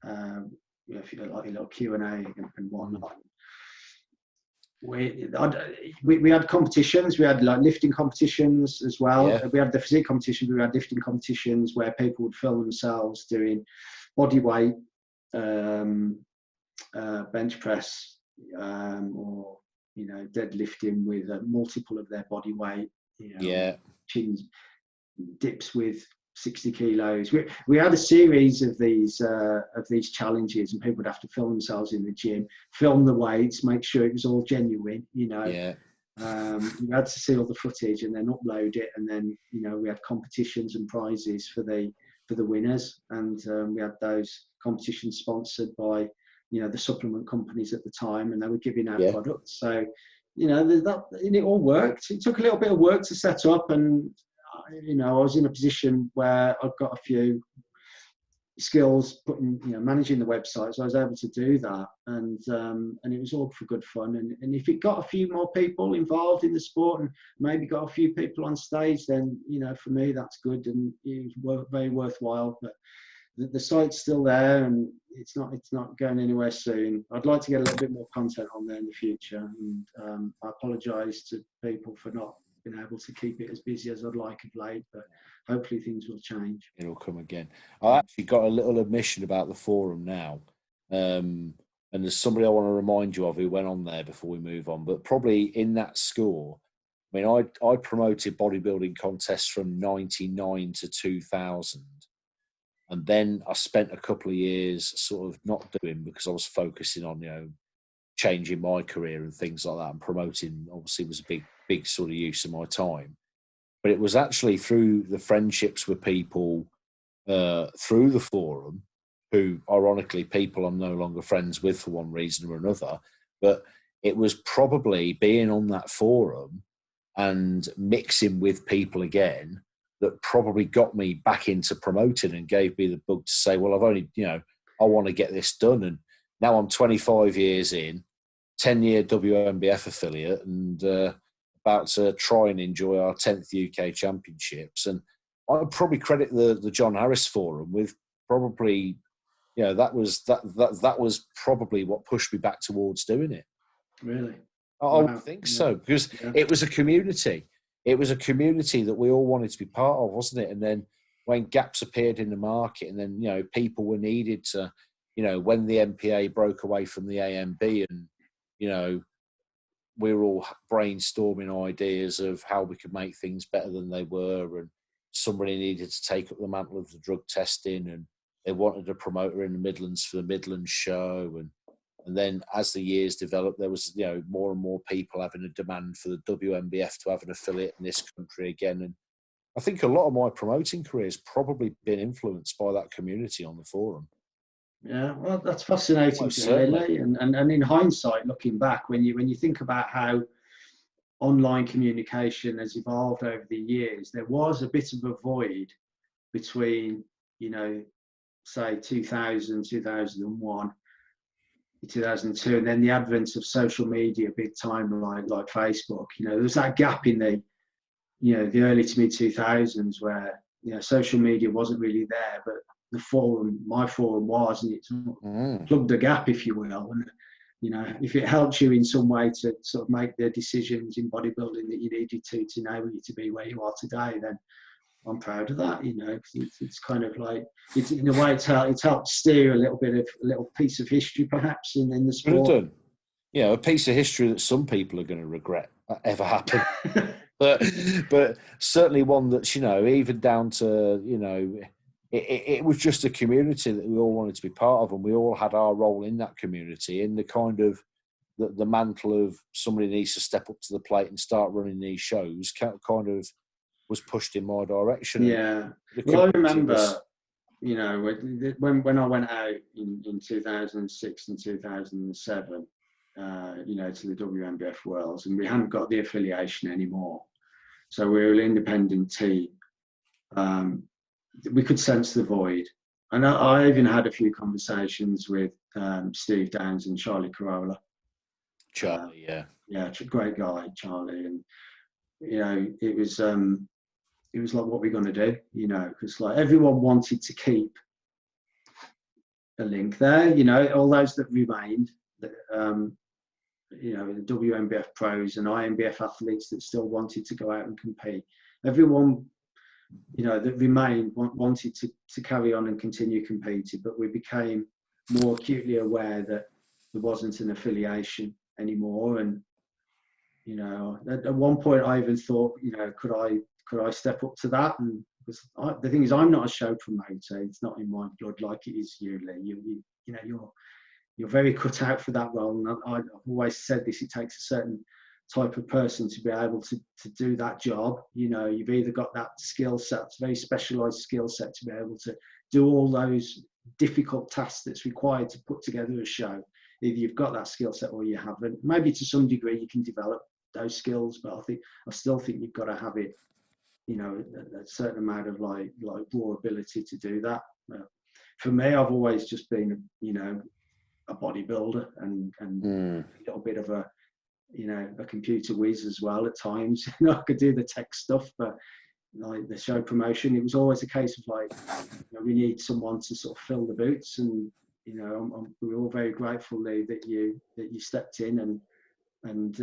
and if you like a little Q&A and whatnot. We had competitions. We had like lifting competitions as well. Yeah. We had the physique competition. We had lifting competitions where people would film themselves doing body weight, bench press, or, you know, deadlifting with a multiple of their body weight. You know, chins, dips with 60 kilos. We had a series of these challenges, and people would have to film themselves in the gym, film the weights, make sure it was all genuine, you know. We had to see all the footage and then upload it, and then, you know, we had competitions and prizes for the winners, and we had those competitions sponsored by, you know, the supplement companies at the time, and they were giving out products. So, you know, it all worked. It took a little bit of work to set up, and you know, I was in a position where I've got a few skills managing the website, so I was able to do that, and it was all for good fun. And if it got a few more people involved in the sport, and maybe got a few people on stage, then, you know, for me that's good, and it was very worthwhile. But the site's still there, and it's not going anywhere soon. I'd like to get a little bit more content on there in the future, and I apologise to people for not been able to keep it as busy as I'd like of late, but hopefully things will change. It'll come again. I actually got a little admission about the forum now, and there's somebody I want to remind you of who went on there before we move on, but probably in that score, I mean, I promoted bodybuilding contests from 99 to 2000, and then I spent a couple of years sort of not doing, because I was focusing on, you know, changing my career and things like that, and promoting obviously was a big sort of use of my time. But it was actually through the friendships with people through the forum, who ironically people I'm no longer friends with for one reason or another, but it was probably being on that forum and mixing with people again that probably got me back into promoting and gave me the bug to say, well, I've only, you know, I want to get this done. And now I'm 25 years in, 10-year WNBF affiliate, and about to try and enjoy our 10th UK championships. And I'd probably credit the John Harris Forum with probably, you know, that was probably what pushed me back towards doing it. Really? I would think so, because it was a community. It was a community that we all wanted to be part of, wasn't it? And then when gaps appeared in the market, and then, you know, people were needed to, you know, when the MPA broke away from the AMB, and, you know, we were all brainstorming ideas of how we could make things better than they were, and somebody needed to take up the mantle of the drug testing, and they wanted a promoter in the Midlands for the Midlands show, and then as the years developed, there was, you know, more and more people having a demand for the WNBF to have an affiliate in this country again. And I think a lot of my promoting career has probably been influenced by that community on the forum. Yeah, well, that's fascinating, really. And in hindsight, looking back, when you think about how online communication has evolved over the years, there was a bit of a void between, you know, say 2000, 2001, 2002, and then the advent of social media, big time, like Facebook. You know, there was that gap in the, you know, the early to mid 2000s where, you know, social media wasn't really there, but the forum, my forum was, and it plugged a gap, if you will. And, you know, if it helps you in some way to sort of make the decisions in bodybuilding that you needed to enable you to be where you are today, then I'm proud of that. You know, it's kind of like, it's, in a way, it's helped steer a little piece of history, perhaps, in the sport. Done. You know, a piece of history that some people are going to regret that ever happened. but certainly one that's, you know, even down to, you know, it was just a community that we all wanted to be part of, and we all had our role in that community, in the kind of the mantle of somebody needs to step up to the plate and start running these shows kind of was pushed in my direction. Yeah. Well, I remember, you know, when I went out in 2006 and 2007, you know, to the WNBF Worlds, and we hadn't got the affiliation anymore. So we were an independent team. We could sense the void. And I even had a few conversations with Steve Downs and Charlie Carolla. Charlie, yeah, great guy, Charlie. And, you know, it was like, what we're going to do, you know, because like everyone wanted to keep a link there, you know, all those that remained, you know, the WNBF pros and INBF athletes that still wanted to go out and compete. Everyone, you know, that remained wanted to carry on and continue competing, but we became more acutely aware that there wasn't an affiliation anymore. And, you know, at one point I even thought, you know, could I step up to that? And the thing is, I'm not a show promoter. It's not in my blood like it is you, Lee. You know, you're very cut out for that role. And I've always said this: it takes a certain type of person to be able to do that job. You know, you've either got that skill set, very specialised skill set, to be able to do all those difficult tasks that's required to put together a show. Either you've got that skill set or you haven't. Maybe to some degree you can develop those skills, but I still think you've got to have it, you know, a certain amount of like raw ability to do that. For me, I've always just been, you know, a bodybuilder and a little bit of a, you know, a computer whiz as well at times. You know, I could do the tech stuff, but like the show promotion, it was always a case of like, you know, we need someone to sort of fill the boots. And, you know, we're all very grateful, Lee, that you stepped in and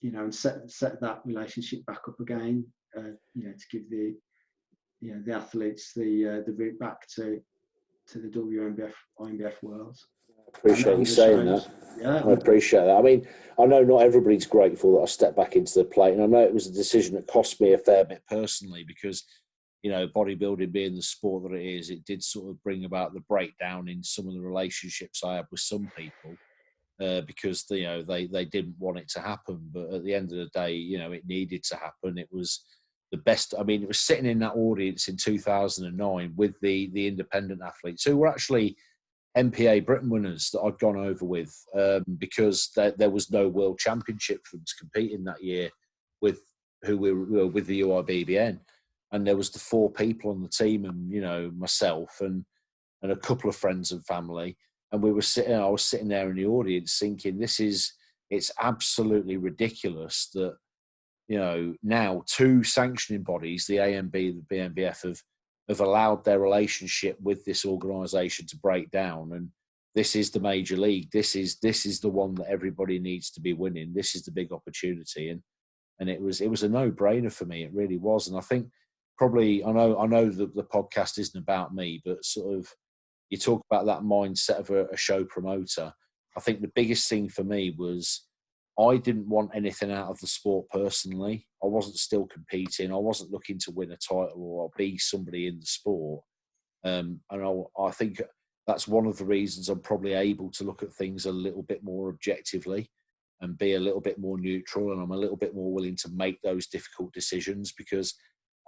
you know, and set that relationship back up again. You know, to give the athletes the route back to the WNBF INBF Worlds. I appreciate you saying that. Yeah, I appreciate that. I mean, I know not everybody's grateful that I stepped back into the plate, and I know it was a decision that cost me a fair bit personally, because, you know, bodybuilding being the sport that it is, it did sort of bring about the breakdown in some of the relationships I have with some people, because, you know, they didn't want it to happen. But at the end of the day, you know, it needed to happen. It was the best. I mean, it was sitting in that audience in 2009 with the independent athletes who were actually MPA Britain winners that I'd gone over with, because there was no world championship for them to compete in that year with who we were with the UIBBN. And there was the 4 people on the team, and, you know, myself and a couple of friends and family. And I was sitting there in the audience thinking, it's absolutely ridiculous that, you know, now 2 sanctioning bodies, the AMB and the BNBF, have allowed their relationship with this organisation to break down. And this is the major league. This is the one that everybody needs to be winning. This is the big opportunity. And it was a no-brainer for me. It really was. And I think probably, I know that the podcast isn't about me, but sort of, you talk about that mindset of a show promoter. I think the biggest thing for me was I didn't want anything out of the sport personally. I wasn't still competing. I wasn't looking to win a title or be somebody in the sport. And I think that's one of the reasons I'm probably able to look at things a little bit more objectively and be a little bit more neutral, and I'm a little bit more willing to make those difficult decisions, because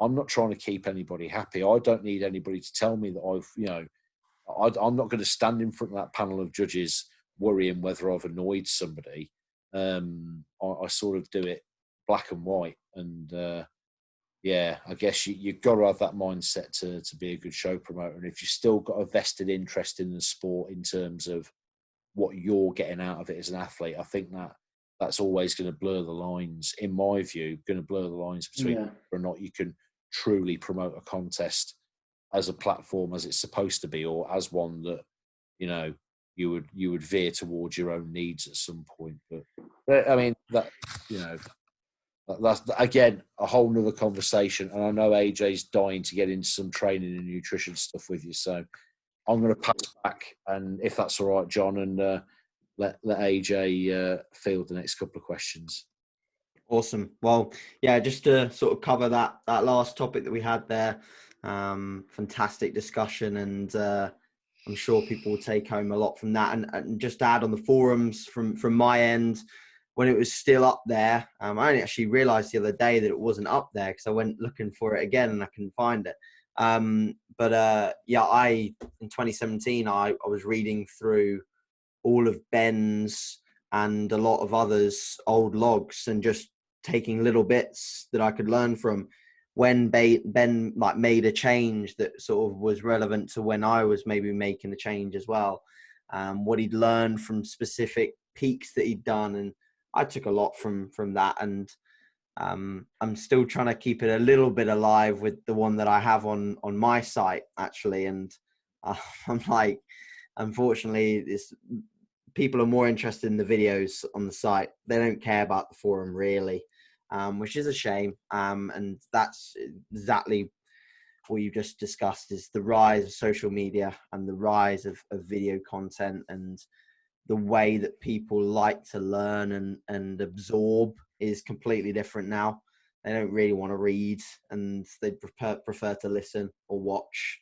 I'm not trying to keep anybody happy. I don't need anybody to tell me that I'm not going to stand in front of that panel of judges worrying whether I've annoyed somebody. I sort of do it black and white, and I guess you've got to have that mindset to be a good show promoter. And if you've still got a vested interest in the sport in terms of what you're getting out of it as an athlete, I think that's always going to blur the lines, in my view, between whether or not you can truly promote a contest as a platform as it's supposed to be, or as one that, you would veer towards your own needs at some point. But I mean, that's again a whole nother conversation. And I know AJ's dying to get into some training and nutrition stuff with you, so I'm going to pass back, and if that's all right, John, and let AJ field the next couple of questions. Awesome. Well, yeah, just to sort of cover that last topic that we had there, fantastic discussion, and I'm sure people will take home a lot from that. And just to add on the forums from my end, when it was still up there, I only actually realised the other day that it wasn't up there, because I went looking for it again and I couldn't find it. In 2017, I was reading through all of Ben's and a lot of others' old logs, and just taking little bits that I could learn from when Ben made a change that sort of was relevant to when I was maybe making a change as well. What he'd learned from specific peaks that he'd done, and I took a lot from that. And I'm still trying to keep it a little bit alive with the one that I have on my site, actually. And I'm like, unfortunately, people are more interested in the videos on the site. They don't care about the forum really, which is a shame. And that's exactly what you just discussed, is the rise of social media and the rise of video content, and the way that people like to learn and absorb is completely different now. They don't really want to read, and they prefer to listen or watch.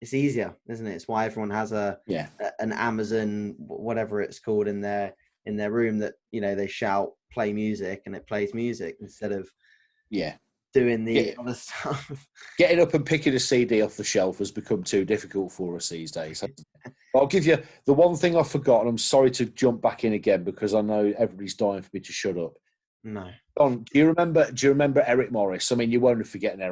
It's easier, isn't it? It's why everyone has an Amazon, whatever it's called, in their room, that they shout play music and it plays music instead of doing the other stuff. Getting up and picking a CD off the shelf has become too difficult for us these days. I'll give you the one thing I forgot, and I'm sorry to jump back in again because I know everybody's dying for me to shut up. No. Don, do you remember Eric Morris? I mean, you won't have forgotten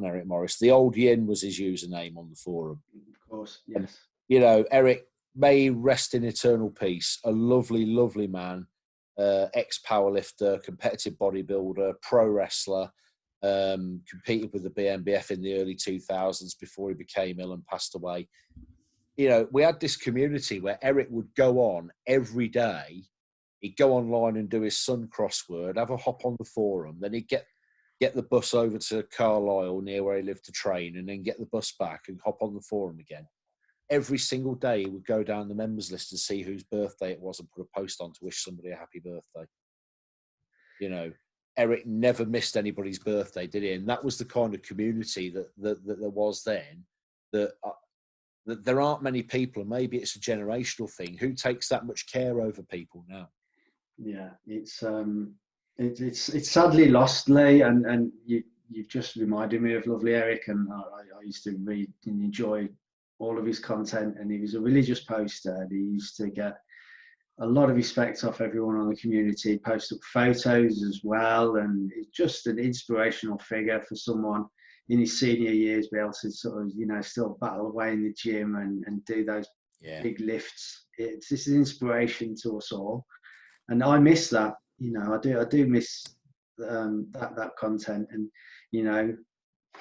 Eric Morris. The old Yin was his username on the forum. Of course, yes. And, Eric, may he rest in eternal peace. A lovely, lovely man, ex-powerlifter, competitive bodybuilder, pro wrestler, competed with the WNBF in the early 2000s before he became ill and passed away. We had this community where Eric would go on every day. He'd go online and do his Sun crossword, have a hop on the forum, then he'd get the bus over to Carlisle, near where he lived, to train, and then get the bus back and hop on the forum again. Every single day he would go down the members list and see whose birthday it was and put a post on to wish somebody a happy birthday. Eric never missed anybody's birthday, did he? And that was the kind of community that there was then, that there aren't many people, and maybe it's a generational thing, who takes that much care over people now. Yeah, it's sadly lost, Lee, and you've just reminded me of lovely Eric, and I used to read and enjoy all of his content, and he was a religious poster, and he used to get a lot of respect off everyone on the community. He'd post up photos as well, and it's just an inspirational figure for someone in his senior years, be able to sort of, still battle away in the gym and do those big lifts. It's an inspiration to us all. And I miss that, I do miss that content, and,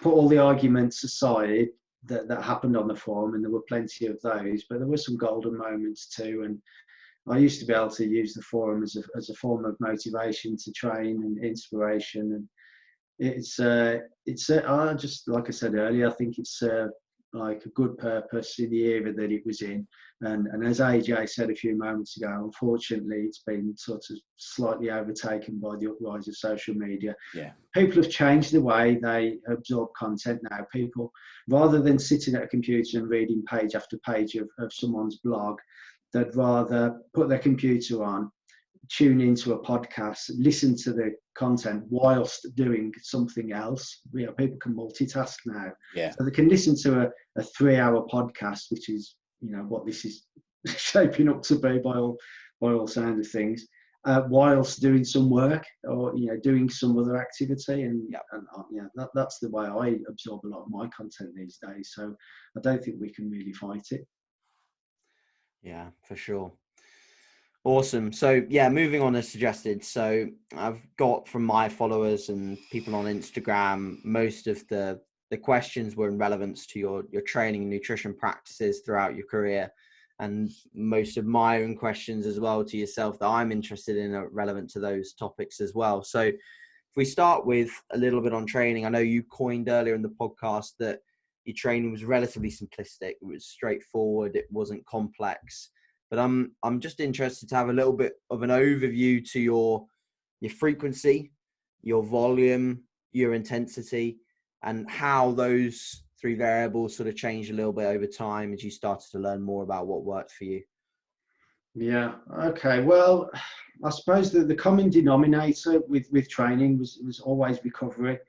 put all the arguments aside, that happened on the forum, and there were plenty of those, but there were some golden moments too. And I used to be able to use the forum as a form of motivation to train and inspiration. And it's I just, like I said earlier, I think it's like a good purpose in the era that it was in. And as AJ said a few moments ago, unfortunately, it's been sort of slightly overtaken by the uprise of social media. Yeah. People have changed the way they absorb content now. People, rather than sitting at a computer and reading page after page of someone's blog, they'd rather put their computer on, tune into a podcast, listen to the content whilst doing something else. You know, people can multitask now. Yeah. So they can listen to a 3-hour podcast, which is, you know, what this is shaping up to be by all sound of things, whilst doing some work or, you know, doing some other activity. And that's the way I absorb a lot of my content these days. So I don't think we can really fight it. Yeah, for sure. Awesome. So yeah, moving on as suggested. So I've got from my followers and people on Instagram, most of the questions were in relevance to your training and nutrition practices throughout your career. And most of my own questions as well to yourself that I'm interested in are relevant to those topics as well. So if we start with a little bit on training, I know you coined earlier in the podcast that your training was relatively simplistic. It was straightforward. It wasn't complex. But I'm just interested to have a little bit of an overview to your frequency, your volume, your intensity, and how those 3 variables sort of changed a little bit over time as you started to learn more about what worked for you. Yeah. Okay. Well, I suppose the common denominator with training was always recovery.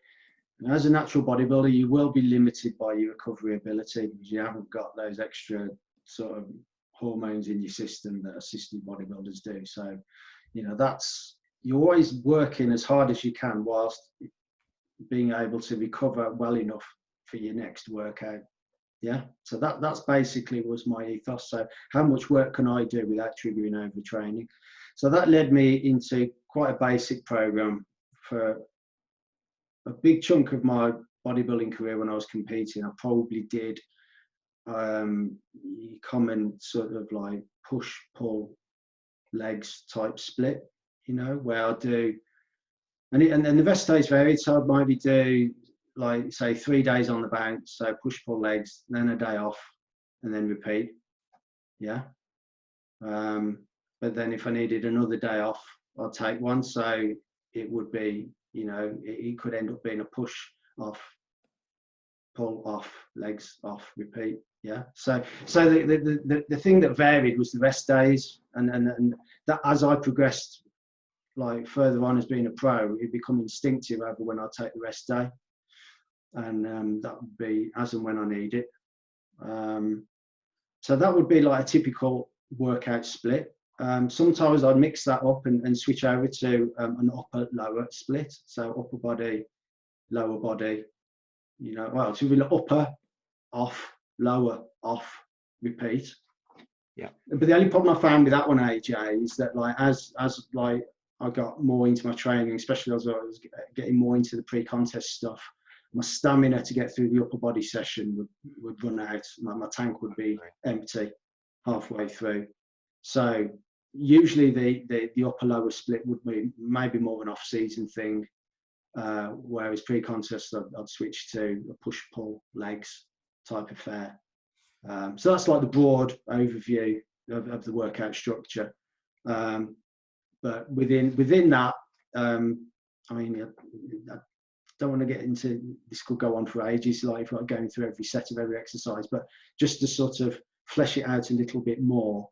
And as a natural bodybuilder, you will be limited by your recovery ability because you haven't got those extra sort of hormones in your system that assistant bodybuilders do. So, you know, you're always working as hard as you can whilst being able to recover well enough for your next workout. Yeah. So that's basically was my ethos. So how much work can I do without triggering overtraining? So that led me into quite a basic program for a big chunk of my bodybuilding career. When I was competing, I probably did common sort of like push pull legs type split, you know, where I do, and the rest days varied. So I'd maybe do like say 3 days on the bounce, so push pull legs, then a day off, and then repeat. Yeah. But then if I needed another day off, I'd take one. So it would be, you know, it could end up being a push off, pull off, legs off, repeat. Yeah. So the thing that varied was the rest days, and that as I progressed like further on as being a pro, it become instinctive over when I take the rest day, and that would be as and when I need it. So that would be like a typical workout split. Sometimes I'd mix that up and switch over to an upper lower split. So upper body, lower body. You know, well, to be upper off, lower off, repeat. Yeah. But the only problem I found with that one, AJ, is that like as like I got more into my training, especially as I was getting more into the pre-contest stuff, my stamina to get through the upper body session would run out. My tank would be empty halfway through. So usually the upper lower split would be maybe more of an off-season thing, whereas pre-contest I'd switch to a push-pull legs type of fare. So that's like the broad overview of the workout structure. But within that, I mean, I don't want to get into, this could go on for ages, like going through every set of every exercise, but just to sort of flesh it out a little bit more,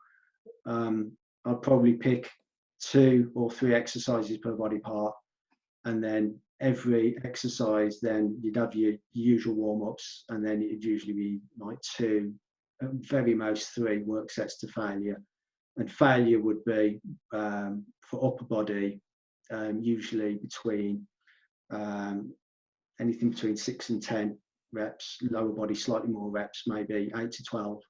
I'd probably pick 2 or 3 exercises per body part, and then every exercise, then you'd have your usual warm-ups, and then it'd usually be like 2, at very most 3 work sets to failure. And failure would be for upper body, usually between anything between 6 and 10 reps, lower body slightly more reps, maybe 8 to 12.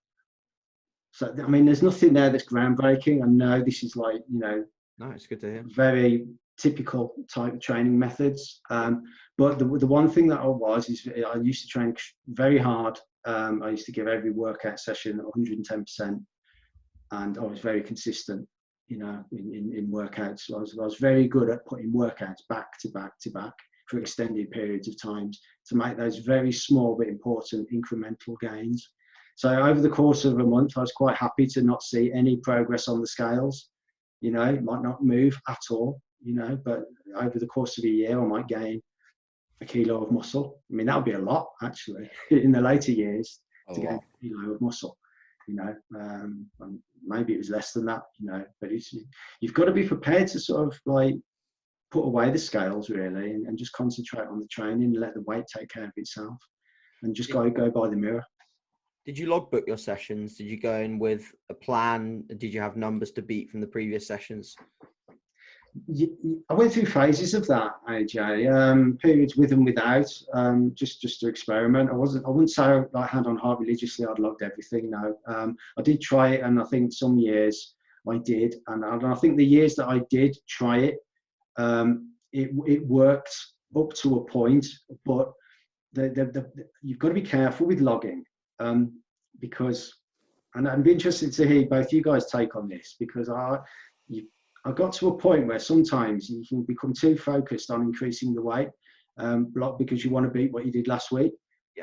So I mean, there's nothing there that's groundbreaking. I know this is like, you know, no, it's good to hear. Very typical type of training methods. But the one thing that I used to train very hard. I used to give every workout session 110%, and I was very consistent, you know, in workouts. I was very good at putting workouts back to back to back for extended periods of times to make those very small but important incremental gains. So over the course of a month, I was quite happy to not see any progress on the scales. You know, it might not move at all, you know, but over the course of a year, I might gain a kilo of muscle. I mean, that would be a lot, actually, in the later years to gain a kilo of muscle, you know. And maybe it was less than that, you know, but you've got to be prepared to sort of like put away the scales, really, and just concentrate on the training and let the weight take care of itself and just go by the mirror. Did you logbook your sessions? Did you go in with a plan? Did you have numbers to beat from the previous sessions? I went through phases of that, AJ. Periods with and without, just to experiment. I wouldn't say like hand on heart religiously I'd logged everything. No, I did try it, and I think some years I did, and I think the years that I did try it, it worked up to a point, but you've got to be careful with logging. Because, and I'd be interested to hear both you guys take on this, because I got to a point where sometimes you can become too focused on increasing the weight, because you want to beat what you did last week,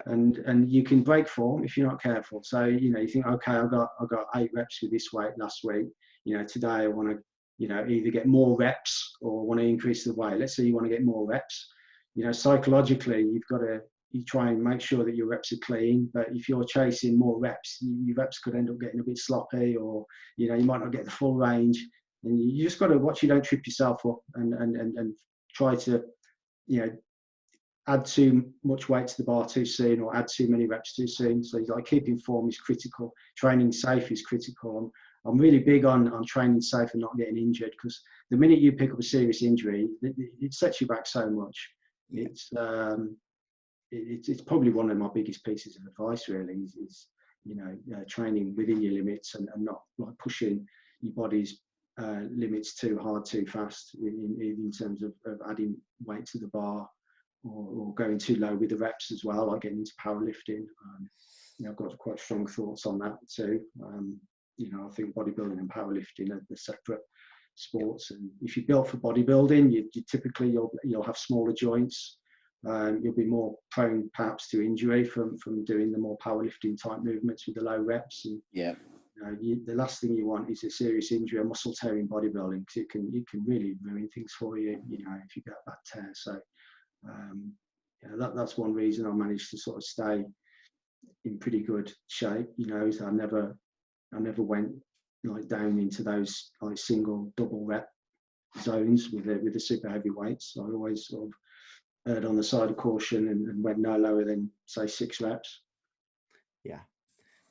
and you can break form if you're not careful. So you know, you think, okay, I got 8 reps with this weight last week. You know, today I want to, you know, either get more reps or want to increase the weight. Let's say you want to get more reps. You know, psychologically, you try and make sure that your reps are clean, but if you're chasing more reps, your reps could end up getting a bit sloppy, or, you know, you might not get the full range, and you just got to watch you don't trip yourself up and try to, you know, add too much weight to the bar too soon or add too many reps too soon. So like keeping form is critical. Training safe is critical. I'm really big on training safe and not getting injured, because the minute you pick up a serious injury, it sets you back so much. It's probably one of my biggest pieces of advice, really, is you know, training within your limits and not like pushing your body's limits too hard, too fast in terms of adding weight to the bar, or going too low with the reps as well, like getting into powerlifting. You know, I've got quite strong thoughts on that too. You know, I think bodybuilding and powerlifting are separate sports, and if you're built for bodybuilding, you typically you'll have smaller joints. You'll be more prone perhaps to injury from doing the more powerlifting type movements with the low reps. And you know, the last thing you want is a serious injury, a muscle tear in bodybuilding, because it can really ruin things for you, you know, if you get that tear. So yeah, that's one reason I managed to sort of stay in pretty good shape, you know, is I never went like down into those like single, double rep zones with the super heavy weights. So I always sort of erred on the side of caution and went no lower than, say, 6 reps.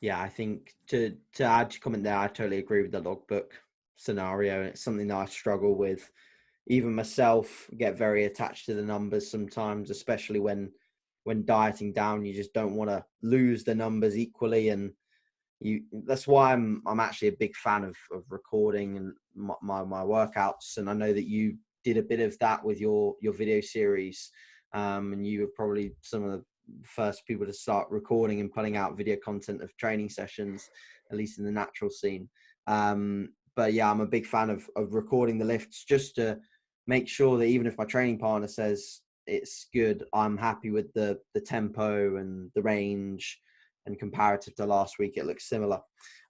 Yeah, I think to add to comment there, I totally agree with the logbook scenario. It's something that I struggle with. Even myself get very attached to the numbers sometimes, especially when dieting down. You just don't want to lose the numbers equally, and that's why I'm actually a big fan of recording and my workouts. And I know that you did a bit of that with your video series, and you were probably some of the first people to start recording and putting out video content of training sessions, at least in the natural scene. But yeah, I'm a big fan of recording the lifts, just to make sure that even if my training partner says it's good, I'm happy with the tempo and the range, and comparative to last week, it looks similar.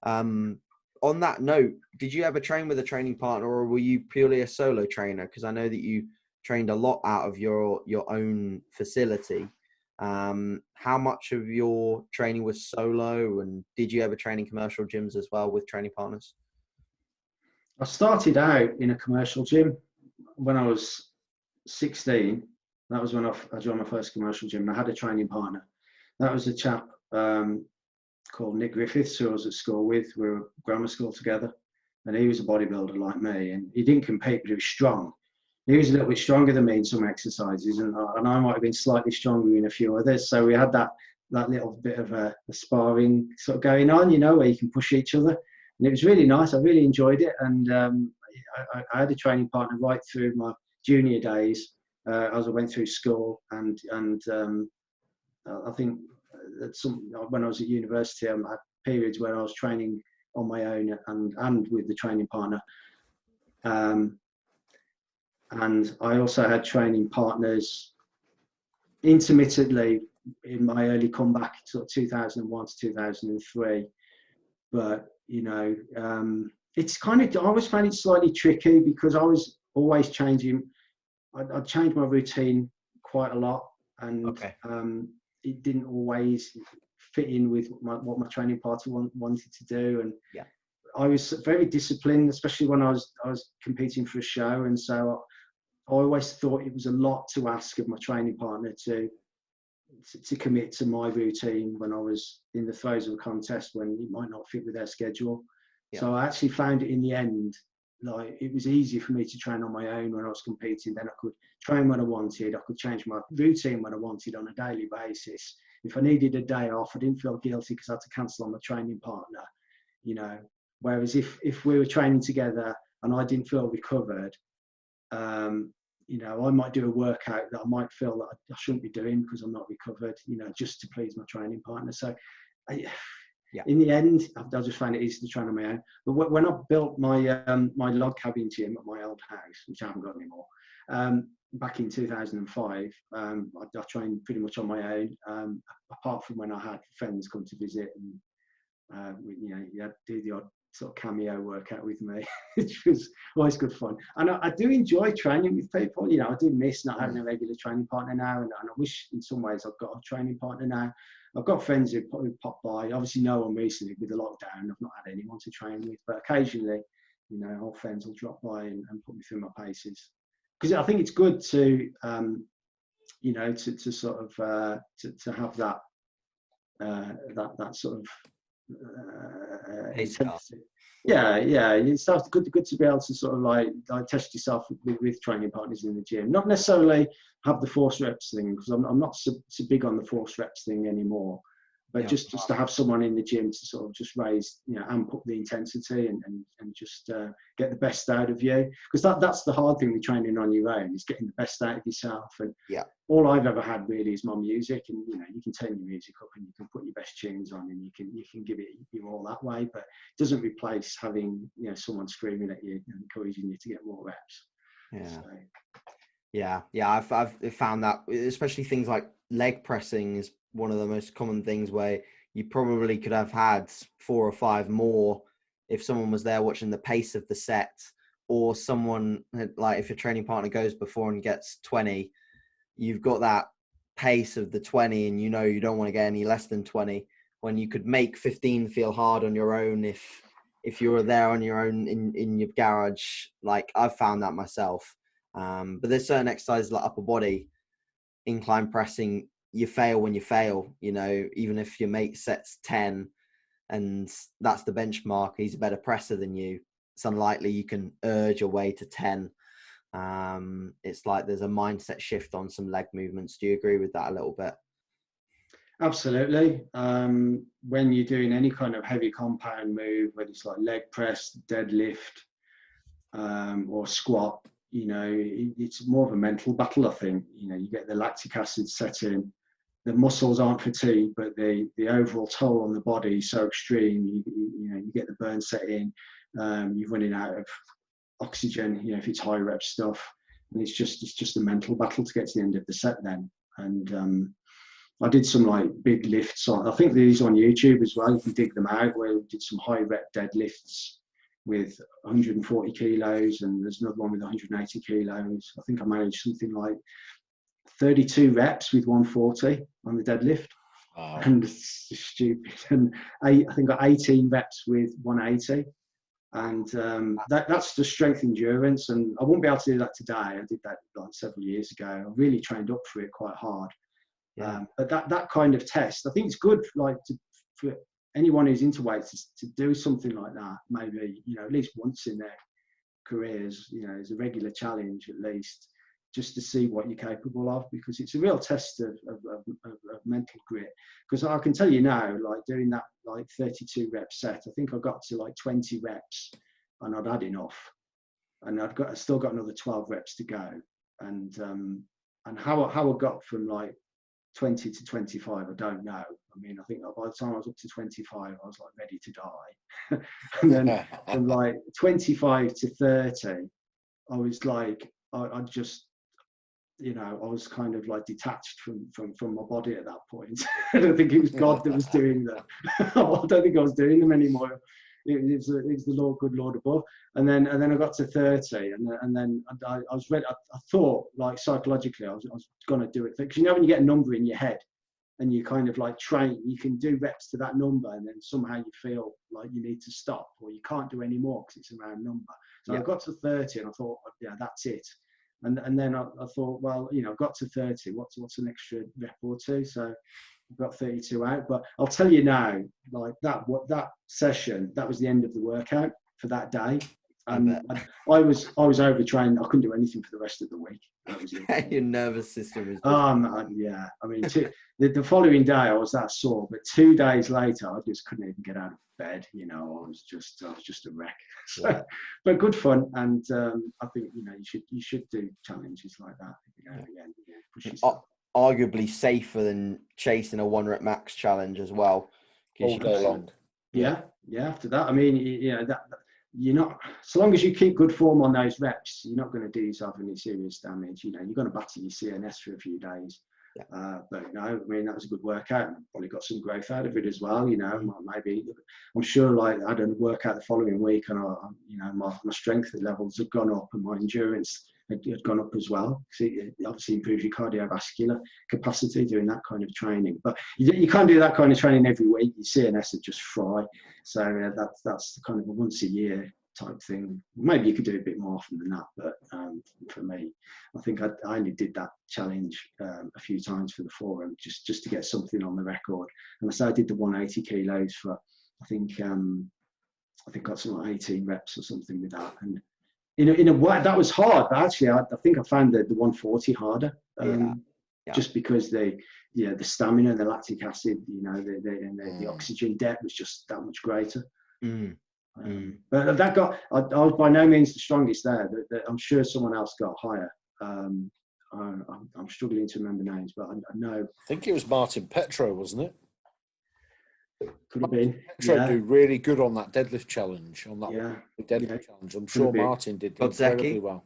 On that note, did you ever train with a training partner, or were you purely a solo trainer? Because I know that you trained a lot out of your own facility. How much of your training was solo, and did you ever train in commercial gyms as well with training partners? I started out in a commercial gym when I was 16. That was when I joined my first commercial gym. I had a training partner. That was a chap called Nick Griffiths, who I was at school with. We were at grammar school together, and he was a bodybuilder like me, and he didn't compete, but he was strong. He was a little bit stronger than me in some exercises, and I might have been slightly stronger in a few others. So we had that little bit of a sparring sort of going on, you know, where you can push each other, and it was really nice. I really enjoyed it, and I had a training partner right through junior days, as I went through school, and I think when I was at university, I had periods where I was training on my own and with the training partner. And I also had training partners intermittently in my early comeback, sort of 2001 to 2003. But, you know, it's kind of, I always found it slightly tricky because I was always changing. I'd change my routine quite a lot, and it didn't always fit in with what my training partner wanted to do. And I was very disciplined, especially when I was competing for a show. And so I always thought it was a lot to ask of my training partner to commit to my routine when I was in the throes of a contest when it might not fit with their schedule. So I actually found it in the end, like it was easy for me to train on my own when I was competing. Then I could train when I wanted. I could change my routine when I wanted on a daily basis. If I needed a day off, I didn't feel guilty because I had to cancel on my training partner, you know. Whereas if we were training together and I didn't feel recovered, you know, I might do a workout that I might feel that I shouldn't be doing because I'm not recovered, you know, just to please my training partner. So in the end, I just found it easy to train on my own. But when I built my my log cabin gym at my old house, which I haven't got anymore, back in 2005, I trained pretty much on my own, apart from when I had friends come to visit and, you know, you had to do the odd sort of cameo workout with me, which was always good fun. And I do enjoy training with people. You know, I do miss not having a regular training partner now, and I wish in some ways I've got a training partner now. I've got friends who pop by. Obviously, no one recently with the lockdown. I've not had anyone to train with, but occasionally, you know, old friends will drop by and put me through my paces. Because I think it's good to, you know, to sort of to have that that sort of it's good to be able to sort of like test yourself with training partners in the gym. Not necessarily have the force reps thing, because I'm not so big on the force reps thing anymore, but just to have someone in the gym to sort of just raise, you know, amp up the intensity and just get the best out of you, because that's the hard thing with training on your own, is getting the best out of yourself. And all I've ever had really is my music, and you know, you can turn your music up and you can put your best tunes on and you can give it you all that way, but it doesn't replace having, you know, someone screaming at you and encouraging you to get more reps. I've found that, especially things like leg pressing is one of the most common things where you probably could have had 4 or 5 more if someone was there watching the pace of the set, or someone, like if your training partner goes before and gets 20, you've got that pace of the 20 and you know you don't want to get any less than 20, when you could make 15 feel hard on your own if you were there on your own in your garage. Like, I've found that myself. But there's certain exercises like upper body, incline pressing, you fail when you fail, you know, even if your mate sets 10 and that's the benchmark, he's a better presser than you, it's unlikely you can urge your way to 10. It's like there's a mindset shift on some leg movements. Do you agree with that a little bit? Absolutely. When you're doing any kind of heavy compound move, whether it's like leg press, deadlift, or squat, you know, it's more of a mental battle, I think. You know, you get the lactic acid set in, the muscles aren't fatigued, but the overall toll on the body is so extreme. You know, you get the burn set in, you're running out of oxygen, you know, if it's high rep stuff, and it's just a mental battle to get to the end of the set then. And I did some like big lifts on, I think these on YouTube as well, you can dig them out, where we did some high rep deadlifts with 140 kilos, and there's another one with 180 kilos. I think I managed something like 32 reps with 140 on the deadlift. Wow. And it's stupid. And I think got 18 reps with 180. And that's the strength endurance. And I won't be able to do that today. I did that like several years ago. I really trained up for it quite hard. But that kind of test, I think it's good, like for anyone who's into weights to do something like that, maybe, you know, at least once in their careers, you know, as a regular challenge at least, just to see what you're capable of, because it's a real test of mental grit. Because I can tell you now, like doing that like 32 rep set, I think I got to like 20 reps and I'd had enough. and I still got another 12 reps to go. And how I got from like 20 to 25, I don't know. I mean, I think by the time I was up to 25, I was like ready to die. And then from like 25 to 30, I was like, I just, you know, I was kind of like detached from my body at that point. I don't think it was God that was doing that. I don't think I was doing them anymore. It was the Lord, good Lord above. And then I got to 30, and then I was ready. I thought, like, psychologically, I was going to do it, because you know when you get a number in your head and you kind of like train, you can do reps to that number, and then somehow you feel like you need to stop, or you can't do any more because it's a round number. So I got to 30 and I thought, yeah, that's it. And then I thought, well, you know, I've got to 30. What's an extra rep or two? So I've got 32 out. But I'll tell you now, like that session, that was the end of the workout for that day. And I was overtrained. I couldn't do anything for the rest of the week. That was it. Your nervous system is. Yeah. I mean, the following day I was that sore, but 2 days later I just couldn't even get out of bed. You know, I was just a wreck. So, yeah. But good fun, and I think, you know, you should do challenges like that. You know, again, push yourself. Arguably safer than chasing a 1 rep max challenge as well. All day long. Yeah. After that, I mean, you know, that you're not, so long as you keep good form on those reps, you're not going to do yourself any serious damage. You know, you're going to batter your CNS for a few days. Yeah. But you know, I mean, that was a good workout, and probably got some growth out of it as well. You know, maybe I'm sure, like, I did a workout the following week, and you know, my strength levels had gone up, and my endurance had gone up as well. So it obviously improves your cardiovascular capacity doing that kind of training. But you can't do that kind of training every week. Your CNS would just fry. So that's the kind of a once a year type thing. Maybe you could do a bit more often than that, but for me, I think I only did that challenge a few times for the forum, just to get something on the record. And so I did the 180 kilos for, I think got something like 18 reps or something with that. And in a way that was hard, but actually I think I found the 140 harder, just because the stamina, the lactic acid, you know, the oxygen depth was just that much greater. But that I was by no means the strongest there. I'm sure someone else got higher. I'm struggling to remember names, but I know. I think it was Martin Petro, wasn't it? Could have been. Petro do really good on that deadlift challenge. Deadlift challenge. I'm sure Martin did incredibly well.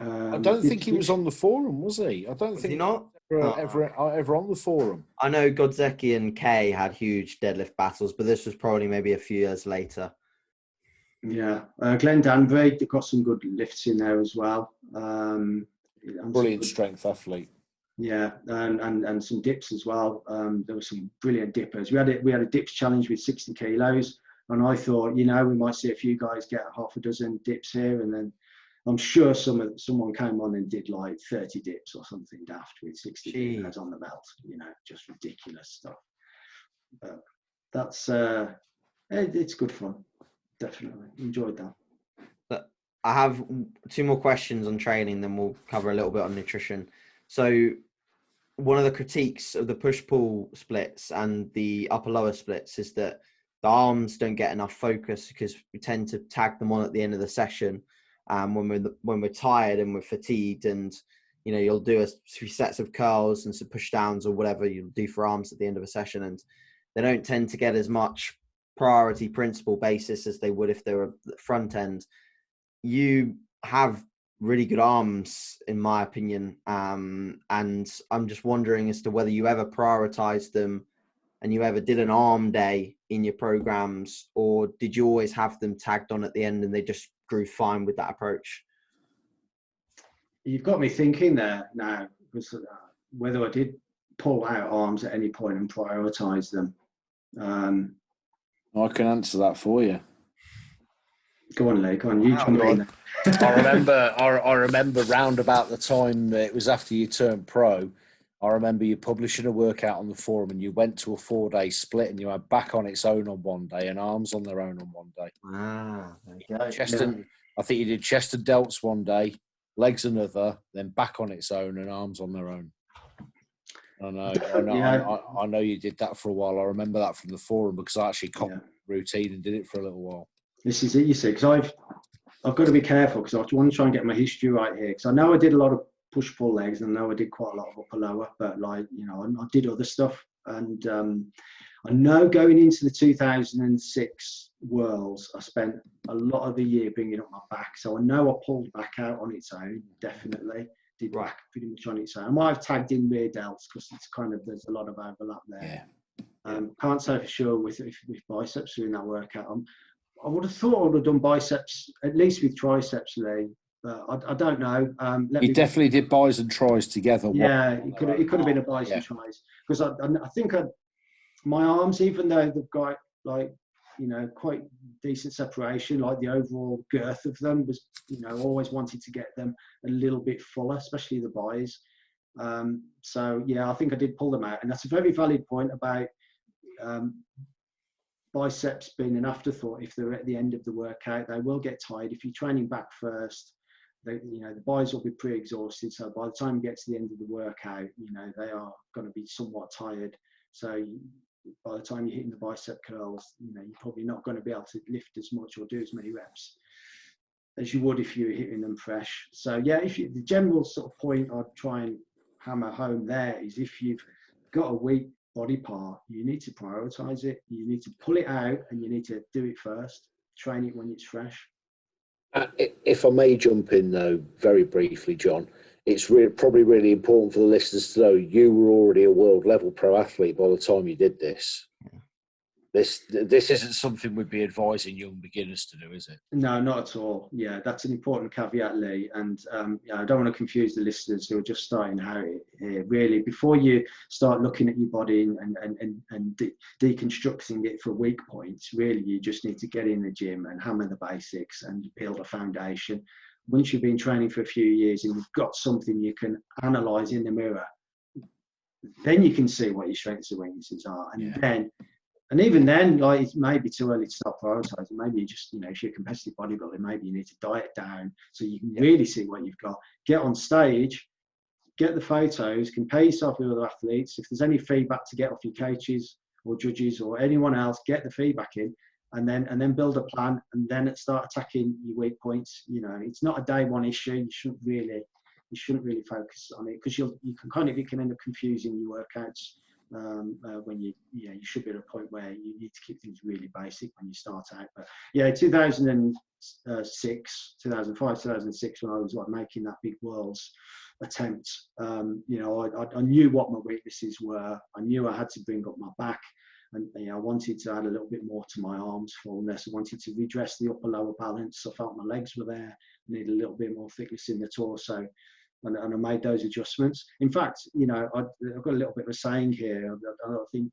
I don't think he was on the forum, was he? I don't think he not ever on the forum. I know Godzeki and Kay had huge deadlift battles, but this was probably maybe a few years later. Yeah, Glenn Danbury got some good lifts in there as well. Brilliant strength athlete. Yeah, and some dips as well. There were some brilliant dippers. We had a dips challenge with 60 kilos, and I thought, you know, we might see a few guys get half a dozen dips here, and then I'm sure someone came on and did like 30 dips or something daft with 60 kilos on the belt. You know, just ridiculous stuff. But that's it's good fun. Definitely enjoyed that. But I have 2 more questions on training, then we'll cover a little bit on nutrition. So one of the critiques of the push-pull splits and the upper-lower splits is that the arms don't get enough focus because we tend to tag them on at the end of the session when we're tired and we're fatigued, and you know, you'll do a few sets of curls and some push downs or whatever you'll do for arms at the end of a session, and they don't tend to get as much priority principle basis as they would if they were front end. You have really good arms, in my opinion, and I'm just wondering as to whether you ever prioritized them and you ever did an arm day in your programs, or did you always have them tagged on at the end and they just grew fine with that approach? You've got me thinking there now, because whether I did pull out arms at any point and prioritize them. I can answer that for you. Go on, Lee. Go on. You jump in. I remember round about the time it was after you turned pro. I remember you publishing a workout on the forum, and you went to a 4-day split, and you had back on its own on one day and arms on their own on one day. There you go. Chest and, I think you did chest and delts one day, legs another, then back on its own and arms on their own. I know you did that for a while. I remember that from the forum because I actually copied the routine and did it for a little while. This is it, you see, because I've got to be careful because I want to try and get my history right here. Because I know I did a lot of push-pull legs, and I know I did quite a lot of upper-lower, but like, you know, I did other stuff. And I know going into the 2006 Worlds, I spent a lot of the year bringing up my back. So I know I pulled back out on its own, definitely. Did back pretty much on its own. I might have tagged in rear delts because it's kind of, there's a lot of overlap there. Can't say for sure with biceps doing that workout. I would have thought I would have done biceps, at least with triceps, Lee. But I don't know. You definitely did bis and tris together. Yeah, it could have been a bis and tris. Because I think my arms, even though they've got, like, you know, quite decent separation, like the overall girth of them was, you know, always wanted to get them a little bit fuller, especially the bis. So yeah, I think I did pull them out, and that's a very valid point about biceps being an afterthought. If they're at the end of the workout, they will get tired. If you're training back first, you know, the bis will be pre-exhausted. So by the time you get to the end of the workout, you know, they are going to be somewhat tired. So by the time you're hitting the bicep curls, you know, you're probably not going to be able to lift as much or do as many reps as you would if you were hitting them fresh. So yeah, the general sort of point I'd try and hammer home there is, if you've got a weak body part, you need to prioritize it. You need to pull it out, and you need to do it first. Train it when it's fresh. If I may jump in though, very briefly, John, it's probably really important for the listeners to know you were already a world level pro athlete by the time you did this. This isn't something we'd be advising young beginners to do, is it? No, not at all. Yeah, that's an important caveat, Lee. And yeah, I don't want to confuse the listeners who are just starting out here. Really, before you start looking at your body and deconstructing it for weak points, really, you just need to get in the gym and hammer the basics and build a foundation. Once you've been training for a few years and you've got something you can analyze in the mirror, then you can see what your strengths and weaknesses are. And even then, like, it may be too early to start prioritizing. Maybe you just, you know, if you're a competitive bodybuilder, maybe you need to diet down so you can really see what you've got. Get on stage, get the photos, compare yourself with other athletes. If there's any feedback to get off your coaches or judges or anyone else, get the feedback in, and then build a plan, and then start attacking your weak points. You know, it's not a day one issue. You shouldn't really focus on it, because you can end up confusing your workouts. When you should be at a point where you need to keep things really basic when you start out. But yeah, 2005, 2006, when I was like making that big worlds attempt, you know, I knew what my weaknesses were. I knew I had to bring up my back, and you know, I wanted to add a little bit more to my arms fullness. I wanted to redress the upper lower balance. I felt my legs were there. I needed a little bit more thickness in the torso. And I made those adjustments. In fact, you know, I've got a little bit of a saying here. I think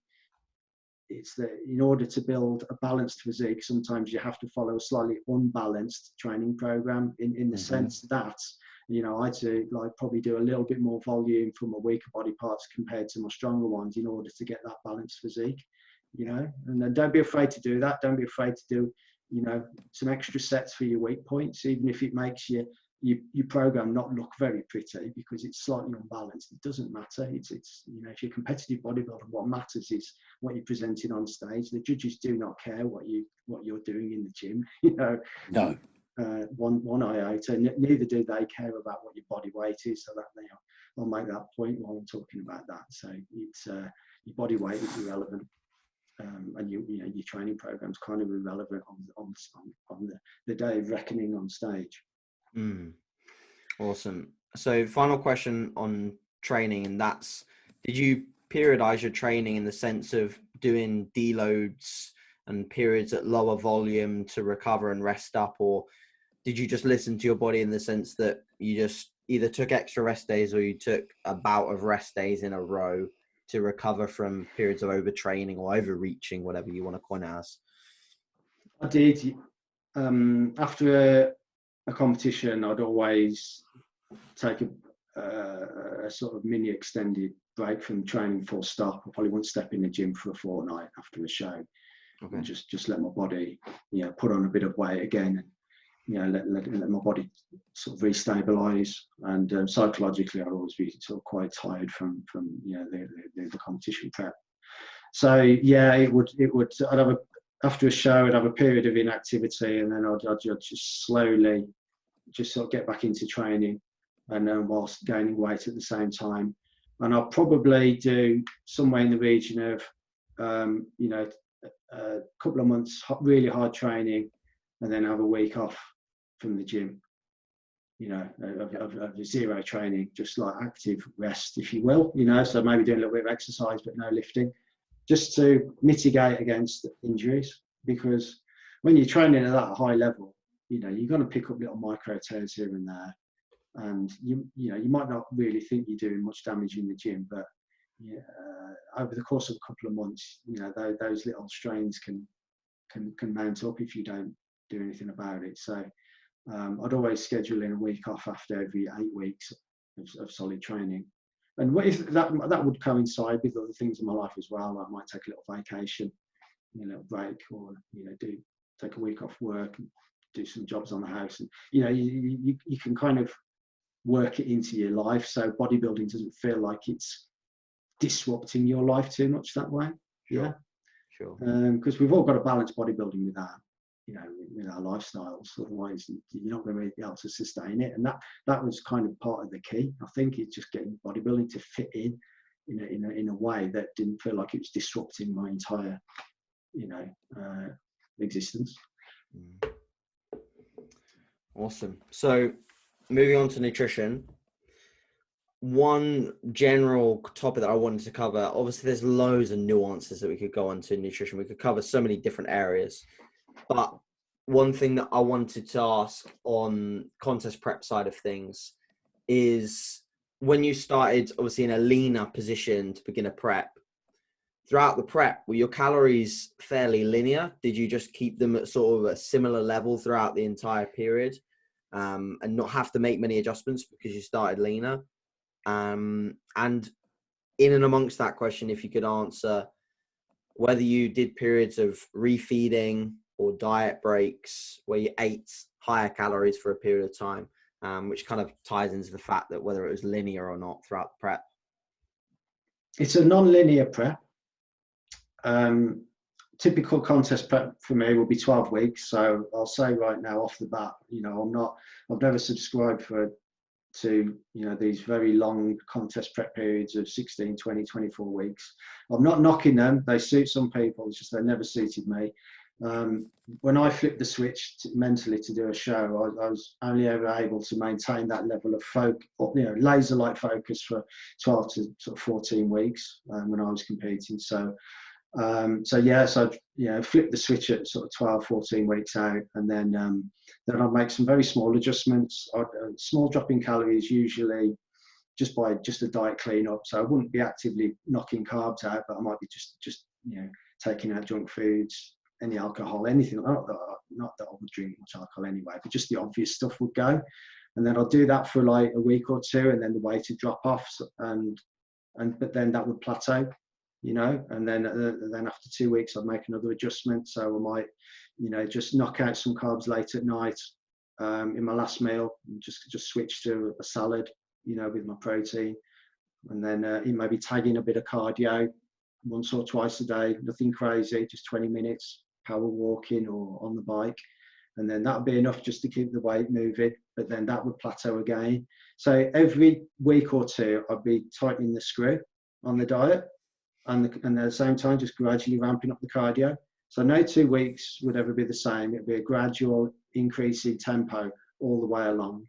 it's that in order to build a balanced physique, sometimes you have to follow a slightly unbalanced training program, in the sense that, you know, I had to probably do a little bit more volume from my weaker body parts compared to my stronger ones in order to get that balanced physique, you know. And then don't be afraid to do that. Don't be afraid to do, you know, some extra sets for your weak points, even if it makes your program not look very pretty because it's slightly unbalanced. It doesn't matter. It's you know, if you're a competitive bodybuilder, what matters is what you're presenting on stage. The judges do not care what you're doing in the gym. You know, no. One iota. Neither do they care about what your body weight is. So that I'll make that point while I'm talking about that. So it's your body weight is irrelevant. And your training program's kind of irrelevant on the day of reckoning on stage. Awesome. So final question on training, and that's, did you periodize your training in the sense of doing deloads and periods at lower volume to recover and rest up, or did you just listen to your body in the sense that you just either took extra rest days or you took a bout of rest days in a row to recover from periods of overtraining or overreaching, whatever you want to coin it as? I did. After a competition, I'd always take a sort of mini extended break from training full stop. I probably wouldn't step in the gym for a fortnight after a show. Okay. And just let my body, you know, put on a bit of weight again, and you know, let my body sort of restabilize. And psychologically, I'd always be sort of quite tired from you know the competition prep. So yeah, I'd have after a show, I'd have a period of inactivity, and then I'd just slowly just sort of get back into training, and whilst gaining weight at the same time. And I'll probably do somewhere in the region of, you know, a couple of months really hard training, and then have a week off from the gym, you know, of zero training, just like active rest, if you will, you know, so maybe doing a little bit of exercise but no lifting, just to mitigate against injuries. Because when you're training at that high level, you know, you're going to pick up little micro tears here and there, and you know, you might not really think you're doing much damage in the gym, but yeah, over the course of a couple of months, you know, those little strains can mount up if you don't do anything about it. So I'd always schedule in a week off after every 8 weeks of solid training. And if that would coincide with other things in my life as well. I might take a little vacation, a little break, or, you know, take a week off work and do some jobs on the house. And, you know, you can kind of work it into your life, so bodybuilding doesn't feel like it's disrupting your life too much that way. Sure. Because we've all got to balance bodybuilding with our, you know, with our lifestyles. Otherwise, you're not going to be able to sustain it. And that was kind of part of the key. I think it's just getting bodybuilding to fit in a way that didn't feel like it was disrupting my entire, you know, existence. Awesome. So moving on to nutrition, one general topic that I wanted to cover, obviously there's loads of nuances that we could go into in nutrition. We could cover so many different areas, but one thing that I wanted to ask on contest prep side of things is, when you started obviously in a leaner position to begin a prep, throughout the prep, were your calories fairly linear? Did you just keep them at sort of a similar level throughout the entire period, and not have to make many adjustments because you started leaner? And in and amongst that question, if you could answer whether you did periods of refeeding or diet breaks where you ate higher calories for a period of time, which kind of ties into the fact that whether it was linear or not throughout the prep. It's a non-linear prep. Typical contest prep for me will be 12 weeks. So I'll say right now off the bat, you know, I've never subscribed to, you know, these very long contest prep periods of 16, 20, 24 weeks. I'm not knocking them. They suit some people. It's just they never suited me. When I flipped the switch mentally to do a show, I was only ever able to maintain that level of focus, you know, laser-like focus for 12 to sort of 14 weeks when I was competing. So I'd, you know, flip the switch at sort of 12, 14 weeks out, and then I'd make some very small adjustments. Small drop in calories, usually just a diet cleanup. So I wouldn't be actively knocking carbs out, but I might be just you know, taking out junk foods, any alcohol, anything. Not that I would drink much alcohol anyway, but just the obvious stuff would go. And then I'll do that for like a week or two, and then the weight would drop off, but then that would plateau. You know, and then after 2 weeks, I'd make another adjustment. So I might, you know, just knock out some carbs late at night in my last meal, and just switch to a salad, you know, with my protein, and then maybe tag in a bit of cardio once or twice a day. Nothing crazy, just 20 minutes power walking or on the bike, and then that would be enough just to keep the weight moving. But then that would plateau again. So every week or two, I'd be tightening the screw on the diet. And at the same time, just gradually ramping up the cardio. So no 2 weeks would ever be the same. It'd be a gradual increase in tempo all the way along.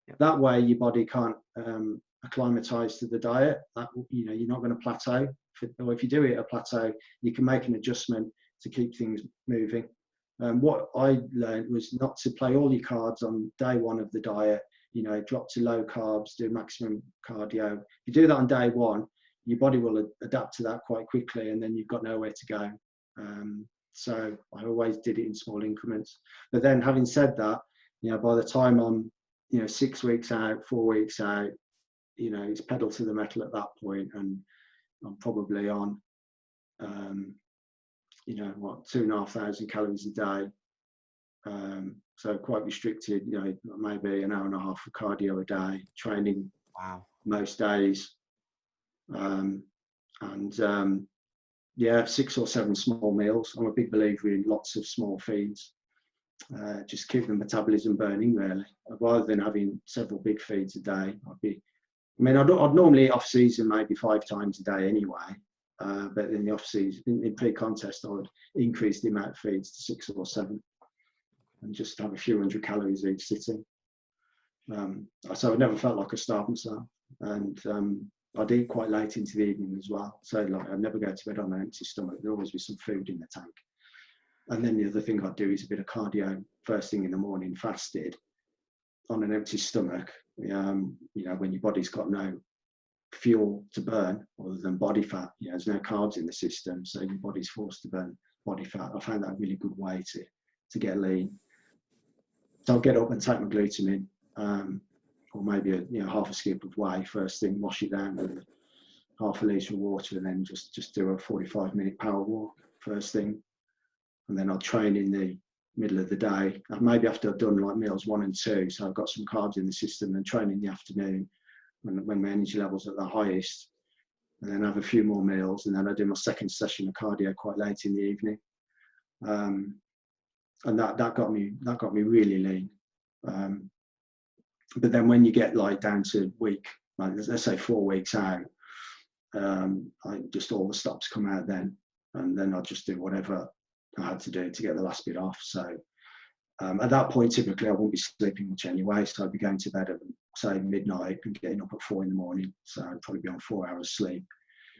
Yep. That way, your body can't acclimatise to the diet. You know, you're not going to plateau. Or if you do hit a plateau, you can make an adjustment to keep things moving. What I learned was not to play all your cards on day one of the diet. You know, drop to low carbs, do maximum cardio. If you do that on day one, your body will adapt to that quite quickly, and then you've got nowhere to go. So I always did it in small increments. But then, having said that, you know, by the time I'm, you know, 6 weeks out, 4 weeks out, you know, it's pedal to the metal at that point, and I'm probably on, you know, 2,500 calories a day. So quite restricted, you know, maybe an hour and a half of cardio a day, training. Wow. Most days. Yeah, 6 or 7 small meals. I'm a big believer in lots of small feeds. Just keep the metabolism burning, really. Rather than having several big feeds a day, I'd normally off season maybe 5 times a day anyway. But in the off season, in pre-contest, I would increase the amount of feeds to 6 or 7, and just have a few hundred calories each sitting. So I never felt like I starved myself, and I'd eat quite late into the evening as well. So like I'd never go to bed on an empty stomach. There'd always be some food in the tank. And then the other thing I'd do is a bit of cardio first thing in the morning, fasted, on an empty stomach. When your body's got no fuel to burn other than body fat, there's no carbs in the system, so your body's forced to burn body fat. I found that a really good way to get lean. So I'll get up and take my glutamine, or maybe half a scoop of whey first thing, wash it down with half a litre of water, and then just do a 45-minute power walk first thing. And then I'll train in the middle of the day. Maybe after I've done like meals 1 and 2, so I've got some carbs in the system, and train in the afternoon when my energy levels are at the highest, and then have a few more meals, and then I do my second session of cardio quite late in the evening. And that got me really lean. But then when you get like down to week, like let's say 4 weeks out, just all the stops come out then, and then I'll just do whatever I had to do to get the last bit off. So at that point, typically I won't be sleeping much anyway, so I'd be going to bed at say midnight and getting up at 4 in the morning. So I'd probably be on 4 hours sleep.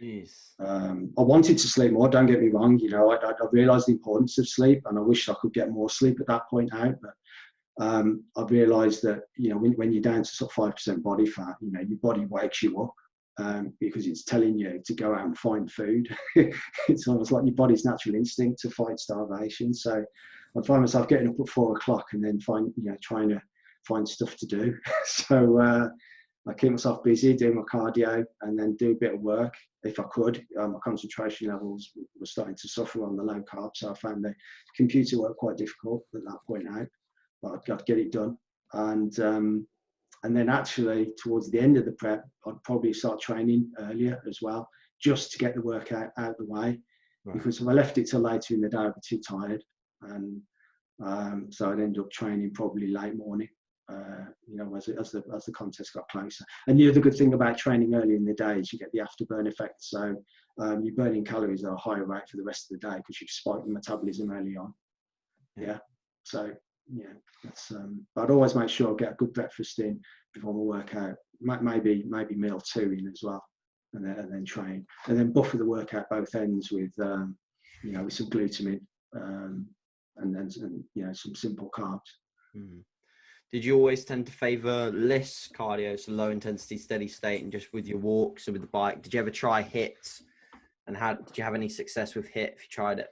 Jeez. I wanted to sleep more, don't get me wrong. I realised the importance of sleep, and I wish I could get more sleep at that point out. But I've realised that when you're down to sort of 5% body fat, your body wakes you up because it's telling you to go out and find food. It's almost like your body's natural instinct to fight starvation. So I find myself getting up at 4 o'clock and then trying to find stuff to do. So I keep myself busy doing my cardio and then do a bit of work if I could. My concentration levels were starting to suffer on the low carb, so I found the computer work quite difficult at that point out, but I'd get it done. And then actually towards the end of the prep, I'd probably start training earlier as well, just to get the workout out of the way. Right. Because if I left it till later in the day, I'd be too tired. And so I'd end up training probably late morning, as the contest got closer. And the other good thing about training early in the day is you get the afterburn effect. So you're burning calories at a higher rate for the rest of the day because you've spiked the metabolism early on. Yeah. So that's. But I'd always make sure I get a good breakfast in before my workout. Maybe meal 2 in as well, and then train, and then buffer the workout both ends with with some glutamine, and then some simple carbs. Mm. Did you always tend to favour less cardio, so low intensity, steady state, and just with your walks or with the bike? Did you ever try HIIT? And did you have any success with HIIT if you tried it?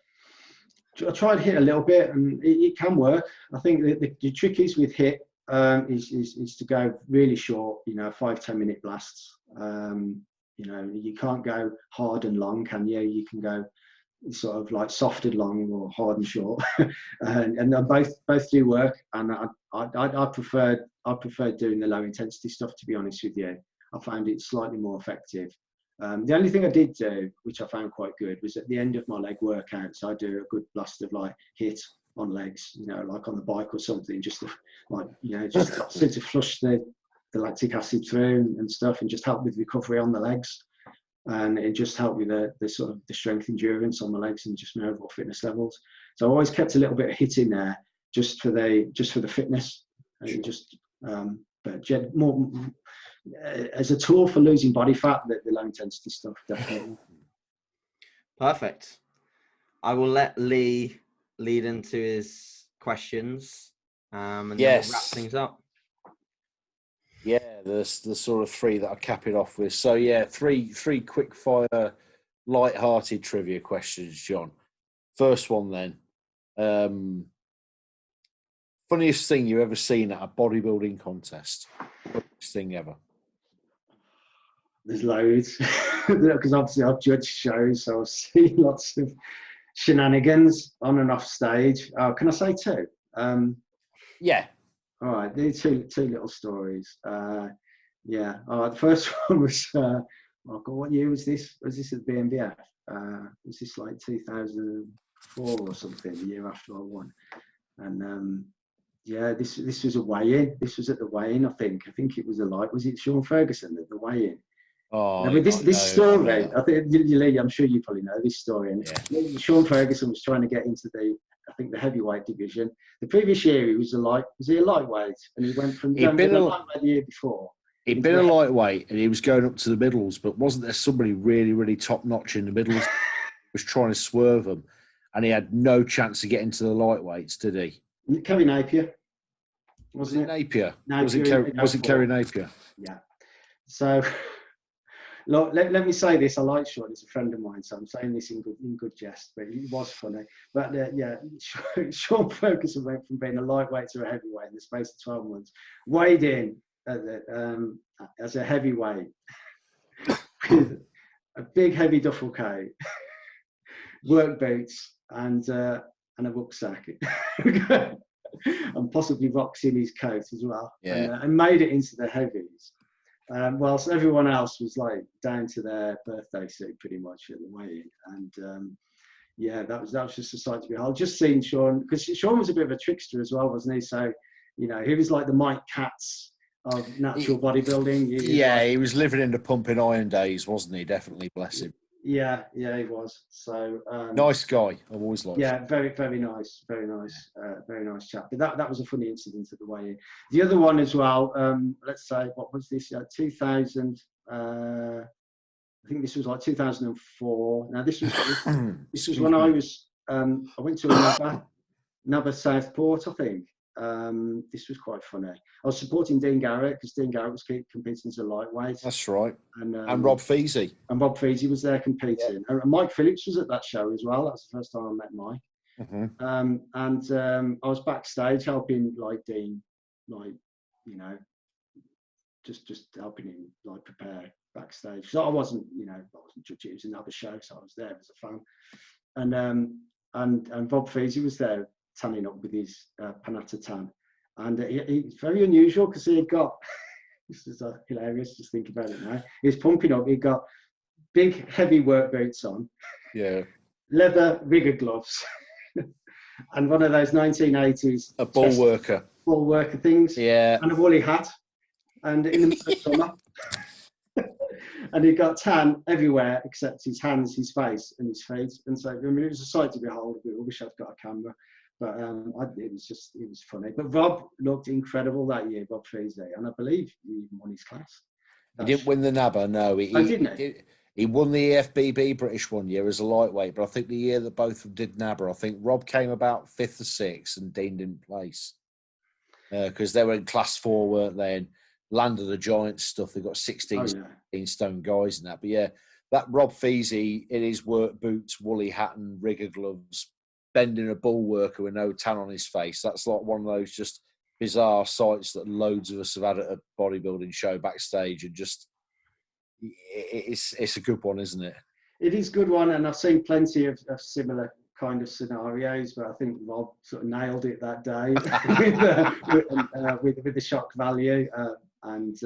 I tried HIIT a little bit, and it can work. I think the trick is with HIIT is to go really short, 5-10 minute blasts. You can't go hard and long, can you? You can go sort of like soft and long or hard and short, and both do work. And I preferred doing the low intensity stuff, to be honest with you. I found it slightly more effective. The only thing I did do, which I found quite good, was at the end of my leg workouts, I do a good blast of like HIIT on legs, like on the bike or something, just to to flush the lactic acid through and stuff, and just help with recovery on the legs. And it just helped with the sort of the strength endurance on the legs and just my overall fitness levels. So I always kept a little bit of HIIT in there just for the fitness, and just but more as a tool for losing body fat. The low intensity stuff, definitely. Perfect. I will let Lee lead into his questions, and then we'll wrap things up. Yeah, there's the sort of 3 that I cap it off with. So yeah, three quick fire, light-hearted trivia questions, John. First one then. Funniest thing you've ever seen at a bodybuilding contest? Funniest thing ever? There's loads, because obviously I've judged shows, so I've seen lots of shenanigans on and off stage. Can I say 2? Yeah. All right, these two little stories. All right, the first one was God, what year was this? Was this at BNBF? Was this like 2004 or something, the year after I won? And yeah, this was a weigh-in. This was at the weigh-in, I think. I think it was was it Sean Ferguson at the weigh-in? Oh, Now, with this story, I think I'm sure you probably know this story. And Sean Ferguson was trying to get into the heavyweight division. The previous year he was a lightweight, and he went from a lightweight the year before. He'd been a lightweight and he was going up to the middles, but wasn't there somebody really, really top notch in the middles? Was trying to swerve them, and he had no chance to get into the lightweights, did he? Kerry Napier, wasn't it? Napier. Was it Kerry Napier? Yeah. So, look, let me say this. I like Sean. He's a friend of mine, so I'm saying this in good jest, but it was funny. But yeah, Sean Ferguson went from being a lightweight to a heavyweight in the space of 12 months. Weighed in as a heavyweight with a big heavy duffel coat, work boots, and a rucksack, and possibly rocks in his coat as well. Yeah. And made it into the heavies. Whilst everyone else was like down to their birthday suit pretty much at the weigh-in. And yeah, that was just a sight to behold. Just seeing Sean, because Sean was a bit of a trickster as well, wasn't he? So, he was like the Mike Katz of natural bodybuilding. He was living in the pumping iron days, wasn't he? Definitely, bless him. Yeah, he was. So nice guy. I've always liked him. Yeah, very nice, very nice chap. But that was a funny incident at the weigh-in. The other one as well. Let's say, what was this? 2000. I think this was like 2004. Now this was when I was. I went to another Southport, I think. This was quite funny. I was supporting Dean Garrett because Dean Garrett was competing as a lightweight. That's right. And Rob Feasy. And Rob Feasy was there competing. Yeah. And Mike Phillips was at that show as well. That was the first time I met Mike. Mm-hmm. I was backstage helping like Dean, just helping him like prepare backstage. So I wasn't judging. It was another show, so I was there as a fan. And Rob Feasy was there, tanning up with his Panatta tan, and it's very unusual because he had got this is hilarious just think about it now. He was pumping up. He got big heavy work boots on, leather rigger gloves, and one of those 1980s bull worker things, and a woolly hat, and in the middle of summer. And he got tan everywhere except his hands, his face, and his feet. And so, it was a sight to behold. I wish I'd got a camera. But it was funny. But Rob looked incredible that year, Rob Feasy, and I believe he even won his class. He didn't win the NABBA, no. He won the EFBB British one year as a lightweight, but I think the year that both of them did NABBA, I think Rob came about 5th or 6th and Dean didn't place. Because they were in class 4, weren't they? And Land of the Giants stuff, they got 16 stone guys in that. But yeah, that Rob Feasy in his work boots, woolly hat and rigger gloves, bending a bull worker with no tan on his face. That's like one of those just bizarre sights that loads of us have had at a bodybuilding show backstage, and just it's a good one, isn't it? It is a good one, and I've seen plenty of similar kind of scenarios, but I think Rob sort of nailed it that day with the shock value, and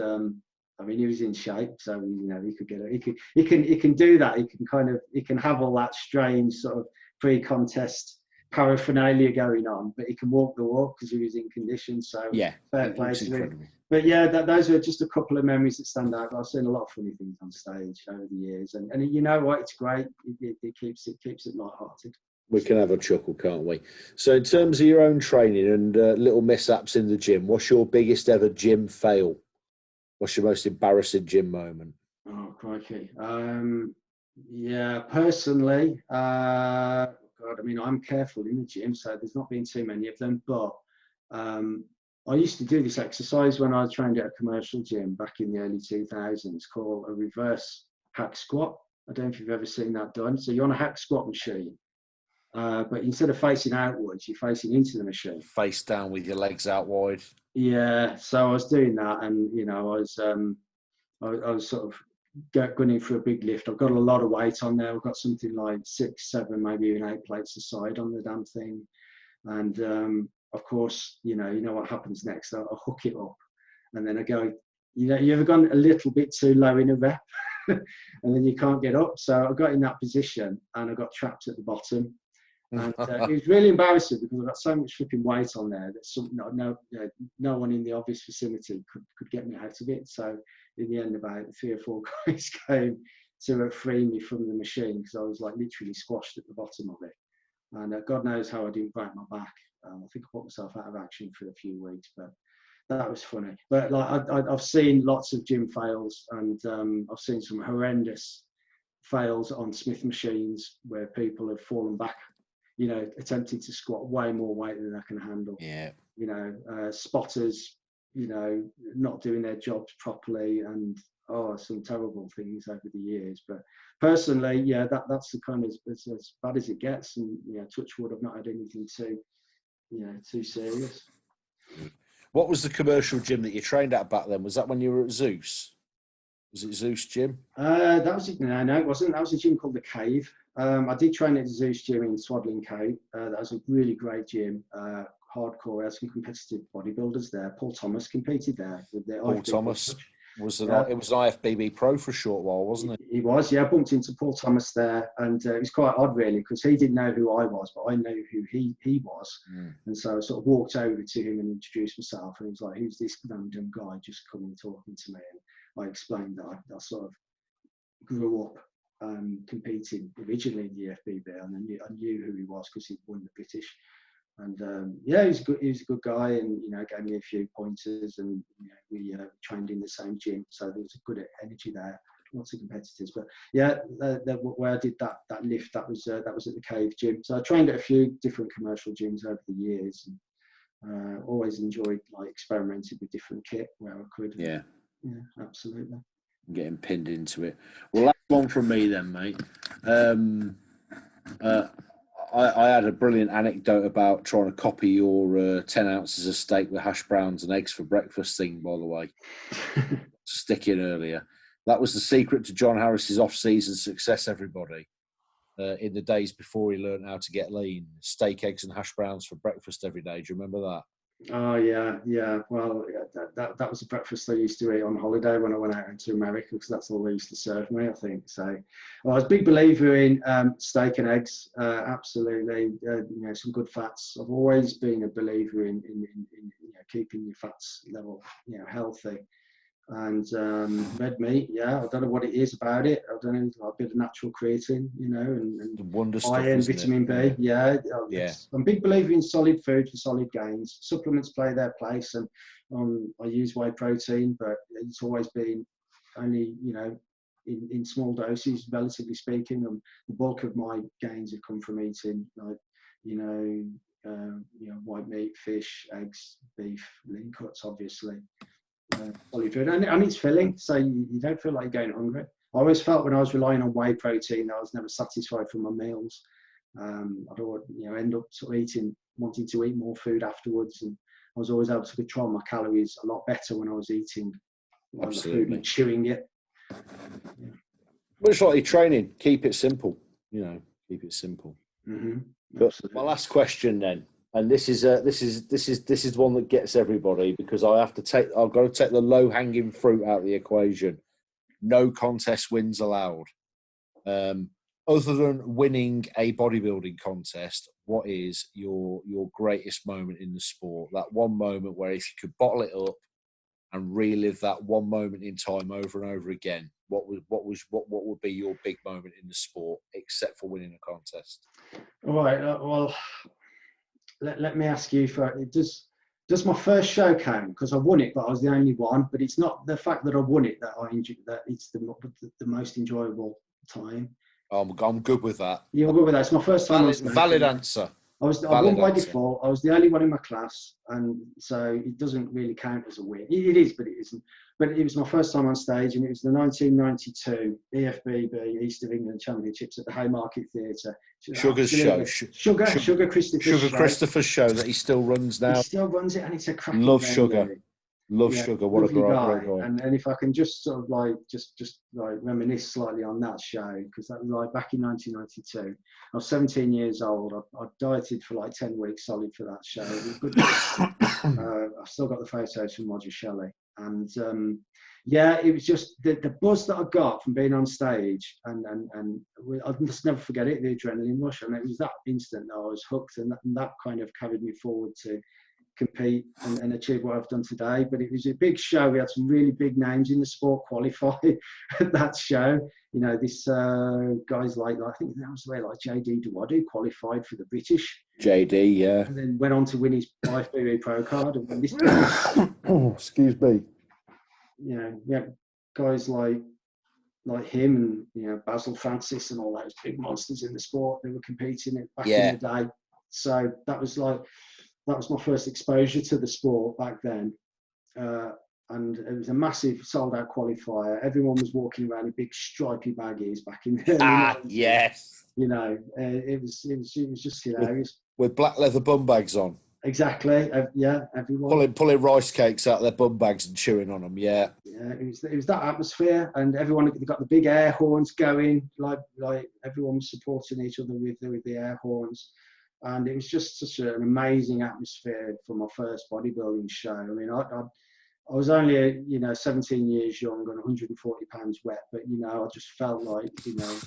I mean, he was in shape, so he could get it. He can do that. He can have all that strange sort of pre-contest paraphernalia going on, but he can walk the walk because he was in condition. So fair play to him. But yeah, those are just a couple of memories that stand out. I've seen a lot of funny things on stage over the years, and you know what? It's great. It keeps it light-hearted. We can have a chuckle, can't we? So in terms of your own training and little mishaps in the gym, what's your biggest ever gym fail? What's your most embarrassing gym moment? Oh, crikey. Personally, God, I mean, I'm careful in the gym, so there's not been too many of them, but I used to do this exercise when I trained at a commercial gym back in the early 2000s called a reverse hack squat. I don't know if you've ever seen that done. So you're on a hack squat machine, but instead of facing outwards, you're facing into the machine. Face down with your legs out wide. Yeah, so I was doing that, and I was sort of gunning for a big lift. I've got a lot of weight on there. I've got something like 6, 7, maybe even 8 plates aside on the damn thing, and of course, you know what happens next. I'll hook it up, and then I go. You ever gone a little bit too low in a rep? and then you can't get up. So I got in that position and I got trapped at the bottom. And it was really embarrassing because I got so much flipping weight on there that no one in the obvious vicinity could get me out of it. So in the end, about 3 or 4 guys came to free me from the machine because I was like literally squashed at the bottom of it. And God knows how I didn't break my back. I think I put myself out of action for a few weeks, but that was funny. But like I've seen lots of gym fails, and I've seen some horrendous fails on Smith machines where people have fallen back, you know, attempting to squat way more weight than they can handle. Yeah. You know, spotters, you know, not doing their jobs properly, and some terrible things over the years. But personally, yeah, that's the kind of as bad as it gets. And yeah, touch wood, I've not had anything too serious. What was the commercial gym that you trained at back then? Was that when you were at Zeus? Was it Zeus Gym? That was it. No, it wasn't. That was a gym called the Cave. I did train at the Zeus Gym in Swaddling Cave. That was a really great gym. Hardcore. I had some competitive bodybuilders there. Paul Thomas competed there with the Paul IFBB. Thomas was it was an IFBB Pro for a short while, wasn't it? He was, yeah. I bumped into Paul Thomas there, and it was quite odd, really, because he didn't know who I was, but I knew who he was. And so I sort of walked over to him and introduced myself, and he was like, "Who's this random guy just coming talking to me?" And I explained that I sort of grew up competing originally in the FBB, and I knew who he was because he'd won the British. And yeah, he was good. He was a good guy, and you know, gave me a few pointers, and you know, we trained in the same gym, so there was a good energy there. Lots of competitors, but yeah, where I did that lift, that was at the Cave Gym. So I trained at a few different commercial gyms over the years, and always enjoyed like experimenting with different kit where I could. Yeah, absolutely. Getting pinned into it. Well, that's one from me then, mate. I had a brilliant anecdote about trying to copy your 10 ounces of steak with hash browns and eggs for breakfast thing, by the way. Stick in earlier. That was the secret to John Harris's off-season success, everybody. In the days before he learned how to get lean. Steak, eggs and hash browns for breakfast every day. Do you remember that? Oh, yeah. Well, that was the breakfast I used to eat on holiday when I went out into America, because that's all they used to serve me, I think. So well, I was a big believer in steak and eggs, absolutely. You know, some good fats. I've always been a believer in you know, keeping your fats level, you know, healthy. And red meat, yeah, I don't know what it is about it. I don't know, like a bit of natural creatine, you know, and iron, vitamin B. Yeah. I'm a big believer in solid food for solid gains. Supplements play their place, and I use whey protein, but it's always been only, you know, in small doses, relatively speaking. The bulk of my gains have come from eating, like, you know, white meat, fish, eggs, beef, lean cuts, obviously. Solid food, and it's filling, so you don't feel like you're going hungry. I always felt when I was relying on whey protein, I was never satisfied from my meals. I'd always, you know, end up sort of wanting to eat more food afterwards, and I was always able to control my calories a lot better when I was eating the food and chewing it. Yeah. Much like your training, keep it simple. You know, keep it simple. But my last question then. And this is one that gets everybody, because I've got to take the low hanging fruit out of the equation. No contest wins allowed. Other than winning a bodybuilding contest, what is your greatest moment in the sport? That one moment where if you could bottle it up and relive that one moment in time over and over again, what would be your big moment in the sport, except for winning a contest? All right. Well. Let me ask you, does my first show count? Because I won it, but I was the only one. But it's not the fact that I won it that it's the most enjoyable time. I'm good with that. You're good with that. It's my first time. Valid answer. I won by default. I was the only one in my class, and so it doesn't really count as a win. It is, but it isn't. But it was my first time on stage, and it was the 1992 EFBB East of England Championships at the Haymarket Theatre. Sugar's show. Sugar Christopher's show that he still runs now. He still runs it, and it's a cracking Love venue. Sugar. Love Sugar. What a great guy. And if I can just sort of like just like reminisce slightly on that show, because that was like back in 1992. I was 17 years old. I dieted for like 10 weeks solid for that show. It was good. I've still got the photos from Roger Shelley, and Yeah, it was just the buzz that I got from being on stage, and I'll just never forget it, the adrenaline rush. And it was that instant that I was hooked, and that kind of carried me forward to compete and achieve what I've done today. But it was a big show. We had some really big names in the sport qualify at that show. You know, this guys like I think that was the way, like JD Dewadu qualified for the British. JD, yeah. And then went on to win his IFBB Pro card. And this excuse me. You know, we had guys like him and, you know, Basil Francis and all those big monsters in the sport that were competing back in the day. So that was my first exposure to the sport back then. And it was a massive sold-out qualifier. Everyone was walking around in big stripy baggies back in the yes. You know, it was just hilarious. With black leather bum bags on. Exactly. Yeah, everyone pulling rice cakes out of their bum bags and chewing on them. Yeah. Yeah, it was that atmosphere, and everyone got the big air horns going, like everyone was supporting each other with the air horns, and it was just such an amazing atmosphere for my first bodybuilding show. I mean, I was only 17 years young and 140 pounds wet, but I just felt like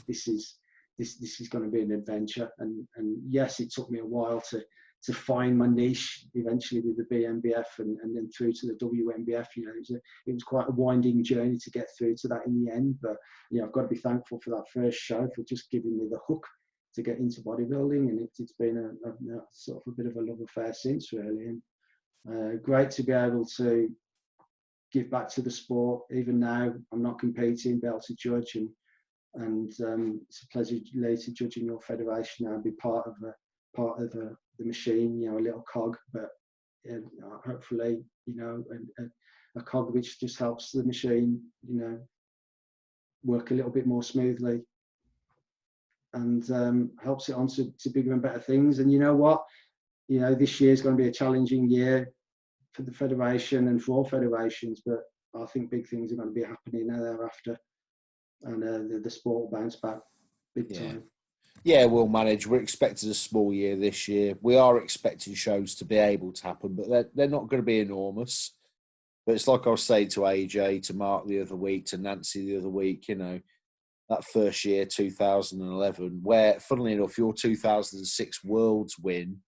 this is going to be an adventure, and yes, it took me a while to find my niche eventually with the BNBF and then through to the WNBF. It was quite a winding journey to get through to that in the end, but I've got to be thankful for that first show for just giving me the hook to get into bodybuilding, and it's been a sort of a bit of a love affair since, really. And great to be able to give back to the sport. Even now I'm not competing, be able to judge, and it's a pleasure later judging your federation now and be part of the machine, a little cog, but hopefully, a cog which just helps the machine, work a little bit more smoothly, and helps it on to bigger and better things. And you know what? This year is going to be a challenging year for the federation and for all federations, but I think big things are going to be happening thereafter, and the sport will bounce back big time. Yeah, we'll manage. We're expecting a small year this year. We are expecting shows to be able to happen, but they're not going to be enormous. But it's like I was saying to AJ, to Mark the other week, to Nancy the other week, that first year, 2011, where, funnily enough, your 2006 Worlds win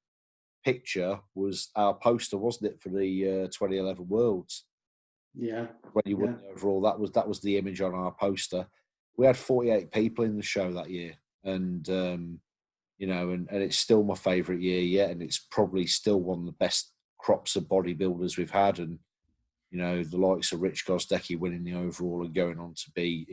picture was our poster, wasn't it, for the 2011 Worlds? Yeah. When you won the overall, that was the image on our poster. We had 48 people in the show that year. And and it's still my favourite year yet, and it's probably still one of the best crops of bodybuilders we've had. And the likes of Rich Gosdecki winning the overall and going on to be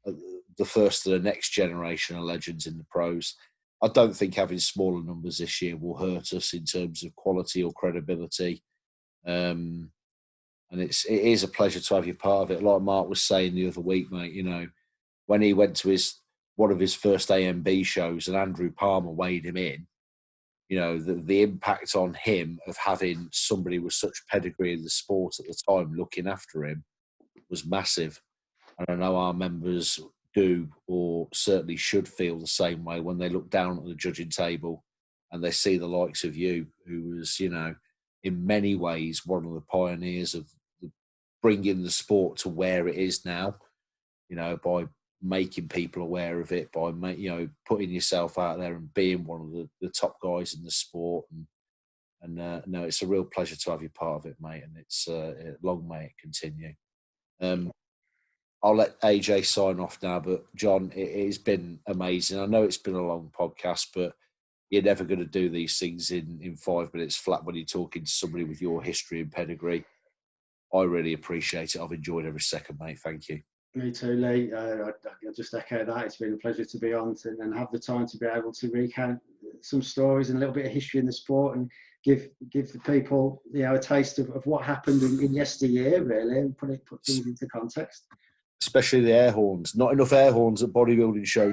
the first of the next generation of legends in the pros. I don't think having smaller numbers this year will hurt us in terms of quality or credibility. And it is a pleasure to have you part of it. Like Mark was saying the other week, mate, when he went to one of his first AMB shows and Andrew Palmer weighed him in, the impact on him of having somebody with such pedigree in the sport at the time looking after him was massive. And I know our members do, or certainly should, feel the same way when they look down at the judging table and they see the likes of you, who was, in many ways one of the pioneers of bringing the sport to where it is now, by making people aware of it, by putting yourself out there and being one of the top guys in the sport. And no, it's a real pleasure to have you part of it, mate. And it's long may it continue. I'll let AJ sign off now, but John, it has been amazing. I know it's been a long podcast, but you're never going to do these things in 5 minutes flat when you're talking to somebody with your history and pedigree. I really appreciate it. I've enjoyed every second, mate. Thank you. Me too, Lee. I just echo that. It's been a pleasure to be on and have the time to be able to recount some stories and a little bit of history in the sport and give the people, a taste of what happened in yesteryear, really, and put things into context. Especially the air horns. Not enough air horns at bodybuilding shows.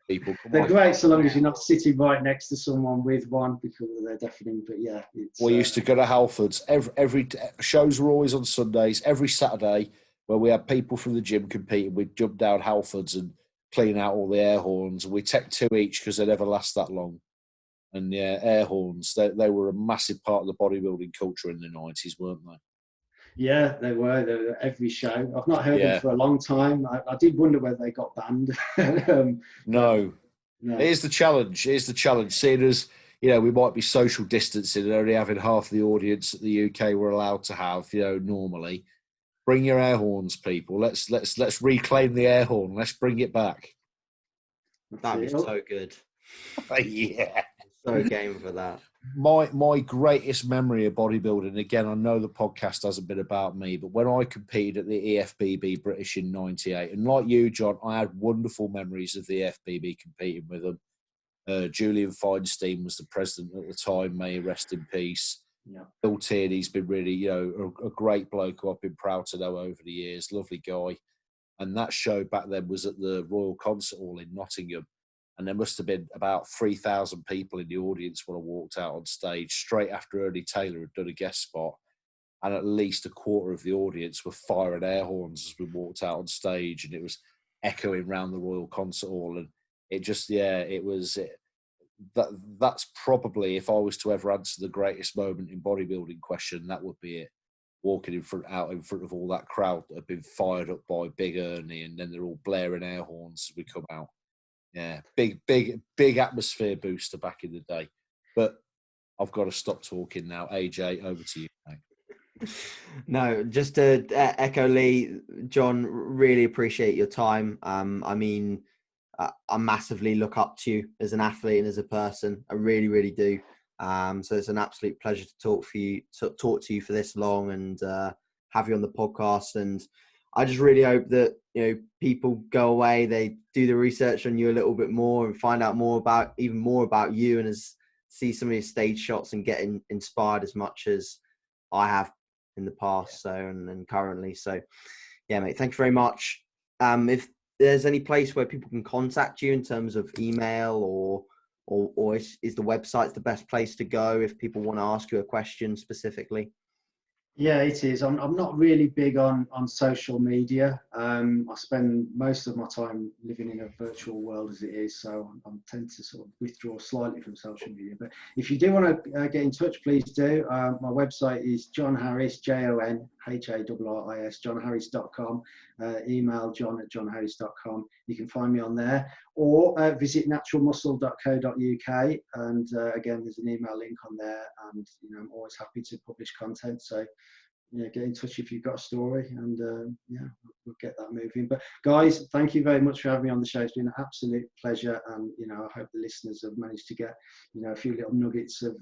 People, they're great so long as you're not sitting right next to someone with one, because they're deafening. But yeah, we used to go to Halfords. Every shows were always on Sundays. Every Saturday, where we had people from the gym competing, we'd jump down Halfords and clean out all the air horns. We take 2 each because they never last that long. And yeah, air horns, they were a massive part of the bodybuilding culture in the 90s, weren't they? Yeah, they were at every show. I've not heard them Yeah. for a long time. I did wonder whether they got banned. No. No. Here's the challenge. Here's the challenge. Seeing as, we might be social distancing and only having half the audience that the UK were allowed to have, normally. Bring your air horns, people. Let's reclaim the air horn. Let's bring it back. That'd be so good. Yeah. So game for that. My greatest memory of bodybuilding, again, I know the podcast hasn't been about me, but when I competed at the EFBB British in '98, and like you, John, I had wonderful memories of the EFBB competing with them. Julian Feinstein was the president at the time, may he rest in peace. Yeah. Bill Tierney's been really, a great bloke who I've been proud to know over the years, lovely guy. And that show back then was at the Royal Concert Hall in Nottingham. And there must have been about 3,000 people in the audience when I walked out on stage, straight after Ernie Taylor had done a guest spot. And at least a quarter of the audience were firing air horns as we walked out on stage. And it was echoing around the Royal Concert Hall. And it just, that's probably, if I was to ever answer the greatest moment in bodybuilding question, that would be it. Walking out in front of all that crowd that have been fired up by Big Ernie, and then they're all blaring air horns as we come out. Yeah, big atmosphere booster back in the day. But I've got to stop talking now. AJ, over to you, mate. No, just to echo Lee, John, really appreciate your time. I massively look up to you as an athlete and as a person. I really, really do. So it's an absolute pleasure to talk to you for this long and have you on the podcast. And I just really hope that people go away, they do the research on you a little bit more and find out even more about you, and see some of your stage shots and get inspired as much as I have in the past. So and currently. So yeah, mate, thank you very much. If there's any place where people can contact you in terms of email or is the website the best place to go if people want to ask you a question specifically? Yeah, it is. I'm not really big on social media. I spend most of my time living in a virtual world as it is, so I tend to sort of withdraw slightly from social media. But if you do want to get in touch, please do. My website is John Harris, JONHARRIS, johnharris.com. Email john@johnharris.com. You can find me on there, or visit naturalmuscle.co.uk. And again, there's an email link on there. And I'm always happy to publish content. So get in touch if you've got a story, and we'll get that moving. But guys, thank you very much for having me on the show. It's been an absolute pleasure, and I hope the listeners have managed to get a few little nuggets of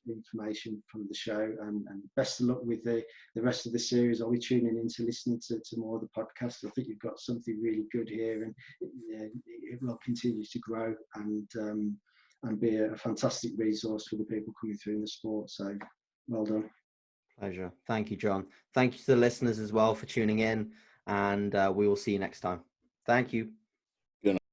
information from the show. And best of luck with the rest of the series. I'll be tuning in to listening to more of the podcasts. I think you've got something really good here, and it will continue to grow and be a fantastic resource for the people coming through in the sport. So well done. Pleasure. Thank you, John. Thank you to the listeners as well for tuning in, and we will see you next time. Thank you.